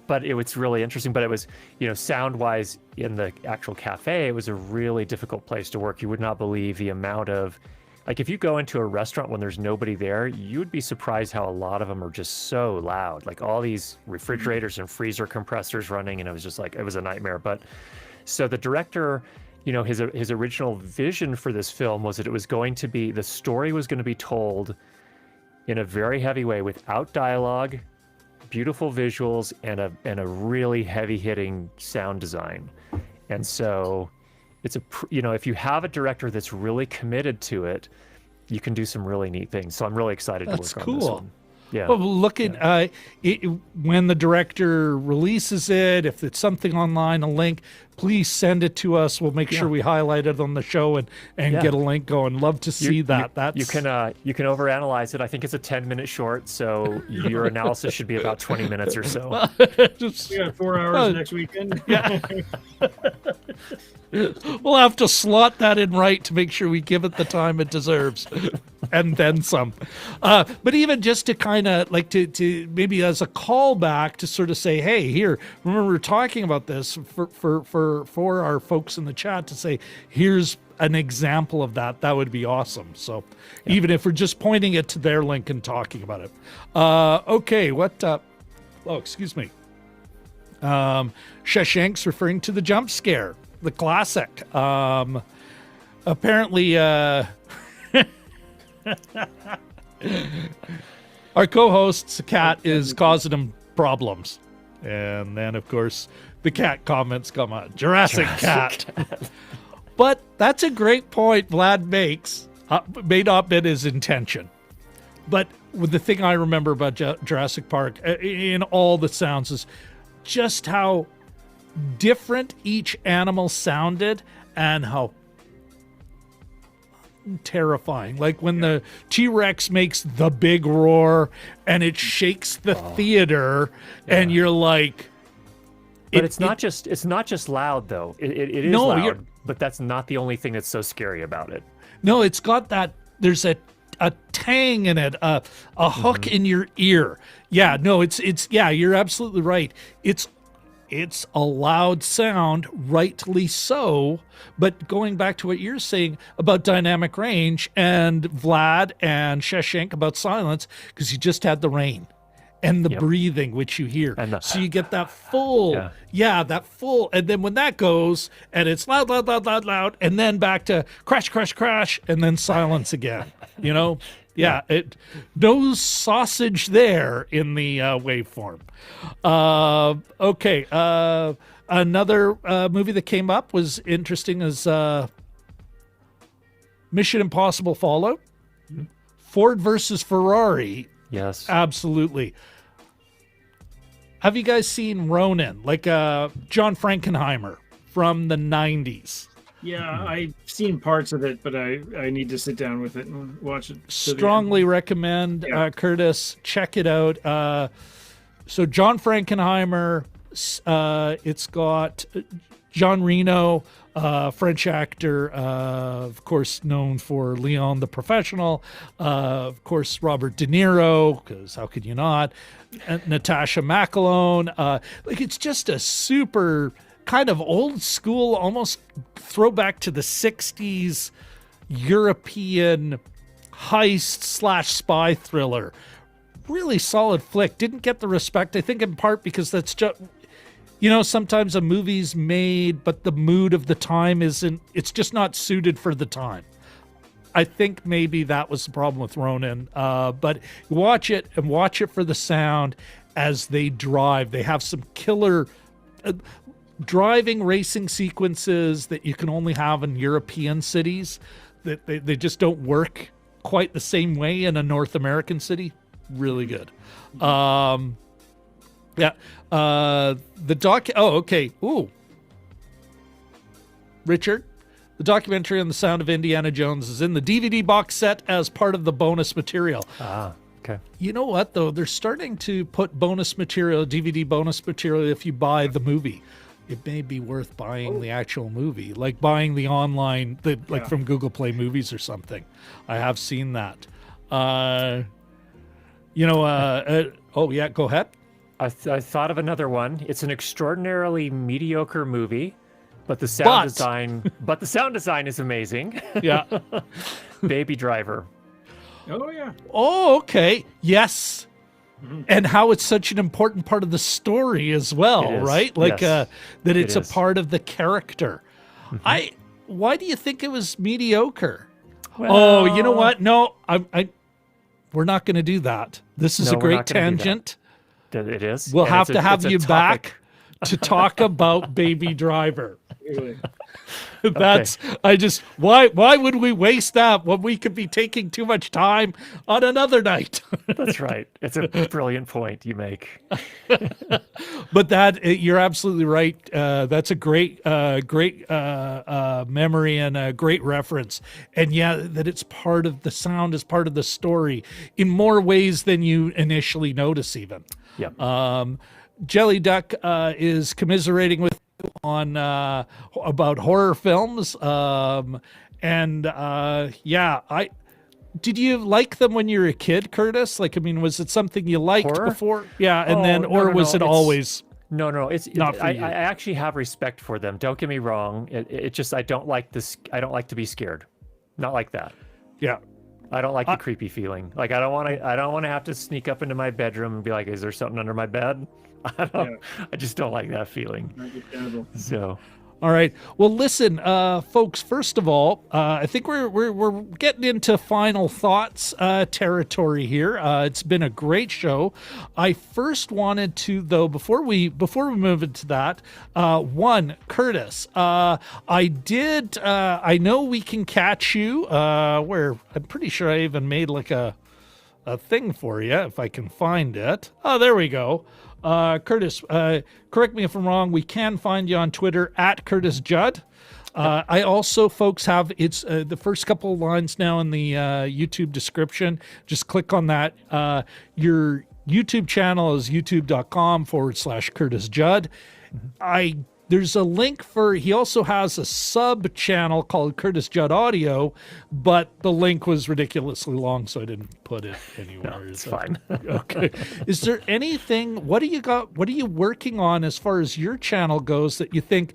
Speaker 3: But it was really interesting. But it was, sound-wise in the actual cafe, it was a really difficult place to work. You would not believe the amount of, if you go into a restaurant when there's nobody there, you would be surprised how a lot of them are just so loud. All these refrigerators and freezer compressors running, and it was just it was a nightmare. But so the director, his original vision for this film was that the story was going to be told in a very heavy way, without dialogue, beautiful visuals, and a really heavy-hitting sound design. And so it's if you have a director that's really committed to it, you can do some really neat things. So I'm really excited to work on this one. Yeah.
Speaker 1: Well, look at when the director releases it, if it's something online, a link, please send it to us. We'll make sure we highlight it on the show and get a link going. Love to see that.
Speaker 3: You can overanalyze it. I think it's a 10-minute short, so your analysis should be about 20 minutes or so.
Speaker 2: We got 4 hours next weekend.
Speaker 1: Yeah. We'll have to slot that in right to make sure we give it the time it deserves, and then some. But even just to kind of like to maybe as a callback to sort of say, hey, here, remember we're talking about this for our folks in the chat to say, here's an example of that. That would be awesome. So even if we're just pointing it to their link and talking about it. Okay, what? Oh, excuse me. Shawshank's referring to the jump scare. The classic. Apparently, our co-host's cat is causing him problems. And then, of course, the cat comments come out. Jurassic cat. But that's a great point Vlad makes. May not been his intention. But the thing I remember about Jurassic Park in all the sounds is just how different each animal sounded and how terrifying. Like when the T-Rex makes the big roar and it shakes the theater and you're like,
Speaker 3: but it's not just loud though. It is loud, but that's not the only thing that's so scary about it.
Speaker 1: No, it's got that, there's a tang in it, a hook in your ear. Yeah, no, it's you're absolutely right. It's a loud sound, rightly so, but going back to what you're saying about dynamic range and Vlad and Shawshank about silence, because you just had the rain and the breathing, which you hear. So you get that full, that full, and then when that goes, and it's loud, loud, loud, loud, loud, and then back to crash, crash, crash, and then silence again, you know? No sausage there in the waveform. Okay. Another movie that came up was interesting is Mission Impossible Fallout. Ford versus Ferrari.
Speaker 3: Yes.
Speaker 1: Absolutely. Have you guys seen Ronin? Like John Frankenheimer from the 90s.
Speaker 2: Yeah, I've seen parts of it, but I need to sit down with it and watch it.
Speaker 1: Strongly recommend, Curtis. Check it out. So John Frankenheimer, it's got John Reno, French actor, of course known for Leon the Professional, of course Robert De Niro, because how could you not, Natasha McElhone. Like it's just a super kind of old school, almost throwback to the 60s European heist / spy thriller. Really solid flick. Didn't get the respect, I think, in part because that's just, sometimes a movie's made, but the mood of the time it's just not suited for the time. I think maybe that was the problem with Ronin. But watch it for the sound as they drive. They have some killer driving racing sequences that you can only have in European cities, that they just don't work quite the same way in a North American city. Really good. The doc. Oh, okay. Ooh, Richard, the documentary on the sound of Indiana Jones is in the DVD box set as part of the bonus material.
Speaker 3: Okay.
Speaker 1: You know what though? They're starting to put bonus material, DVD bonus material, if you buy the movie. It may be worth buying the actual movie, like buying the online, from Google Play Movies or something. I have seen that. Oh yeah, go ahead.
Speaker 3: I thought of another one. It's an extraordinarily mediocre movie, but the sound design is amazing.
Speaker 1: Yeah.
Speaker 3: Baby Driver.
Speaker 2: Oh yeah.
Speaker 1: Oh, okay. Yes. And how it's such an important part of the story as well, right? Like that it's a part of the character. Why do you think it was mediocre? Well, you know what? No, we're not going to do that. This is a great tangent.
Speaker 3: It is.
Speaker 1: We'll have to have you back to talk about Baby Driver.
Speaker 2: Really.
Speaker 1: That's why would we waste that when we could be taking too much time on another night?
Speaker 3: That's right. It's a brilliant point you make.
Speaker 1: But you're absolutely right. That's a great memory and a great reference. And yeah, that it's part of the sound is part of the story in more ways than you initially notice even.
Speaker 3: Yeah.
Speaker 1: Jelly Duck is commiserating with you on about horror films. Did you like them when you were a kid, Curtis? Like, I mean, was it something you liked
Speaker 3: Horror?
Speaker 1: before? Yeah, and was it
Speaker 3: It's,
Speaker 1: always
Speaker 3: No.
Speaker 1: not for
Speaker 3: I
Speaker 1: you?
Speaker 3: actually have respect for them. Don't get me wrong. It just I don't like this. I don't like to be scared. Not like that.
Speaker 1: Yeah.
Speaker 3: I don't like the creepy feeling. Like I don't want to have to sneak up into my bedroom and be like, "Is there something under my bed?" I just don't like that feeling. So.
Speaker 1: All right. Well, listen, folks. First of all, I think we're getting into final thoughts territory here. It's been a great show. I first wanted to, though, before we move into that, Curtis. I know we can catch you. Where I'm pretty sure I even made like a thing for you if I can find it. Oh, there we go. Curtis, correct me if I'm wrong. We can find you on Twitter at Curtis Judd. I also, folks, have the first couple of lines now in the YouTube description. Just click on that. Your YouTube channel is youtube.com/Curtis Judd. There's a link he also has a sub channel called Curtis Judd Audio, but the link was ridiculously long, so I didn't put it anywhere.
Speaker 3: No, it's fine.
Speaker 1: Okay. Is there anything, what are you working on as far as your channel goes that you think,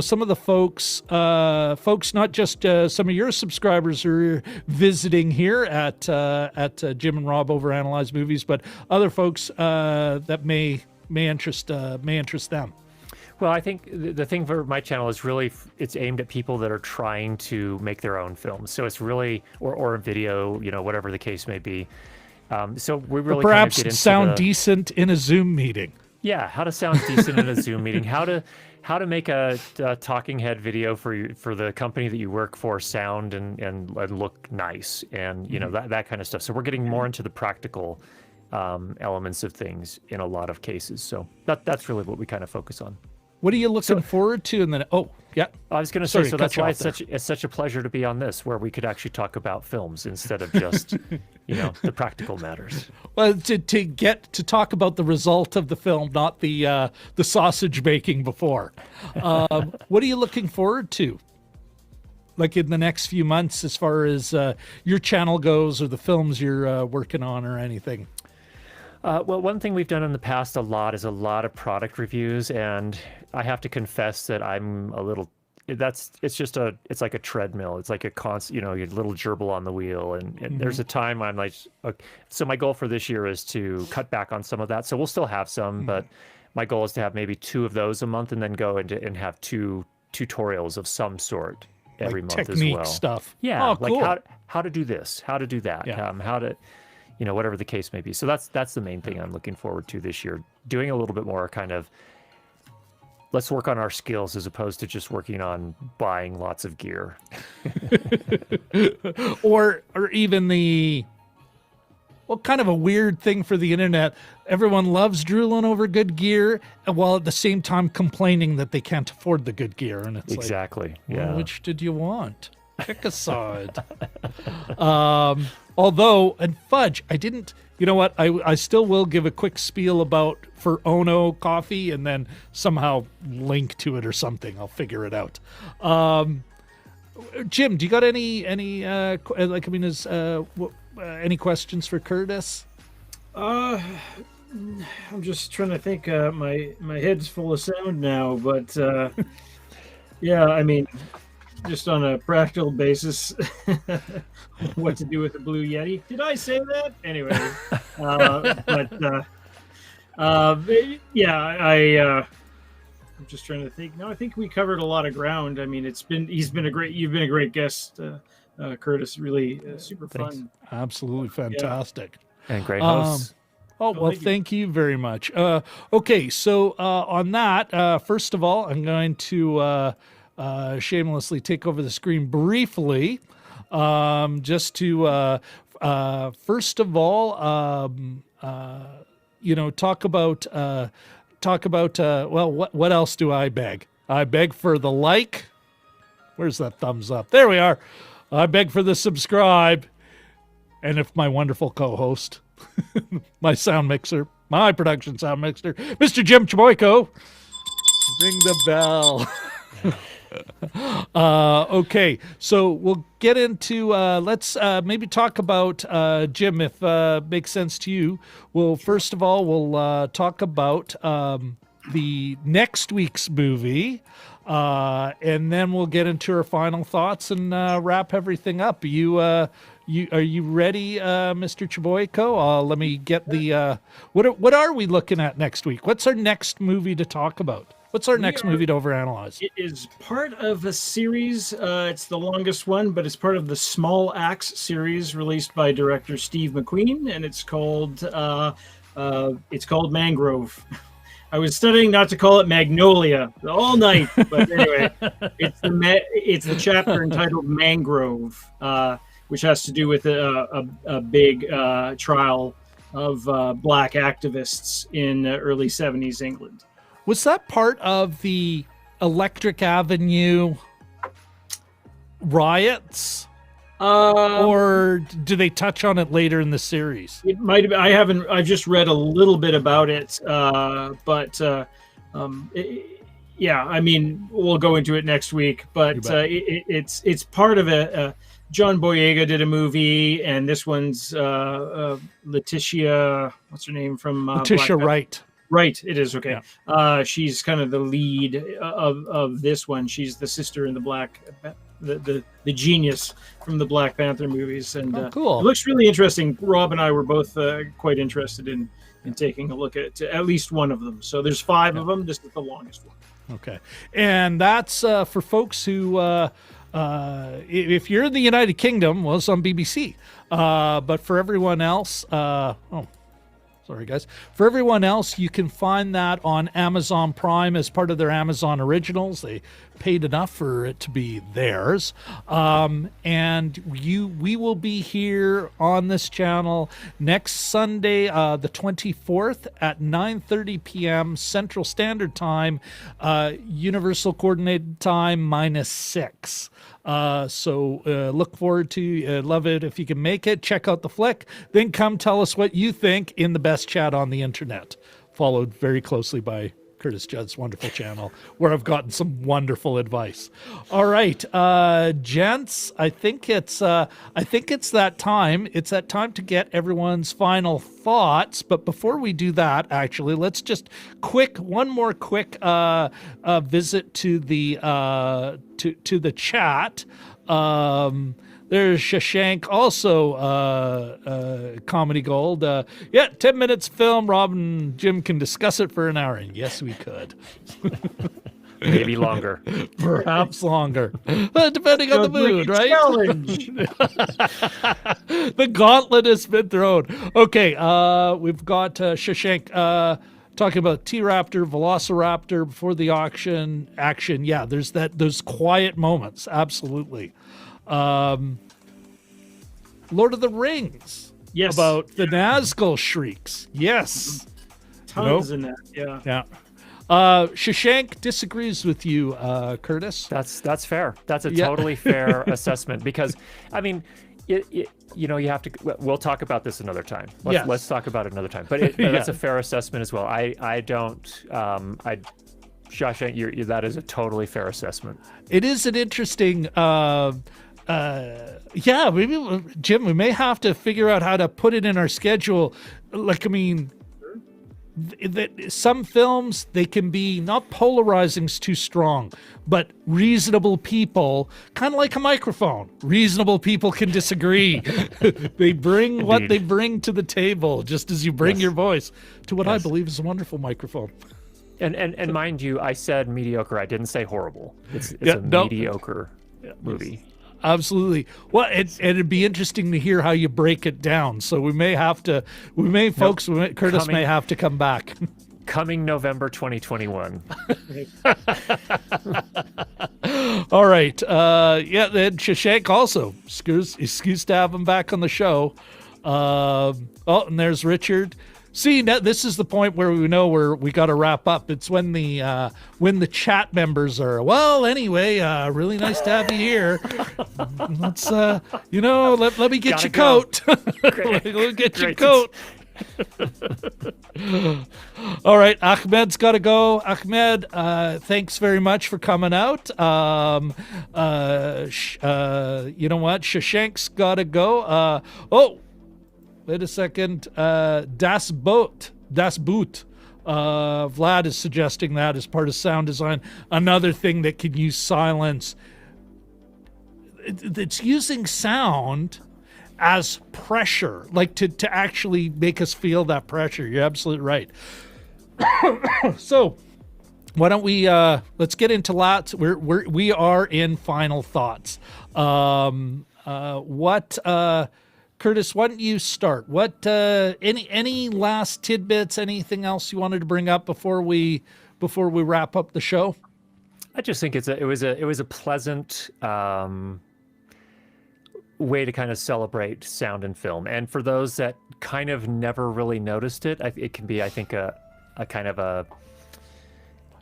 Speaker 1: some of the folks, not just some of your subscribers who are visiting here at Jim and Rob Overanalyze Movies, but other folks that may interest them?
Speaker 3: Well, I think the thing for my channel is really it's aimed at people that are trying to make their own films. So it's really or video, whatever the case may be. So we really
Speaker 1: perhaps
Speaker 3: kind of get into
Speaker 1: sound decent in a Zoom meeting.
Speaker 3: Yeah, how to sound decent in a Zoom meeting, how to make a talking head video for the company that you work for sound and look nice and that kind of stuff. So we're getting more into the practical elements of things in a lot of cases. So that's really what we kind of focus on.
Speaker 1: What are you looking forward to? And then, yeah.
Speaker 3: I was going to say, so that's why it's such a pleasure to be on this, where we could actually talk about films instead of just, the practical matters.
Speaker 1: Well, to get to talk about the result of the film, not the sausage making before. What are you looking forward to? Like in the next few months, as far as your channel goes, or the films you're working on, or anything?
Speaker 3: Well, one thing we've done in the past a lot is a lot of product reviews, and I have to confess that I'm a little. It's like a treadmill. It's like a constant, your little gerbil on the wheel. And there's a time I'm like, okay. So my goal for this year is to cut back on some of that. So we'll still have some, but my goal is to have maybe 2 of those a month, and then go and have 2 tutorials of some sort every month as well.
Speaker 1: Technique stuff.
Speaker 3: Yeah,
Speaker 1: cool.
Speaker 3: Like how to do this, how to do that, how to. Whatever the case may be. So that's the main thing I'm looking forward to this year. Doing a little bit more kind of, let's work on our skills as opposed to just working on buying lots of gear.
Speaker 1: or even kind of a weird thing for the internet. Everyone loves drooling over good gear, while at the same time complaining that they can't afford the good gear. And it's
Speaker 3: exactly.
Speaker 1: Well, which did you want? Pick a side. Although, and fudge, I didn't, I still will give a quick spiel for Ono coffee and then somehow link to it or something. I'll figure it out. Jim, do you got any questions for Curtis?
Speaker 2: I'm just trying to think. My head's full of sound now, but yeah, I mean, just on a practical basis, what to do with the Blue Yeti. Did I say that? Anyway, I'm just trying to think. No, I think we covered a lot of ground. I mean, you've been a great guest, Curtis. Really super fun.
Speaker 1: Absolutely fantastic.
Speaker 3: And great hosts.
Speaker 1: Thank you very much. Okay, so on that, first of all, I'm going to shamelessly take over the screen briefly, just to first of all, talk about well, what else do I beg? I beg for the like. Where's that thumbs up? There we are. I beg for the subscribe. And if my wonderful co-host, my sound mixer, my production sound mixer, Mr. Jim Chaboyko, ring the bell. Okay, so we'll get into, let's maybe talk about, Jim, if makes sense to you. Well, first of all, we'll talk about the next week's movie, and then we'll get into our final thoughts and wrap everything up. Are you ready, Mr. Chaboyko? Let me get the what are we looking at next week? What's our next movie to talk about? What's our next movie to overanalyze?
Speaker 2: It is part of a series. It's the longest one, but it's part of the Small Axe series released by director Steve McQueen, and it's called Mangrove. I was studying not to call it Magnolia all night, but anyway, it's the chapter entitled Mangrove, which has to do with a big trial of black activists in early 70s England.
Speaker 1: Was that part of the Electric Avenue riots? Or do they touch on it later in the series?
Speaker 2: It might have been. I've just read a little bit about it, yeah. I mean, we'll go into it next week. But it's part of a. John Boyega did a movie, and this one's Letitia. What's her name from?
Speaker 1: Letitia Wright.
Speaker 2: Right, it is okay.
Speaker 1: Yeah.
Speaker 2: She's kind of the lead of this one. She's the sister in the Black. The genius from the Black Panther movies, and
Speaker 1: cool.
Speaker 2: It looks really interesting. Rob and I were both quite interested in taking a look at least one of them. So there's 5 of them. This is the longest one.
Speaker 1: Okay, and that's for folks who, if you're in the United Kingdom, well, it's on BBC. But for everyone else, sorry, guys. For everyone else, you can find that on Amazon Prime as part of their Amazon Originals. They paid enough for it to be theirs. And we will be here on this channel next Sunday, the 24th at 9:30 p.m. Central Standard Time, Universal Coordinated Time -6. So look forward to love it if you can make it. Check out the flick. Then come tell us what you think in the best chat on the internet, followed very closely by Curtis Judd's wonderful channel, where I've gotten some wonderful advice. All right, gents, I think it's that time. It's that time to get everyone's final thoughts. But before we do that, actually, let's just one more quick visit to the to the chat. There's Shashank, also Comedy Gold. 10 minutes film. Rob and Jim can discuss it for an hour. And yes, we could.
Speaker 3: Maybe longer.
Speaker 1: Perhaps longer. Depending on the mood, right?
Speaker 2: Challenge.
Speaker 1: The gauntlet has been thrown. Okay, we've got Shashank talking about T-Raptor, Velociraptor before the action. Yeah, there's those quiet moments. Absolutely. Lord of the Rings.
Speaker 2: Yes.
Speaker 1: About the Nazgul shrieks. Yes.
Speaker 2: Tons in that. Yeah.
Speaker 1: Yeah. Shashank disagrees with you, Curtis.
Speaker 3: That's fair. That's a totally fair assessment, because, I mean, you have to. We'll talk about this another time. Let's talk about it another time. But that's a fair assessment as well. I don't. Shashank, that is a totally fair assessment.
Speaker 1: It is an interesting. Maybe Jim, we may have to figure out how to put it in our schedule. Like, I mean, some films, they can be not polarizing's too strong, but reasonable people, kind of like a microphone. Reasonable people can disagree. They bring what they bring to the table, just as you bring your voice to what I believe is a wonderful microphone.
Speaker 3: And mind you, I said mediocre. I didn't say horrible. It's a mediocre movie.
Speaker 1: Absolutely. Well, it'd be interesting to hear how you break it down. So we may have to. Curtis may have to come back.
Speaker 3: Coming November 2021.
Speaker 1: All right. Yeah, then Shashank also. Excuse to have him back on the show. And there's Richard. See, this is the point where we know we got to wrap up. It's when the chat members are, well, anyway, really nice to have you here. Let's, let me get your coat. Let me get your coat. All right, Ahmed's got to go. Ahmed, thanks very much for coming out. You know what? Shashank's got to go. Wait a second. Das Boot. Vlad is suggesting that as part of sound design. Another thing that can use silence. It's using sound as pressure, like to actually make us feel that pressure. You're absolutely right. So why don't we let's get into lots. We are in final thoughts. Curtis, why don't you start? What any last tidbits, anything else you wanted to bring up before we wrap up the show?
Speaker 3: I just think it was a pleasant way to kind of celebrate sound and film. And for those that kind of never really noticed it, it can be, I think, a kind of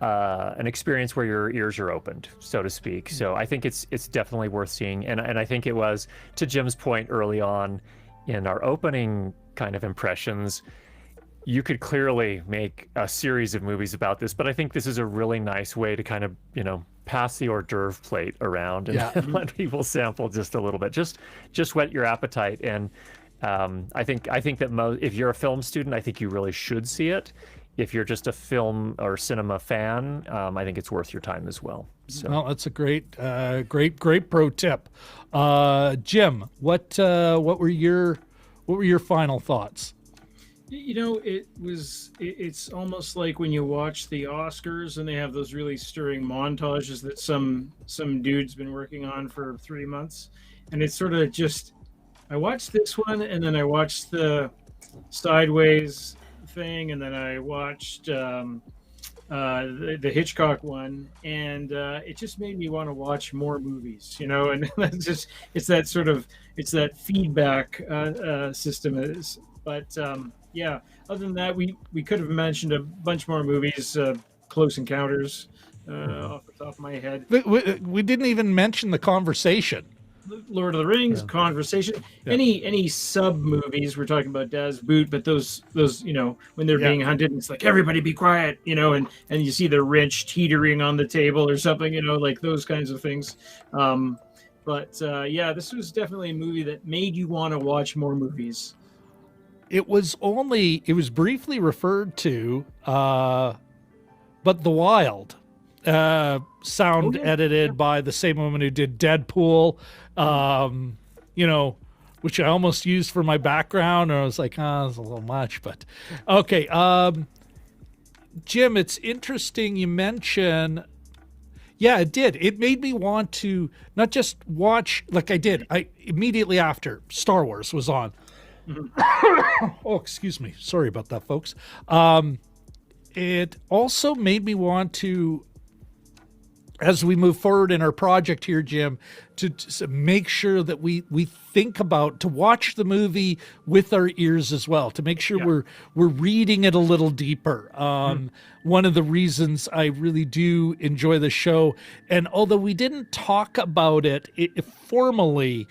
Speaker 3: an experience where your ears are opened, so to speak. So I think it's definitely worth seeing. And I think it was, to Jim's point early on in our opening kind of impressions, you could clearly make a series of movies about this, but I think this is a really nice way to kind of, pass the hors d'oeuvre plate around and let people sample just a little bit, just whet your appetite. And I think that if you're a film student, I think you really should see it. If you're just a film or cinema fan, I think it's worth your time as well. So.
Speaker 1: Well, that's a great pro tip. Jim, what were your final thoughts?
Speaker 2: It's almost like when you watch the Oscars and they have those really stirring montages that some dude's been working on for 3 months, and it's sort of just, I watched this one and then I watched the Sideways thing, and then I watched the Hitchcock one, and it just made me want to watch more movies, and it's that feedback system. But other than that, we could have mentioned a bunch more movies. Close Encounters, off the top of my head.
Speaker 1: We didn't even mention The Conversation.
Speaker 2: Lord of the Rings, Conversation, any sub movies. We're talking about Das Boot, but those when they're being hunted, it's like, everybody be quiet, and you see the wrench teetering on the table or something, like those kinds of things. This was definitely a movie that made you want to watch more movies.
Speaker 1: It was briefly referred to, but The Wild, sound edited by the same woman who did Deadpool, which I almost used for my background, and I was like, it's a little much, but okay. Jim, it's interesting you mention. Yeah, it did. It made me want to not just watch like I did. I immediately after Star Wars was on. Oh, excuse me. Sorry about that, folks. It also made me want to, as we move forward in our project here, Jim, to make sure that we think about, to watch the movie with our ears as well, to make sure we're reading it a little deeper. One of the reasons I really do enjoy the show, and although we didn't talk about it formally,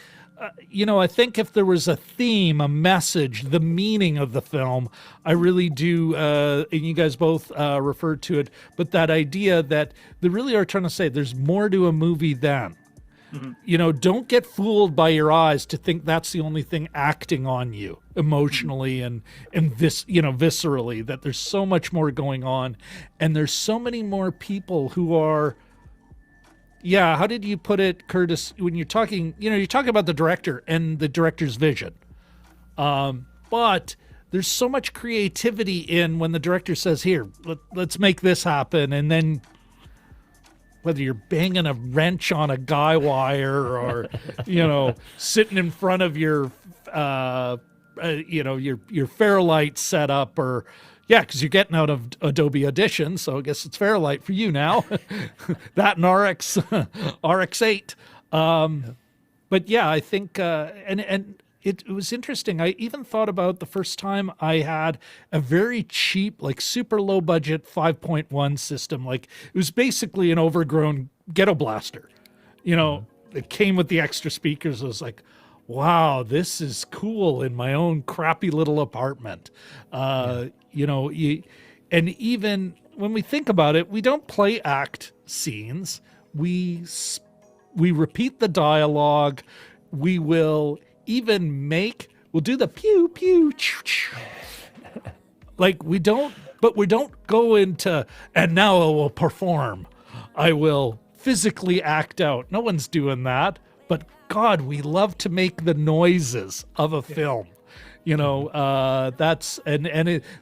Speaker 1: I think if there was a theme, a message, the meaning of the film, I really do, and you guys both referred to it, but that idea that they really are trying to say there's more to a movie than. Don't get fooled by your eyes to think that's the only thing acting on you emotionally and this, viscerally, that there's so much more going on, and there's so many more people who are. Yeah, how did you put it, Curtis, when you're talking, you're talking about the director and the director's vision. But there's so much creativity in when the director says, here, let's make this happen. And then whether you're banging a wrench on a guy wire or, sitting in front of your Fairlight setup or, Yeah, because you're getting out of Adobe Audition, so I guess it's Fairlight for you now. That and RX8. But yeah, I think, and it was interesting. I even thought about the first time I had a very cheap, like super low budget 5.1 system. Like it was basically an overgrown ghetto blaster. You know, it came with the extra speakers. I was like, wow, this is cool in my own crappy little apartment. You know, and even when we think about it, we don't play act scenes. We repeat the dialogue. We will even we'll do the pew, pew, choo, choo. Like we don't go into, and now I will perform. I will physically act out. No one's doing that. But God, we love to make the noises of a film. You know,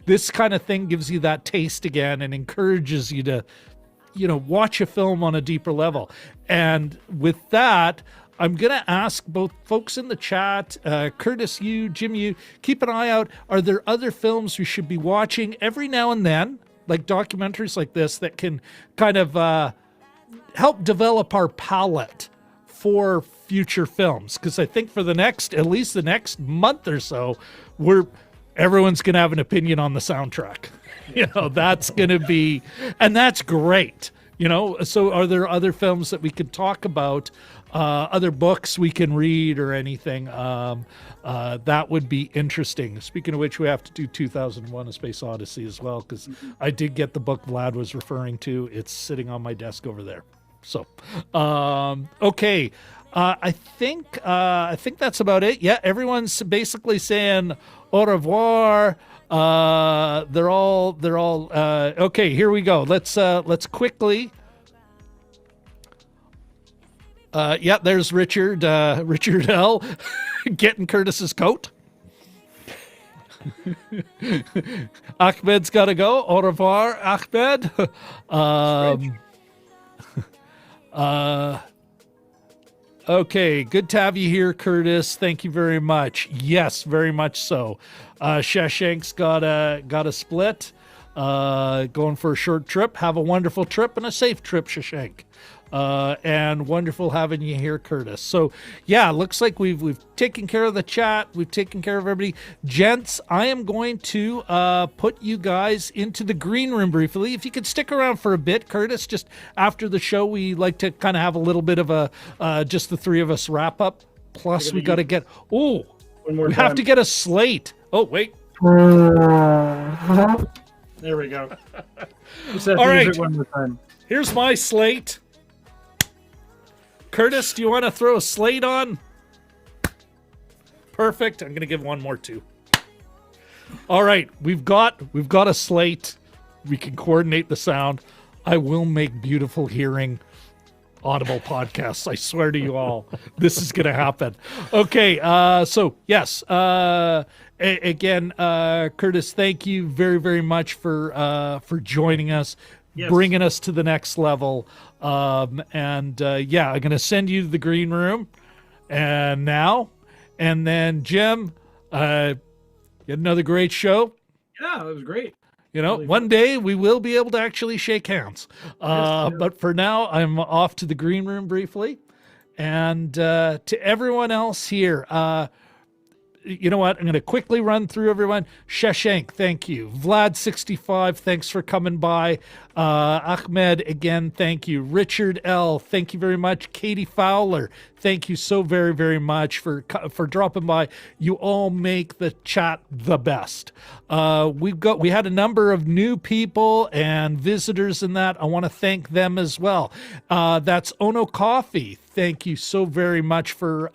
Speaker 1: this kind of thing gives you that taste again and encourages you to, you know, watch a film on a deeper level. And with that, I'm going to ask both folks in the chat, Curtis, you, Jim, you, keep an eye out. Are there other films we should be watching every now and then, like documentaries like this, that can kind of help develop our palette for future films? Because I think for at least the next month or so, everyone's going to have an opinion on the soundtrack. You know, that's going to be, and that's great. You know, so are there other films that we could talk about, other books we can read or anything? That would be interesting. Speaking of which, we have to do 2001: A Space Odyssey as well, because I did get the book Vlad was referring to. It's sitting on my desk over there. So, okay. I think that's about it. Yeah, everyone's basically saying au revoir. They're all okay. Here we go. Let's quickly. Yeah, there's Richard L. getting Curtis's coat. Ahmed's got to go. Au revoir, Ahmed. Okay, good to have you here, Curtis. Thank you very much. Yes, very much so. Shashank's got a split. Going for a short trip. Have a wonderful trip and a safe trip, Shashank. And wonderful having you here, Curtis. So yeah, looks like we've taken care of the chat. We've taken care of everybody. Gents, I am going to put you guys into the green room briefly. If you could stick around for a bit, Curtis, just after the show, we like to kind of have a little bit of a just the three of us wrap up. Plus we got to get, we have to get a slate. Oh, wait.
Speaker 2: There we go.
Speaker 1: All right.
Speaker 2: One more time.
Speaker 1: Here's my slate. Curtis, do you want to throw a slate on? Perfect. I'm going to give one more too. All right, we've got a slate. We can coordinate the sound. I will make beautiful hearing audible podcasts. I swear to you all, this is going to happen. Okay, so yes, again, Curtis, thank you very, very much for joining us. Yes. Bringing us to the next level. Yeah, I'm going to send you to the green room and then Jim, get another great show.
Speaker 2: Yeah, it was great.
Speaker 1: You know, really one day we will be able to actually shake hands. But for now, I'm off to the green room briefly. And to everyone else here, you know what? I'm going to quickly run through everyone. Shashank, thank you. Vlad65, thanks for coming by. Ahmed, again, thank you. Richard L, thank you very much. Katie Fowler, thank you so very, very much for dropping by. You all make the chat the best. We had a number of new people and visitors in that. I want to thank them as well. That's Ono Coffee. Thank you so very much for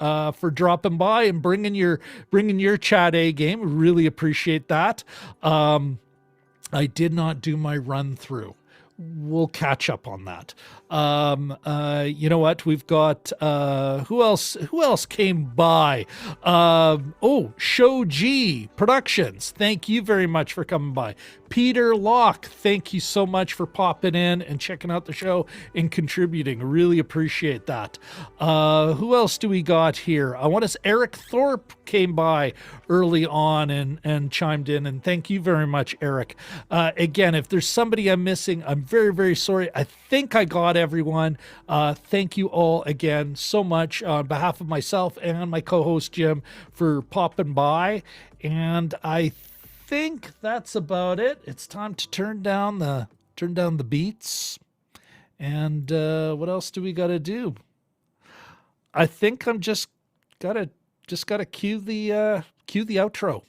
Speaker 1: dropping by and bringing your chat A game. Really appreciate that. I did not do my run through. we'll catch up on that. You know what? We've got who else came by? Show G Productions. Thank you very much for coming by. Peter Locke, thank you so much for popping in and checking out the show and contributing. Really appreciate that. Who else do we got here? I want to. Eric Thorpe came by early on and chimed in, and thank you very much, Eric. Again, if there's somebody I'm missing, I'm very, very sorry. I think I got everyone. Thank you all again so much on behalf of myself and my co-host Jim for popping by, and I think that's about it. It's time to turn down the beats. And what else do we got to do? I think I'm just gotta cue the outro.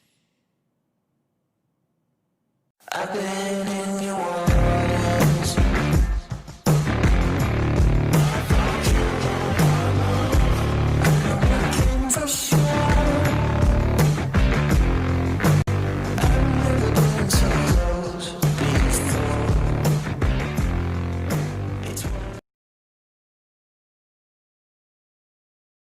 Speaker 4: I've been